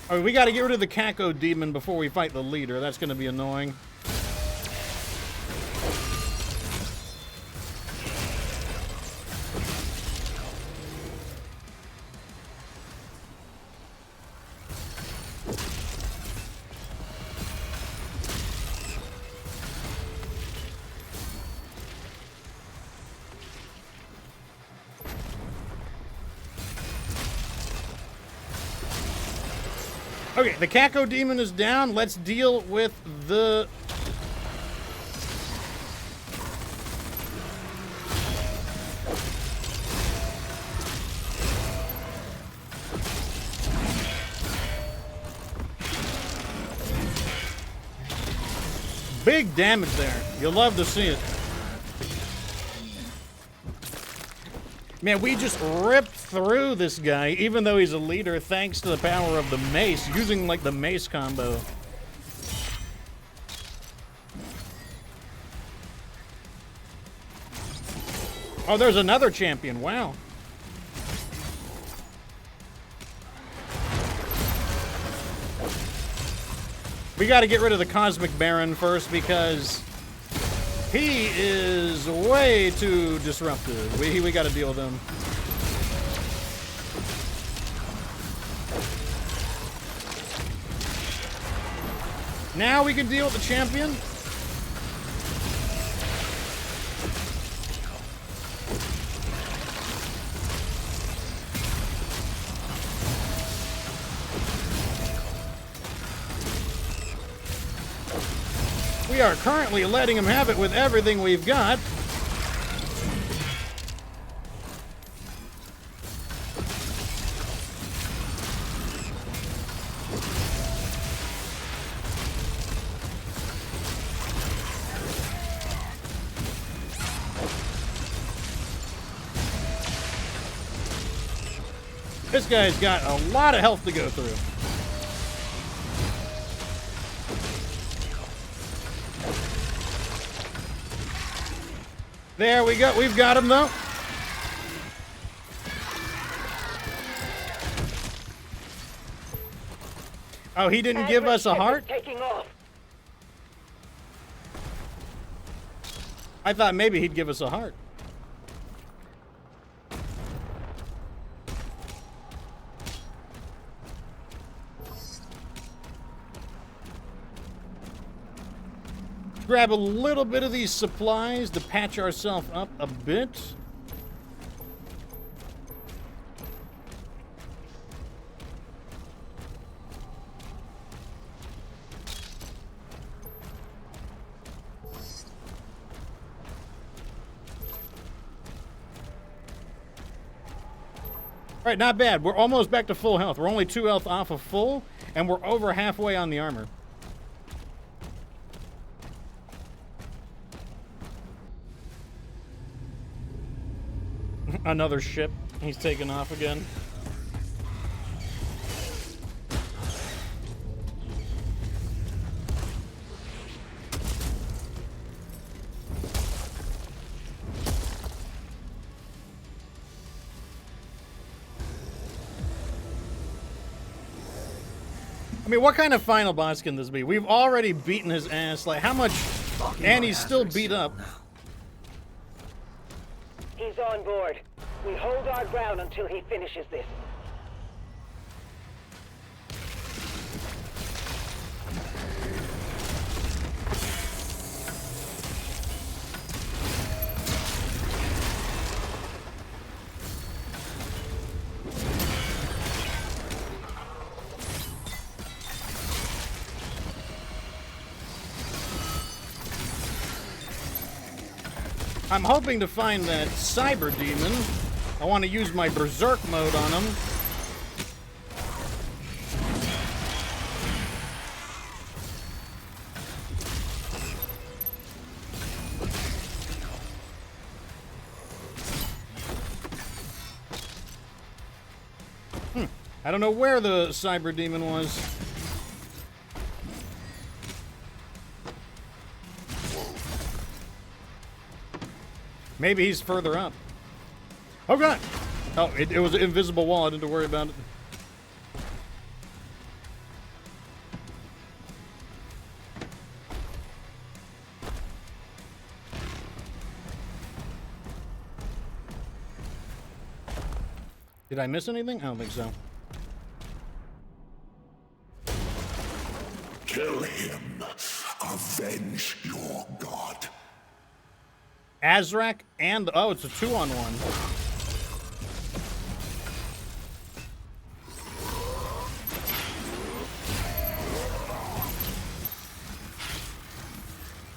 Alright, we gotta get rid of the Kako demon before we fight the leader. That's gonna be annoying. Okay, the Kako demon is down. Let's deal with the... Big damage there. You'll love to see it. Man, we just ripped through this guy, even though he's a leader, thanks to the power of the mace, using, like, the mace combo. Oh, there's another champion. Wow. We got to get rid of the Cosmic Baron first because he is way too disruptive. We got to deal with him. Now we can deal with the champion. We are currently letting him have it with everything we've got. This guy's got a lot of health to go through. There we go. We've got him, though. Oh, he didn't give us a heart? Taking off. I thought maybe he'd give us a heart. Grab a little bit of these supplies to patch ourselves up a bit. All right, not bad. We're almost back to full health. We're only 2 health off of full, and we're over halfway on the armor. Another ship. He's taking off again. I mean, what kind of final boss can this be? We've already beaten his ass. Like, how much? And he's still beat up. He's on board. We hold our ground until he finishes this. I'm hoping to find that cyber demon. I want to use my berserk mode on him. I don't know where the cyber demon was. Maybe he's further up. Oh, God! Oh, it was an invisible wall. I didn't have to worry about it. Did I miss anything? I don't think so. Kill him. Avenge your god. Ahzrak and... Oh, it's a 2-on-1.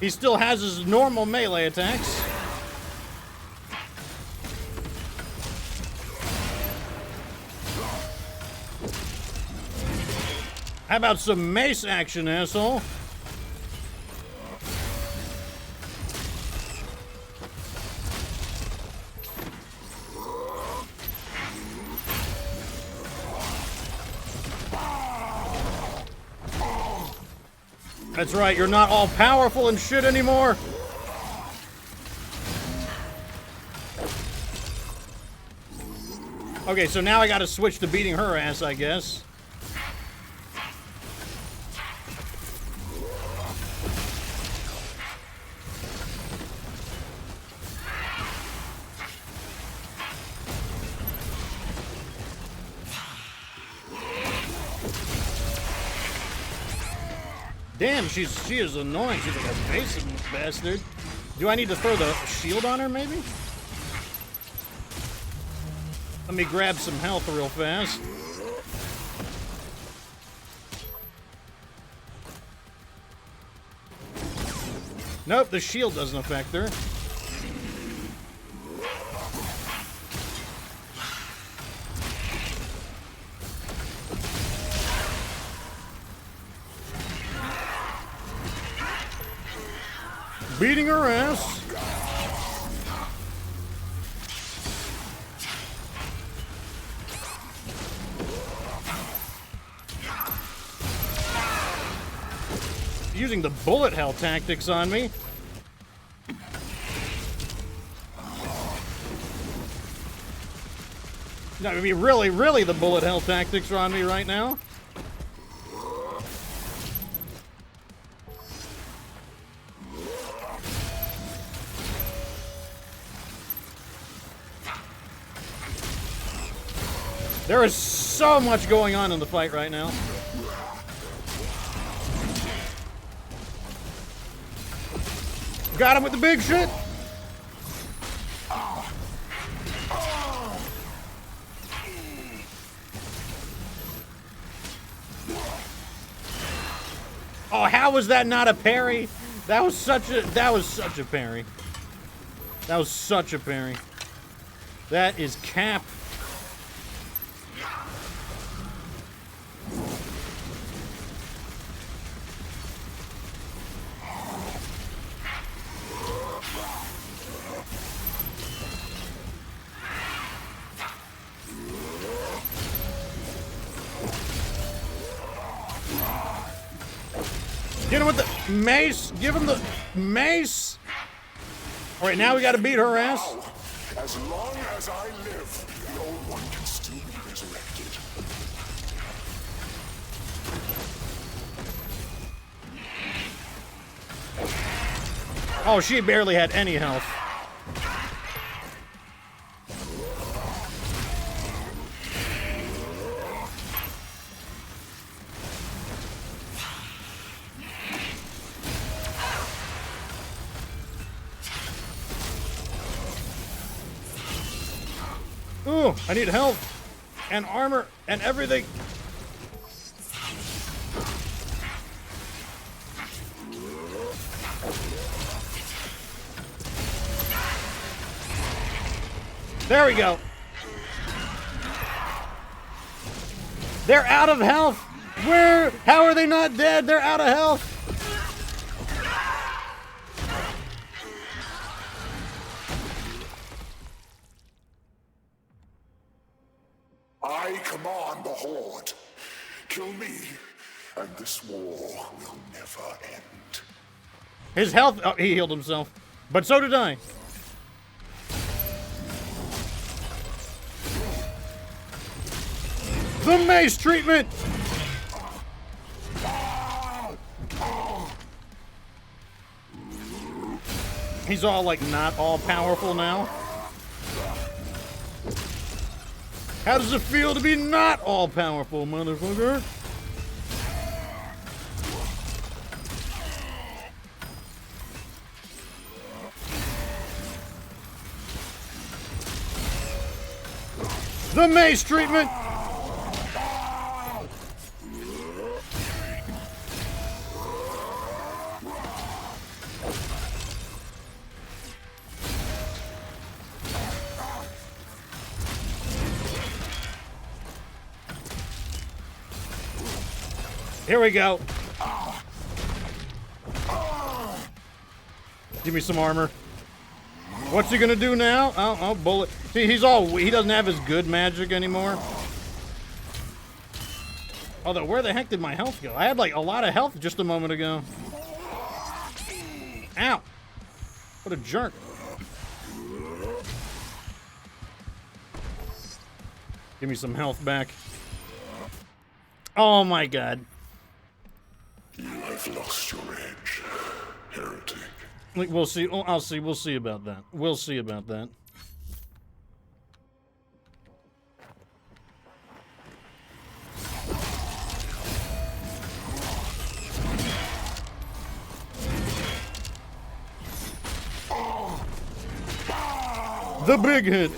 He still has his normal melee attacks. How about some mace action, asshole? That's right, you're not all powerful and shit anymore. Okay, so now I gotta switch to beating her ass, I guess. Damn, she is annoying. She's like a evasive bastard. Do I need to throw the shield on her, maybe? Let me grab some health real fast. Nope, the shield doesn't affect her. Beating her ass. Using the bullet hell tactics on me. No, I mean, really the bullet hell tactics are on me right now. There is so much going on in the fight right now. Got him with the big shit. Oh, how was that not a parry? That was such a parry. That was such a parry. That is cap. Get him with the mace. Give him the mace. All right, now we got to beat her ass. As long as I live, no one can still be resurrected. Oh, she barely had any health. Ooh, I need health and armor and everything. There we go. They're out of health. Where? How are they not dead? They're out of health. I command the Horde. Kill me, and this war will never end. His health, oh, he healed himself. But so did I. The mace treatment! He's all like not all powerful now. How does it feel to be not all powerful, motherfucker? The mace treatment! Here we go. Give me some armor. What's he gonna do now? Oh, bullet. See, he doesn't have his good magic anymore. Although, where the heck did my health go? I had like a lot of health just a moment ago. Ow! What a jerk. Give me some health back. Oh my god. You have lost your edge, heretic. Like, we'll see. Oh, we'll see about that. We'll see about that. The big hit.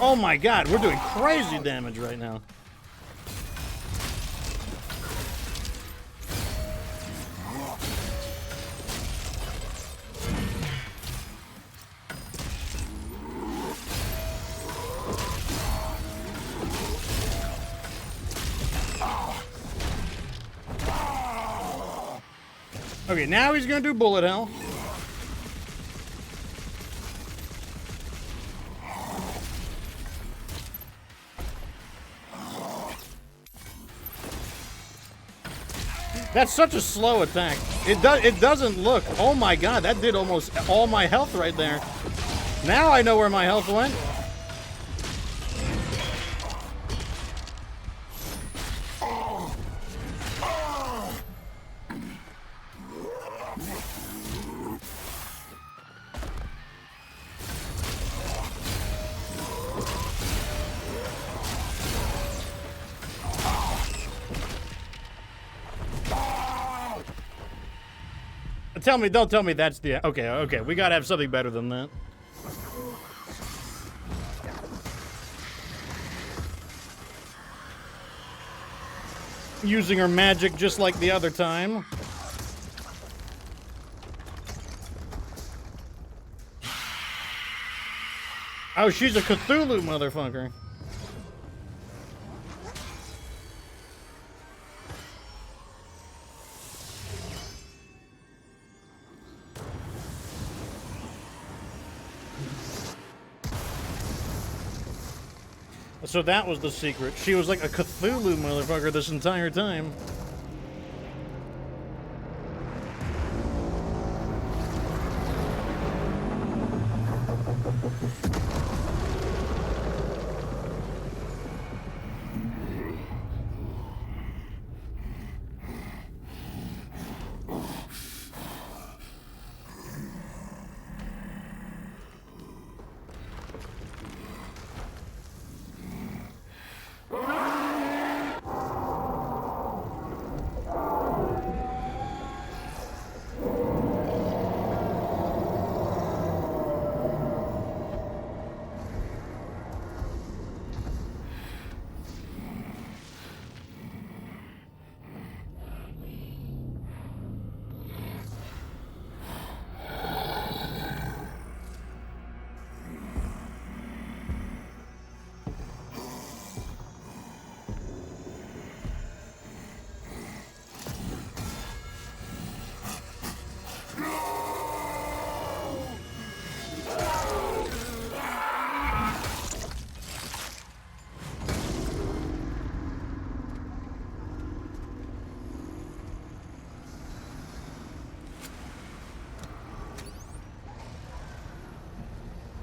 Oh my god, we're doing crazy damage right now. Okay, now he's gonna do bullet hell. That's such a slow attack. It doesn't look. Oh my god, that did almost all my health right there. Now I know where my health went. Don't tell me that's the... Okay, we gotta have something better than that. Using her magic just like the other time. Oh, she's a Cthulhu motherfucker. So that was the secret. She was like a Cthulhu motherfucker this entire time.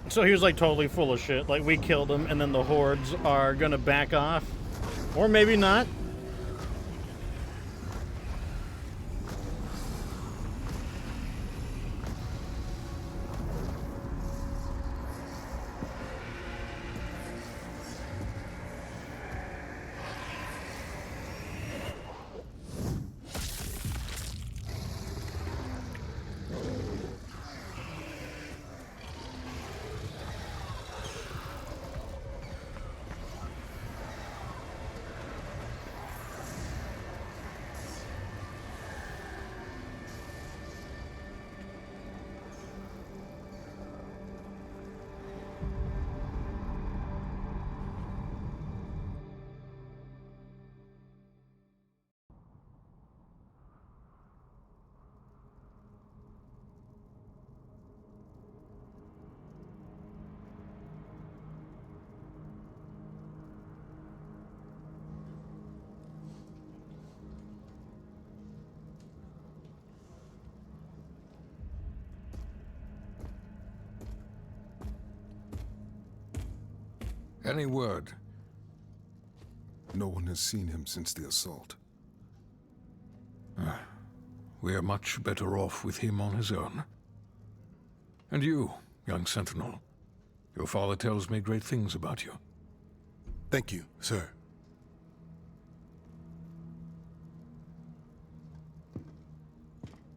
So he was like totally full of shit. Like we killed him and then the hordes are gonna back off. Or maybe not. Any word? No one has seen him since the assault. We are much better off with him on his own. And you, young Sentinel. Your father tells me great things about you. Thank you, sir.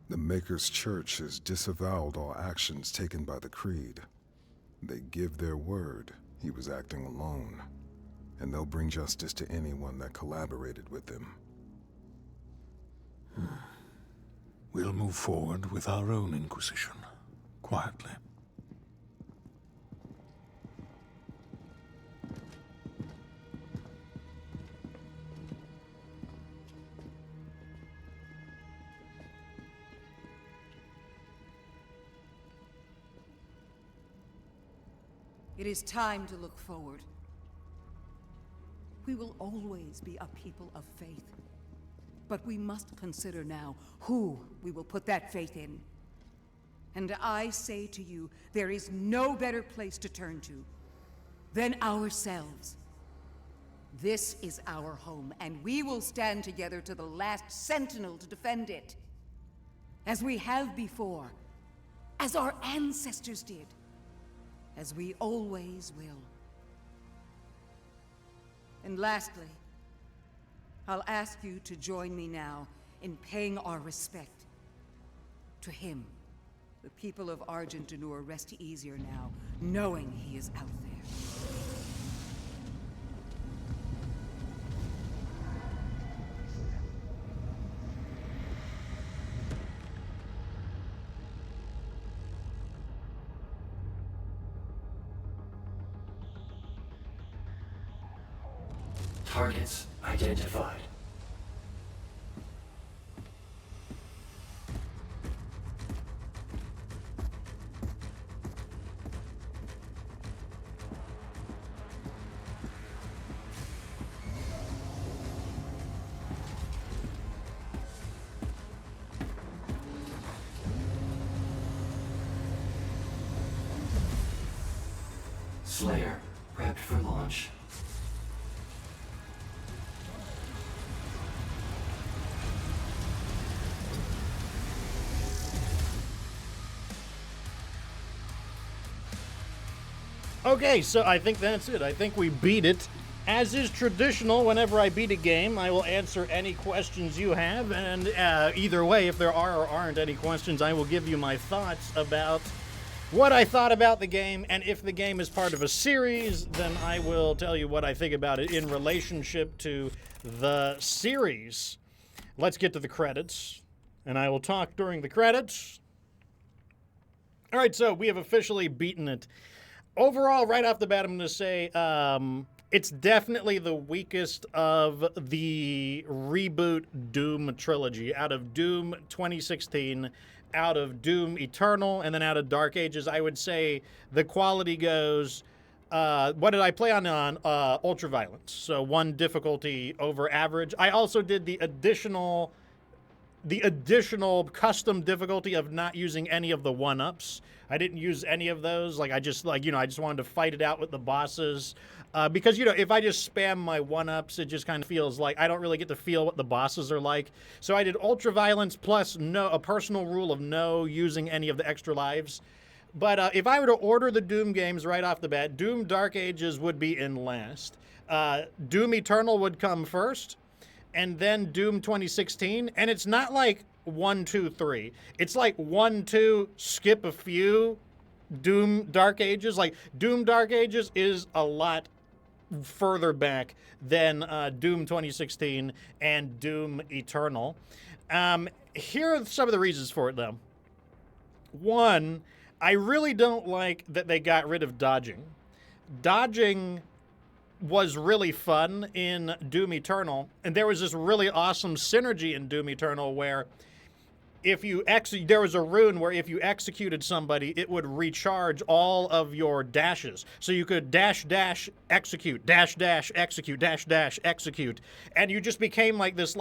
The Maker's Church has disavowed all actions taken by the Creed. They give their word he was acting alone, and they'll bring justice to anyone that collaborated with them. We'll move forward with our own Inquisition, quietly. It is time to look forward. We will always be a people of faith. But we must consider now who we will put that faith in. And I say to you, there is no better place to turn to than ourselves. This is our home, and we will stand together to the last sentinel to defend it. As we have before, as our ancestors did, as we always will. And lastly, I'll ask you to join me now in paying our respect to him. The people of Argentanur rest easier now, knowing he is out there. Targets identified. Slayer, prepped for launch. Okay, so I think that's it. I think we beat it. As is traditional, whenever I beat a game, I will answer any questions you have, and either way, if there are or aren't any questions, I will give you my thoughts about what I thought about the game, and if the game is part of a series, then I will tell you what I think about it in relationship to the series. Let's get to the credits, and I will talk during the credits. All right, so we have officially beaten it. Overall, right off the bat, I'm going to say it's definitely the weakest of the reboot Doom trilogy. Out of Doom 2016, out of Doom Eternal, and then out of Dark Ages, I would say the quality goes... what did I play on? Ultraviolence. So 1 difficulty over average. I also did the additional custom difficulty of not using any of the 1-ups. I didn't use any of those. I just wanted to fight it out with the bosses. Because, if I just spam my 1-ups, it just kind of feels like I don't really get to feel what the bosses are like. So I did Ultraviolence plus a personal rule of no using any of the extra lives. But if I were to order the Doom games right off the bat, Doom Dark Ages would be in last. Doom Eternal would come first. And then Doom 2016, and it's not like 1, 2, 3. It's like 1, 2, skip a few. Doom Dark Ages, Doom Dark Ages is a lot further back than Doom 2016 and Doom Eternal. Here are some of the reasons for it, though. 1, I really don't like that they got rid of dodging. Dodging was really fun in Doom Eternal, and there was this really awesome synergy in Doom Eternal where there was a rune where if you executed somebody, it would recharge all of your dashes. So you could dash, execute, dash, execute, dash, execute, and you just became like this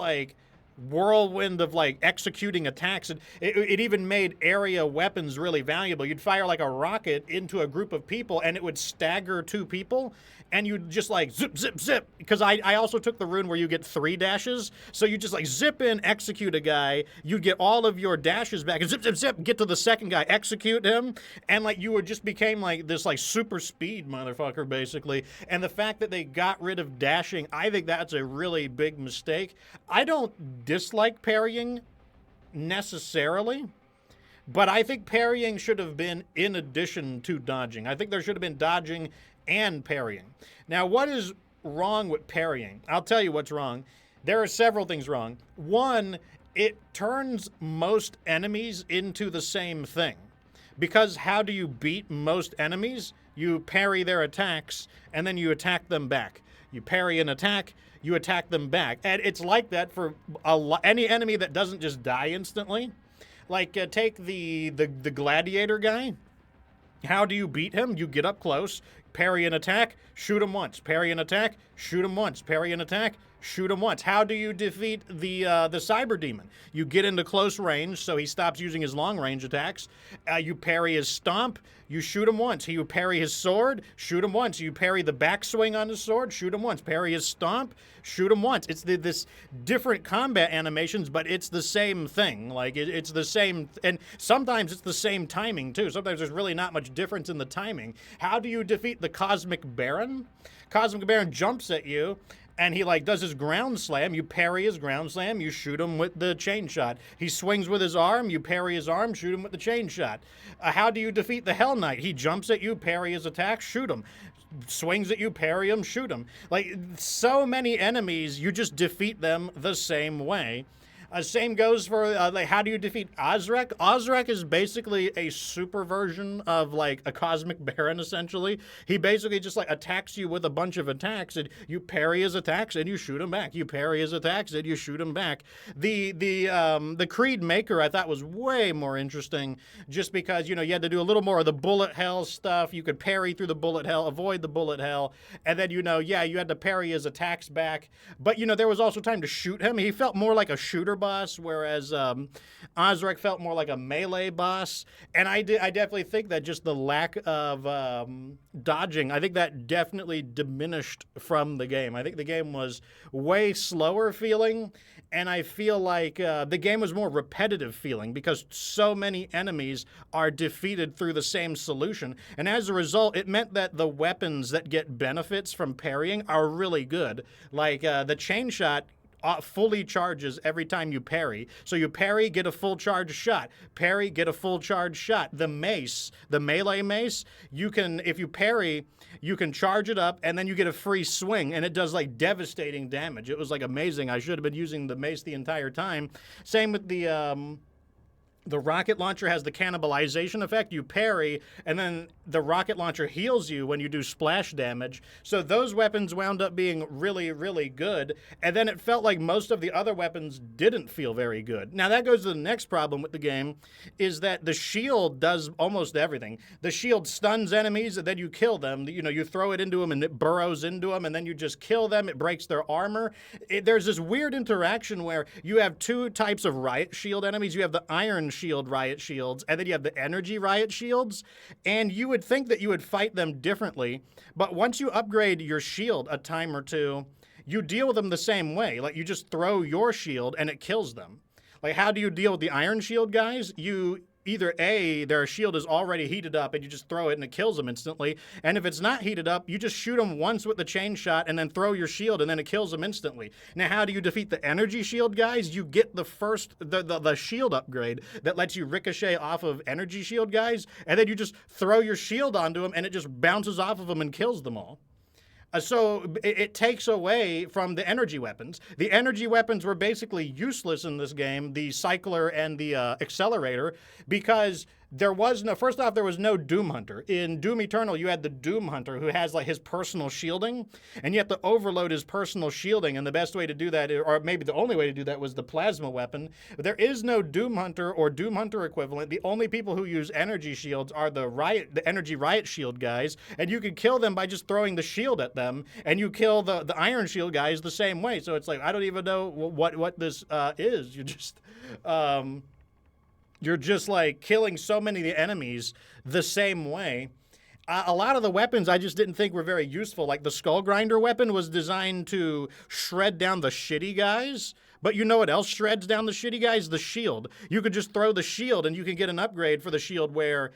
whirlwind of executing attacks. And it even made area weapons really valuable. You'd fire like a rocket into a group of people, and it would stagger 2 people. and you just like zip, zip, zip. Because I also took the rune where you get 3 dashes. So you just like zip in, execute a guy. You get all of your dashes back and zip, zip, zip, get to the second guy, execute him. And like you would just became like this like super speed motherfucker basically. And the fact that they got rid of dashing, I think that's a really big mistake. I don't dislike parrying necessarily. But I think parrying should have been in addition to dodging. I think there should have been dodging and parrying. Now, what is wrong with parrying? I'll tell you what's wrong. There are several things wrong. One, it turns most enemies into the same thing. Because how do you beat most enemies? You parry their attacks, and then you attack them back. You parry an attack, you attack them back. And it's like that for any enemy that doesn't just die instantly. Like, take the gladiator guy. How do you beat him? You get up close, parry an attack, shoot him once. Parry an attack, shoot him once. Parry an attack, shoot him once. How do you defeat the cyber demon? You get into close range, so he stops using his long range attacks. You parry his stomp, you shoot him once. You parry his sword, shoot him once. You parry the backswing on his sword, shoot him once. Parry his stomp, shoot him once. It's this different combat animations, but it's the same thing. Like, it's the same, and sometimes it's the same timing, too. Sometimes there's really not much difference in the timing. How do you defeat the Cosmic Baron? Cosmic Baron jumps at you, and he like does his ground slam. You parry his ground slam. You shoot him with the chain shot. He swings with his arm. You parry his arm. Shoot him with the chain shot. How do you defeat the Hell Knight? He jumps at you. Parry his attack. Shoot him. Swings at you. Parry him. Shoot him. Like so many enemies, you just defeat them the same way. Same goes for, like, how do you defeat Ahzrak? Ahzrak is basically a super version of, like, a Cosmic Baron, essentially. He basically just, like, attacks you with a bunch of attacks, and you parry his attacks, and you shoot him back. You parry his attacks, and you shoot him back. The Creed Maker, I thought, was way more interesting, just because, you know, you had to do a little more of the bullet hell stuff. You could parry through the bullet hell, avoid the bullet hell, and then, you know, yeah, you had to parry his attacks back. But, you know, there was also time to shoot him. He felt more like a shooter boss, whereas Ahzrak felt more like a melee boss. And I definitely think that just the lack of dodging, I think that definitely diminished from the game. I think the game was way slower feeling, and I feel like the game was more repetitive feeling because so many enemies are defeated through the same solution. And as a result, it meant that the weapons that get benefits from parrying are really good. Like the chain shot fully charges every time you parry. So you parry, get a full charge shot. Parry, get a full charge shot. The mace, the melee mace, you can, if you parry, you can charge it up, and then you get a free swing, and it does, like, devastating damage. It was, like, amazing. I should have been using the mace the entire time. Same with the rocket launcher has the cannibalization effect. You parry, and then the rocket launcher heals you when you do splash damage. So those weapons wound up being really, really good. And then it felt like most of the other weapons didn't feel very good. Now that goes to the next problem with the game, is that the shield does almost everything. The shield stuns enemies, and then you kill them. You know, you throw it into them, and it burrows into them, and then you just kill them. It breaks their armor. There's this weird interaction where you have two types of riot shield enemies. You have the iron shield riot shields, and then you have the energy riot shields, and you would think that you would fight them differently, but once you upgrade your shield a time or two, you deal with them the same way. Like, you just throw your shield and it kills them. Like, how do you deal with the iron shield guys? You either A, their shield is already heated up and you just throw it and it kills them instantly. And if it's not heated up, you just shoot them once with the chain shot and then throw your shield and then it kills them instantly. Now, how do you defeat the energy shield guys? You get the first, the shield upgrade that lets you ricochet off of energy shield guys, and then you just throw your shield onto them and it just bounces off of them and kills them all. So it takes away from the energy weapons. The energy weapons were basically useless in this game, the cycler and the accelerator, because there was no, first off, there was no Doom Hunter. In Doom Eternal, you had the Doom Hunter who has like his personal shielding, and you have to overload his personal shielding, and the best way to do that, or maybe the only way to do that, was the plasma weapon. But there is no Doom Hunter or Doom Hunter equivalent. The only people who use energy shields are the energy riot shield guys, and you can kill them by just throwing the shield at them, and you kill the iron shield guys the same way. So it's like, I don't even know what this is. You're just like killing so many of the enemies the same way. A lot of the weapons I just didn't think were very useful. Like the Skull Grinder weapon was designed to shred down the shitty guys. But you know what else shreds down the shitty guys? The shield. You could just throw the shield and you can get an upgrade for the shield where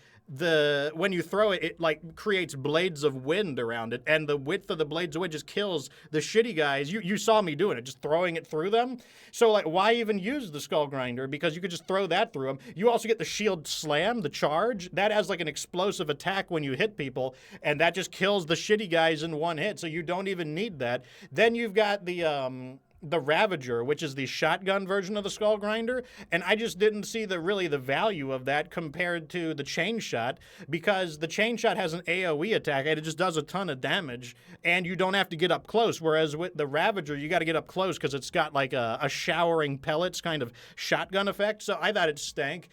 when you throw it, it like creates blades of wind around it, and the width of the blades of wind just kills the shitty guys. You saw me doing it, just throwing it through them. So like, why even use the Skull Grinder? Because you could just throw that through them. You also get the shield slam, the charge. That has like an explosive attack when you hit people, and that just kills the shitty guys in one hit. So you don't even need that. Then you've got the Ravager, which is the shotgun version of the Skull Grinder, and I just didn't see really the value of that compared to the Chain Shot, because the Chain Shot has an AoE attack and it just does a ton of damage, and you don't have to get up close, whereas with the Ravager, you got to get up close because it's got like a showering pellets kind of shotgun effect, so I thought it stank.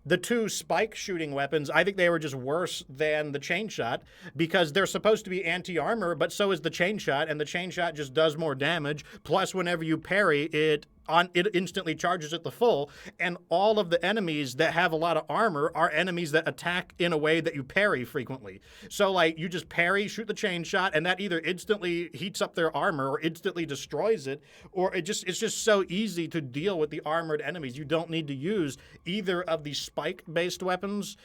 The two spike shooting weapons, I think they were just worse than the chain shot because they're supposed to be anti-armor, but so is the chain shot, and the chain shot just does more damage. Plus, whenever you parry, it instantly charges at the full, and all of the enemies that have a lot of armor are enemies that attack in a way that you parry frequently. So, like, you just parry, shoot the chain shot, and that either instantly heats up their armor or instantly destroys it, or it's just so easy to deal with the armored enemies. You don't need to use either of the spike-based weapons.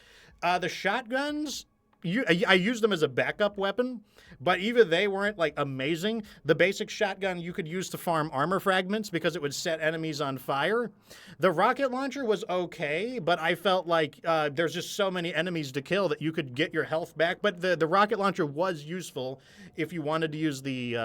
The shotguns, I used them as a backup weapon, but even they weren't like amazing. The basic shotgun you could use to farm armor fragments because it would set enemies on fire. The rocket launcher was okay, but I felt like there's just so many enemies to kill that you could get your health back. But the rocket launcher was useful if you wanted to use the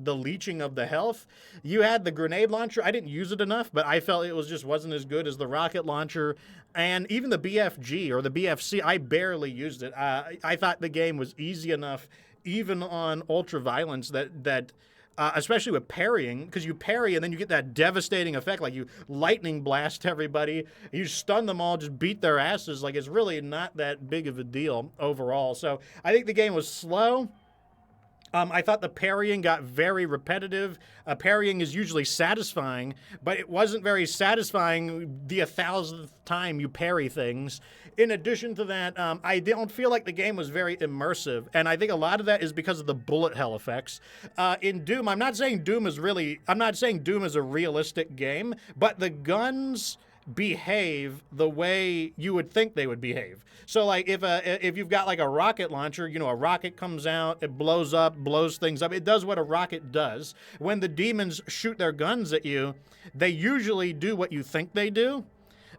leeching of the health. You had the grenade launcher. I didn't use it enough, but I felt it wasn't as good as the rocket launcher. And even the BFG or the BFC, I barely used it. I thought the game was easy enough, even on ultra violence, that especially with parrying, because you parry and then you get that devastating effect, like you lightning blast everybody, you stun them all, just beat their asses. Like, it's really not that big of a deal overall. So I think the game was slow. I thought the parrying got very repetitive. Parrying is usually satisfying, but it wasn't very satisfying the 1,000th time you parry things. In addition to that, I don't feel like the game was very immersive, and I think a lot of that is because of the bullet hell effects. In Doom, I'm not saying Doom is a realistic game, but the guns behave the way you would think they would behave. So like if you've got like a rocket launcher, you know, a rocket comes out, it blows up, blows things up. It does what a rocket does. When the demons shoot their guns at you, they usually do what you think they do.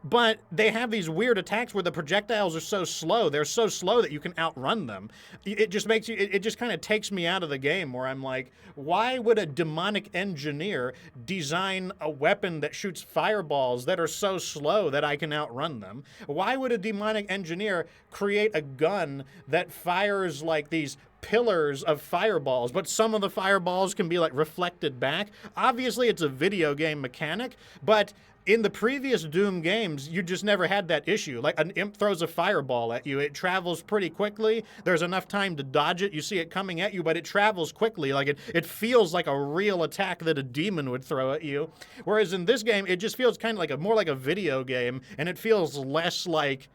But they have these weird attacks where the projectiles are so slow. They're so slow that you can outrun them. It just makes you, it just kind of takes me out of the game where I'm like, why would a demonic engineer design a weapon that shoots fireballs that are so slow that I can outrun them? Why would a demonic engineer create a gun that fires like these pillars of fireballs, but some of the fireballs can be like reflected back? Obviously, it's a video game mechanic, but in the previous Doom games, you just never had that issue. Like, an imp throws a fireball at you. It travels pretty quickly. There's enough time to dodge it. You see it coming at you, but it travels quickly. Like, it feels like a real attack that a demon would throw at you. Whereas in this game, it just feels kind of like more like a video game, and it feels less like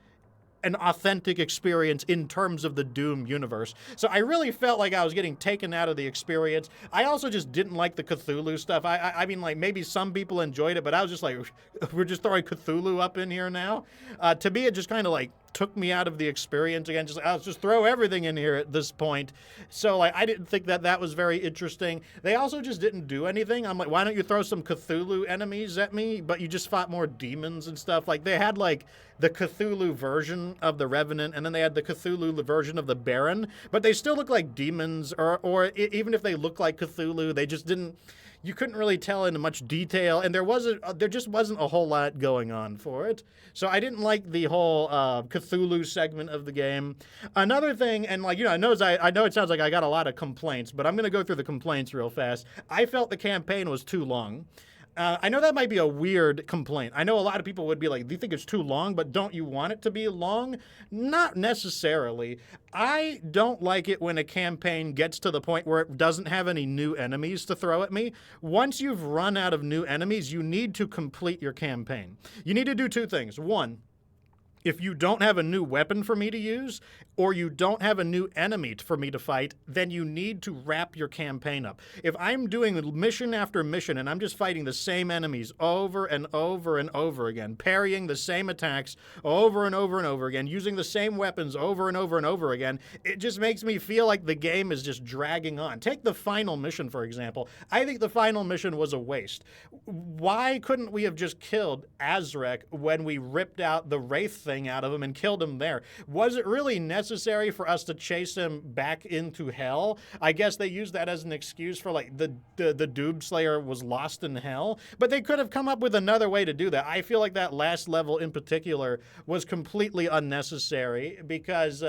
an authentic experience in terms of the Doom universe. So I really felt like I was getting taken out of the experience. I also just didn't like the Cthulhu stuff. I mean, like, maybe some people enjoyed it, but I was just like, we're just throwing Cthulhu up in here now? To me, it just kind of like took me out of the experience again. I'll just throw everything in here at this point. So like, I didn't think that was very interesting. They also just didn't do anything. I'm like, why don't you throw some Cthulhu enemies at me? But you just fought more demons and stuff. Like, they had like the Cthulhu version of the Revenant, and then they had the Cthulhu version of the Baron, but they still look like demons, or even if they look like Cthulhu, they just didn't, you couldn't really tell in much detail, and there just wasn't a whole lot going on for it. So I didn't like the whole Cthulhu segment of the game. Another thing, and like, you know, I know it sounds like I got a lot of complaints, but I'm going to go through the complaints real fast. I felt the campaign was too long. I know that might be a weird complaint. I know a lot of people would be like, do you think it's too long, but don't you want it to be long? Not necessarily. I don't like it when a campaign gets to the point where it doesn't have any new enemies to throw at me. Once you've run out of new enemies, you need to complete your campaign. You need to do two things. One, if you don't have a new weapon for me to use, or you don't have a new enemy for me to fight, then you need to wrap your campaign up. If I'm doing mission after mission and I'm just fighting the same enemies over and over and over again, parrying the same attacks over and over and over again, using the same weapons over and over and over again, it just makes me feel like the game is just dragging on. Take the final mission, for example. I think the final mission was a waste. Why couldn't we have just killed Ahzrak when we ripped out the Wraith thing out of him and killed him there? Was it really necessary for us to chase him back into hell? I guess they used that as an excuse for like the Doomslayer was lost in hell, but they could have come up with another way to do that. I feel like that last level in particular was completely unnecessary because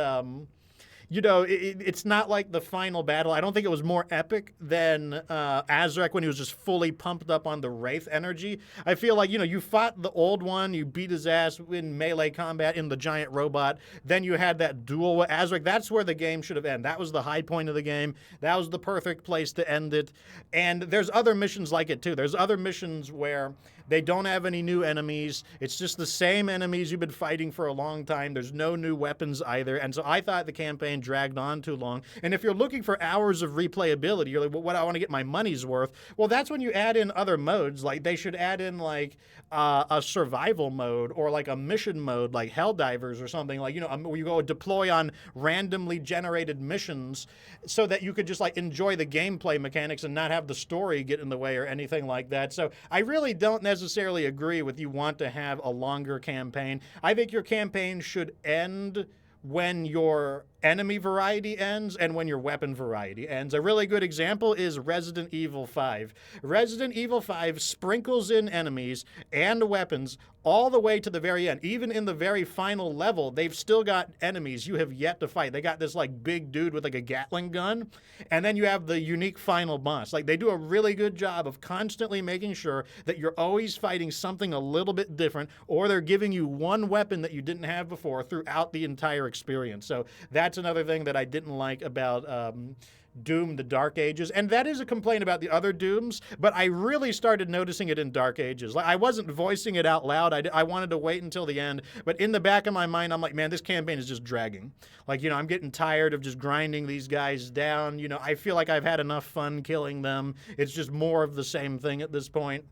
you know, it's not like the final battle. I don't think it was more epic than Ahzrak when he was just fully pumped up on the Wraith energy. I feel like, you know, you fought the old one, you beat his ass in melee combat in the giant robot, then you had that duel with Ahzrak. That's where the game should have ended. That was the high point of the game. That was the perfect place to end it. And there's other missions like it, too. There's other missions where they don't have any new enemies. It's just the same enemies you've been fighting for a long time. There's no new weapons either. And so I thought the campaign dragged on too long. And if you're looking for hours of replayability, you're like, well, what, I want to get my money's worth. Well, that's when you add in other modes. Like they should add in like a survival mode or like a mission mode like Helldivers or something, like, you know, where you go deploy on randomly generated missions so that you could just like enjoy the gameplay mechanics and not have the story get in the way or anything like that. So I really don't necessarily agree with you want to have a longer campaign. I think your campaign should end when your enemy variety ends and when your weapon variety ends. A really good example is Resident Evil 5. Resident Evil 5 sprinkles in enemies and weapons all the way to the very end. Even in the very final level, they've still got enemies you have yet to fight. They got this like big dude with like a Gatling gun, and then you have the unique final boss. Like they do a really good job of constantly making sure that you're always fighting something a little bit different, or they're giving you one weapon that you didn't have before throughout the entire experience. So that's another thing that I didn't like about Doom, the Dark Ages. And that is a complaint about the other Dooms, but I really started noticing it in Dark Ages. Like, I wasn't voicing it out loud. I wanted to wait until the end, but in the back of my mind, I'm like, man, this campaign is just dragging. Like, you know, I'm getting tired of just grinding these guys down. You know, I feel like I've had enough fun killing them. It's just more of the same thing at this point.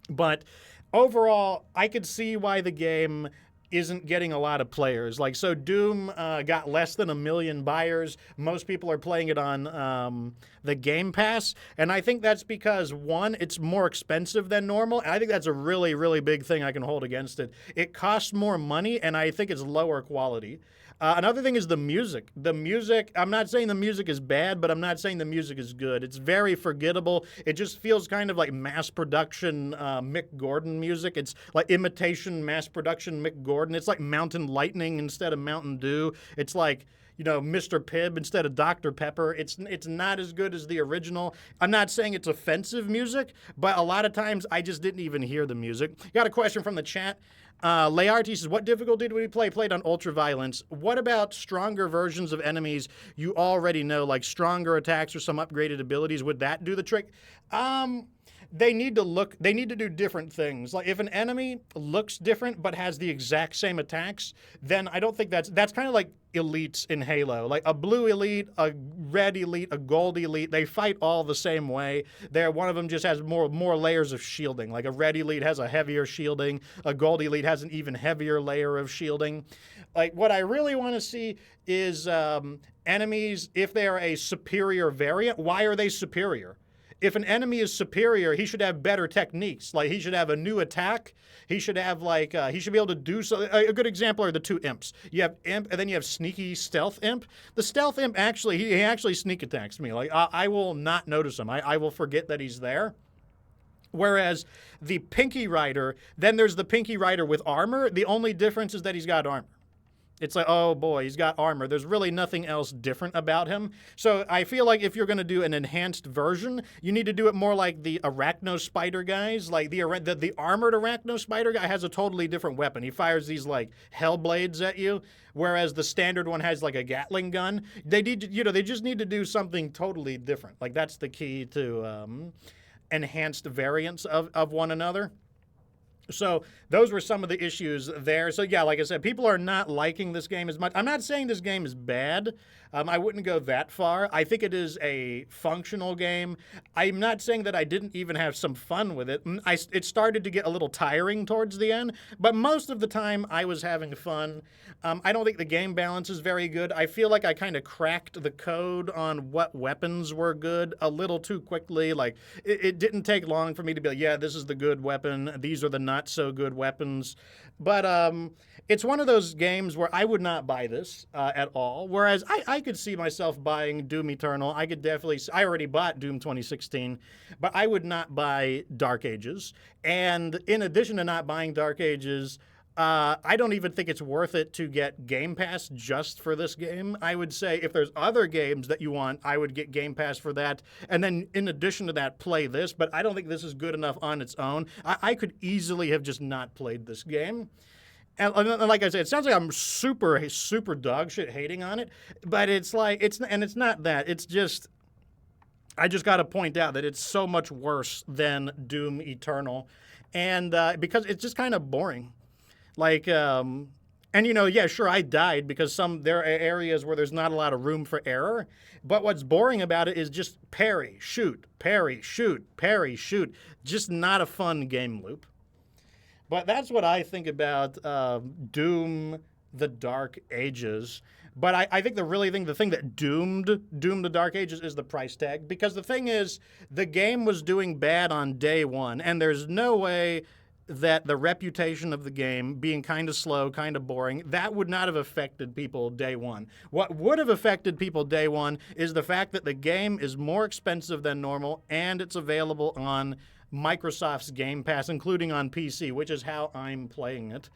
But overall, I could see why the game isn't getting a lot of players. Like, so Doom got less than 1 million buyers. Most people are playing it on the Game Pass, and I think that's because, one, it's more expensive than normal, and I think that's a really, really big thing I can hold against it. It costs more money, and I think it's lower quality. Another thing is the music. The music, I'm not saying the music is bad, but I'm not saying the music is good. It's very forgettable. It just feels kind of like mass production Mick Gordon music. It's like imitation mass production Mick Gordon. It's like Mountain Lightning instead of Mountain Dew. It's like, you know, Mr. Pibb instead of Dr. Pepper. It's not as good as the original. I'm not saying it's offensive music, but a lot of times I just didn't even hear the music. Got a question from the chat. Layarty says, what difficulty did we play? Played on Ultra Violence. What about stronger versions of enemies you already know, like stronger attacks or some upgraded abilities? Would that do the trick? They need to do different things. Like if an enemy looks different but has the exact same attacks, then I don't think that's kind of like elites in Halo. Like a blue elite, a red elite, a gold elite, they fight all the same way. One of them just has more layers of shielding. Like a red elite has a heavier shielding, a gold elite has an even heavier layer of shielding. Like what I really want to see is enemies, if they are a superior variant, why are they superior? If an enemy is superior, he should have better techniques. Like he should have a new attack. He should have like he should be able to do so. A good example are the two imps. You have imp, and then you have sneaky stealth imp. The stealth imp actually he actually sneak attacks me. Like I will not notice him. I will forget that he's there. Whereas the Pinky Rider, then there's the Pinky Rider with armor. The only difference is that he's got armor. It's like, oh boy, he's got armor. There's really nothing else different about him. So I feel like if you're going to do an enhanced version, you need to do it more like the Arachno Spider guys. Like the armored Arachno Spider guy has a totally different weapon. He fires these like Hellblades at you, whereas the standard one has like a Gatling gun. They just need to do something totally different. Like that's the key to enhanced variants of one another. So those were some of the issues there. So yeah, like I said, people are not liking this game as much. I'm not saying this game is bad. I wouldn't go that far. I think it is a functional game. I'm not saying that I didn't even have some fun with it. It started to get a little tiring towards the end, but most of the time I was having fun. I don't think the game balance is very good. I feel like I kind of cracked the code on what weapons were good a little too quickly. Like, it didn't take long for me to be like, yeah, this is the good weapon. These are the not so good weapons. But it's one of those games where I would not buy this at all. Whereas I could see myself buying Doom Eternal. I could definitely, I already bought Doom 2016, but I would not buy Dark Ages. And in addition to not buying Dark Ages, I don't even think it's worth it to get Game Pass just for this game. I would say if there's other games that you want, I would get Game Pass for that. And then in addition to that, play this. But I don't think this is good enough on its own. I could easily have just not played this game. And like I said, it sounds like I'm super, super dog shit hating on it. But it's like, it's not that. It's just, I just got to point out that it's so much worse than Doom Eternal. And because it's just kind of boring. Like, and yeah, sure, I died because there are areas where there's not a lot of room for error. But what's boring about it is just parry, shoot, parry, shoot, parry, shoot. Just not a fun game loop. But that's what I think about Doom: The Dark Ages. But I think the thing that doomed Doom: The Dark Ages is the price tag. Because the thing is, the game was doing bad on day one, and there's no way that the reputation of the game being kind of slow, kind of boring, that would not have affected people day one. What would have affected people day one is the fact that the game is more expensive than normal and it's available on Microsoft's Game Pass, including on PC, which is how I'm playing it.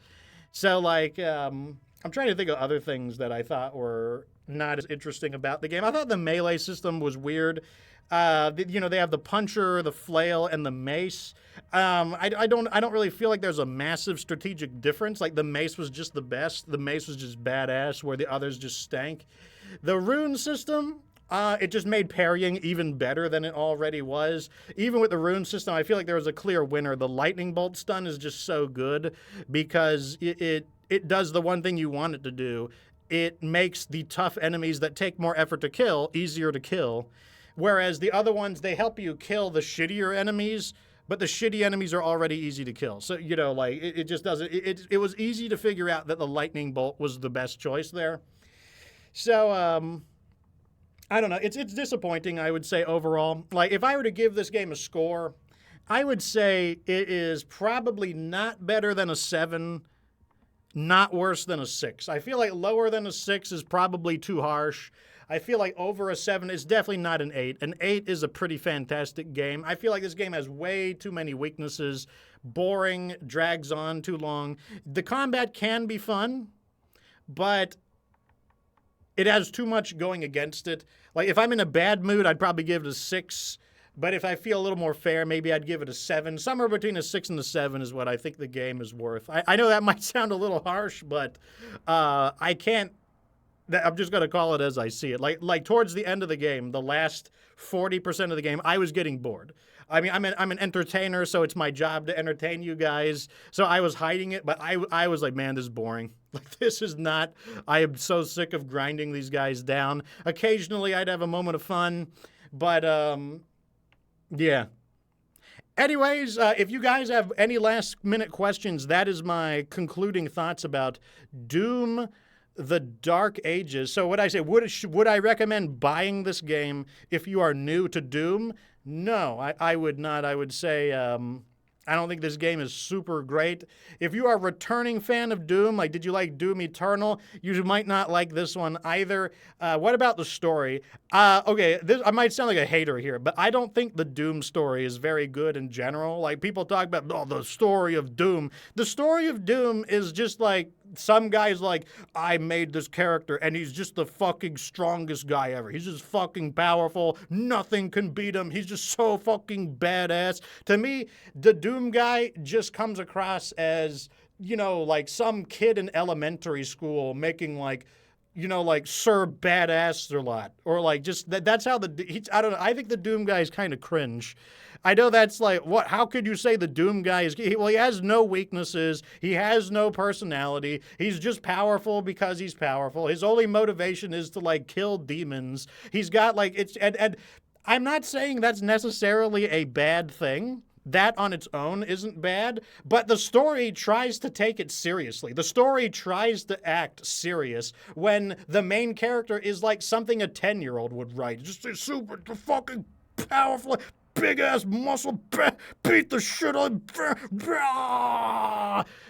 So, like, I'm trying to think of other things that I thought were not as interesting about the game. I thought the melee system was weird. They have the puncher, the flail, and the mace. I don't really feel like there's a massive strategic difference. Like, the mace was just the best. The mace was just badass, where the others just stank. The rune system, it just made parrying even better than it already was. Even with the rune system, I feel like there was a clear winner. The lightning bolt stun is just so good because it does the one thing you want it to do. It makes the tough enemies that take more effort to kill easier to kill. Whereas the other ones, they help you kill the shittier enemies, but the shitty enemies are already easy to kill. So, like, it just doesn't... It was easy to figure out that the lightning bolt was the best choice there. So, I don't know. It's disappointing, I would say, overall. Like, if I were to give this game a score, I would say it is probably not better than a 7, not worse than a 6. I feel like lower than a 6 is probably too harsh. I feel like over a 7 is definitely not an 8. An 8 is a pretty fantastic game. I feel like this game has way too many weaknesses. Boring, drags on too long. The combat can be fun, but it has too much going against it. Like, if I'm in a bad mood, I'd probably give it a 6. But if I feel a little more fair, maybe I'd give it a 7. Somewhere between a 6 and a 7 is what I think the game is worth. I know that might sound a little harsh, but I can't... I'm just going to call it as I see it. Like towards the end of the game, the last 40% of the game, I was getting bored. I mean, I'm an entertainer, so it's my job to entertain you guys. So I was hiding it, but I was like, man, this is boring. Like, this is not... I am so sick of grinding these guys down. Occasionally, I'd have a moment of fun, but yeah. Anyways, if you guys have any last-minute questions, that is my concluding thoughts about Doom: The Dark Ages. So what I say, would I recommend buying this game if you are new to Doom? No, I would not. I would say I don't think this game is super great. If you are a returning fan of Doom, like, did you like Doom Eternal? You might not like this one either. What about the story? Okay, I might sound like a hater here, but I don't think the Doom story is very good in general. Like, people talk about, the story of Doom. The story of Doom is just like, some guy's like, I made this character, and he's just the fucking strongest guy ever. He's just fucking powerful. Nothing can beat him. He's just so fucking badass. To me, the Doom guy just comes across as, like some kid in elementary school making, like, you know, like Sir Badass a lot, or like just that's how I don't know. I think the Doom guy is kind of cringe. I know that's like, what? How could you say the Doom guy is? Well, he has no weaknesses. He has no personality. He's just powerful because he's powerful. His only motivation is to like kill demons. He's got like and I'm not saying that's necessarily a bad thing. That on its own isn't bad, but the story tries to take it seriously. The story tries to act serious when the main character is like something a 10-year-old would write. Just a super fucking powerful, big-ass muscle, beat the shit on.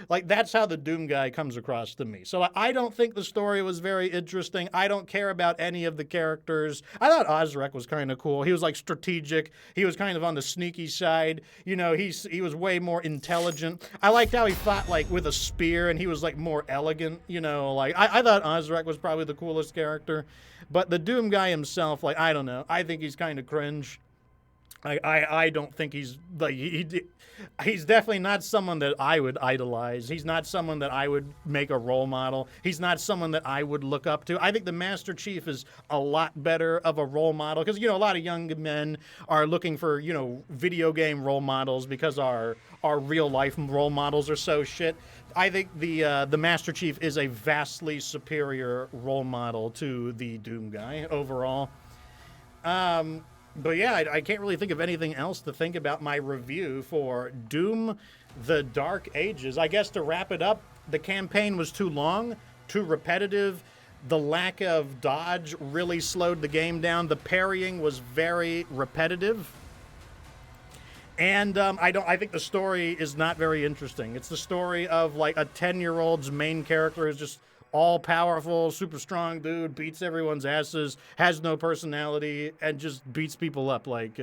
Like, that's how the Doom guy comes across to me. So I don't think the story was very interesting. I don't care about any of the characters. I thought Ahzrak was kind of cool. He was, like, strategic. He was kind of on the sneaky side. You know, he was way more intelligent. I liked how he fought, like, with a spear, and he was, like, more elegant, you know. Like, I thought Ahzrak was probably the coolest character. But the Doom guy himself, like, I don't know. I think he's kind of cringe. I don't think he's like he's definitely not someone that I would idolize. He's not someone that I would make a role model. He's not someone that I would look up to. I think the Master Chief is a lot better of a role model because, you know, a lot of young men are looking for, you know, video game role models because our real life role models are so shit. I think the Master Chief is a vastly superior role model to the Doom guy overall. But yeah, I can't really think of anything else to think about my review for Doom the Dark Ages. I guess to wrap it up, the campaign was too long, too repetitive. The lack of dodge really slowed the game down. The parrying was very repetitive. And I think the story is not very interesting. It's the story of like a 10-year-old's main character is just all-powerful, super strong dude, beats everyone's asses, has no personality, and just beats people up. Like,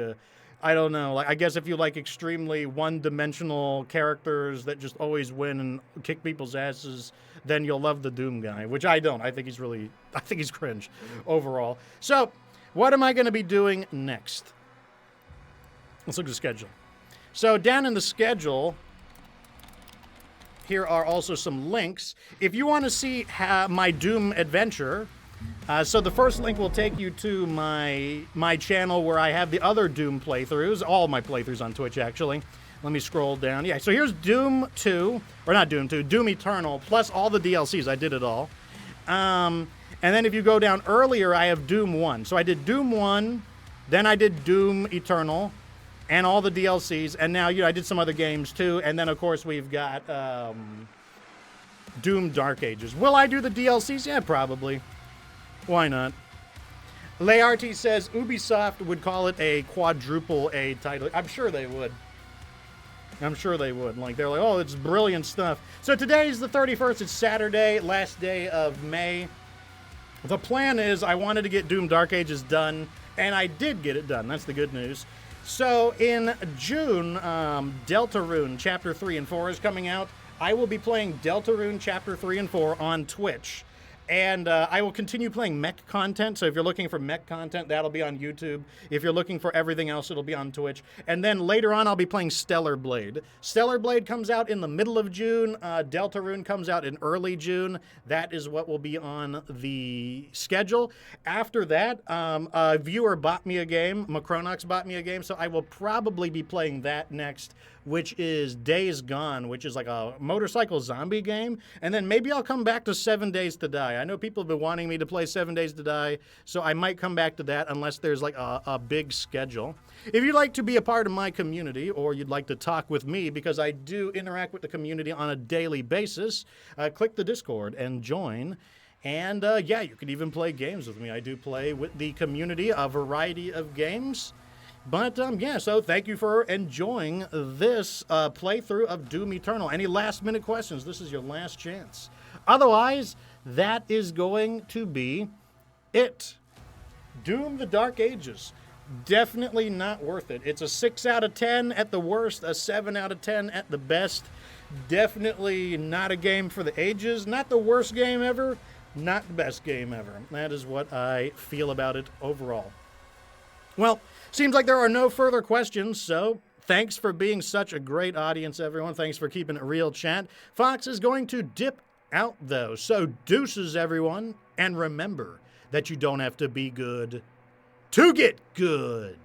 I don't know. Like, I guess if you like extremely one-dimensional characters that just always win and kick people's asses, then you'll love the Doom guy, which I don't. I think he's cringe overall. So, what am I going to be doing next? Let's look at the schedule. So, down in the schedule, here are also some links. If you want to see my Doom adventure, so the first link will take you to my channel where I have the other Doom playthroughs, all my playthroughs on Twitch, actually. Let me scroll down. Yeah, so here's Doom 2, or not Doom 2, Doom Eternal, plus all the DLCs. I did it all. And then if you go down earlier, I have Doom 1. So I did Doom 1, then I did Doom Eternal, and all the DLCs, and now, you know, I did some other games too, and then of course we've got Doom Dark Ages. Will I do the DLCs? Yeah, probably. Why not? Layarty says Ubisoft would call it a quadruple A title. I'm sure they would. I'm sure they would. Like, they're like, oh, it's brilliant stuff. So today's the 31st. It's Saturday, last day of May. The plan is I wanted to get Doom Dark Ages done, and I did get it done. That's the good news. So in June, Deltarune Chapter 3 and 4 is coming out. I will be playing Deltarune Chapter 3 and 4 on Twitch. And I will continue playing mech content. So if you're looking for mech content, that'll be on YouTube. If you're looking for everything else, it'll be on Twitch. And then later on, I'll be playing Stellar Blade. Stellar Blade comes out in the middle of June. Deltarune comes out in early June. That is what will be on the schedule. After that, a viewer bought me a game. Macronox bought me a game. So I will probably be playing that next, which is Days Gone, which is like a motorcycle zombie game. And then maybe I'll come back to 7 Days to Die. I know people have been wanting me to play 7 Days to Die, so I might come back to that unless there's like a big schedule. If you'd like to be a part of my community, or you'd like to talk with me, because I do interact with the community on a daily basis, click the Discord and join. And yeah, you can even play games with me. I do play with the community a variety of games. But, yeah, so thank you for enjoying this playthrough of Doom Eternal. Any last-minute questions? This is your last chance. Otherwise, that is going to be it. Doom the Dark Ages. Definitely not worth it. It's a 6 out of 10 at the worst, a 7 out of 10 at the best. Definitely not a game for the ages. Not the worst game ever, not the best game ever. That is what I feel about it overall. Well, seems like there are no further questions, so thanks for being such a great audience, everyone. Thanks for keeping it real, chat. Fox is going to dip out, though. So deuces, everyone. And remember that you don't have to be good to get good.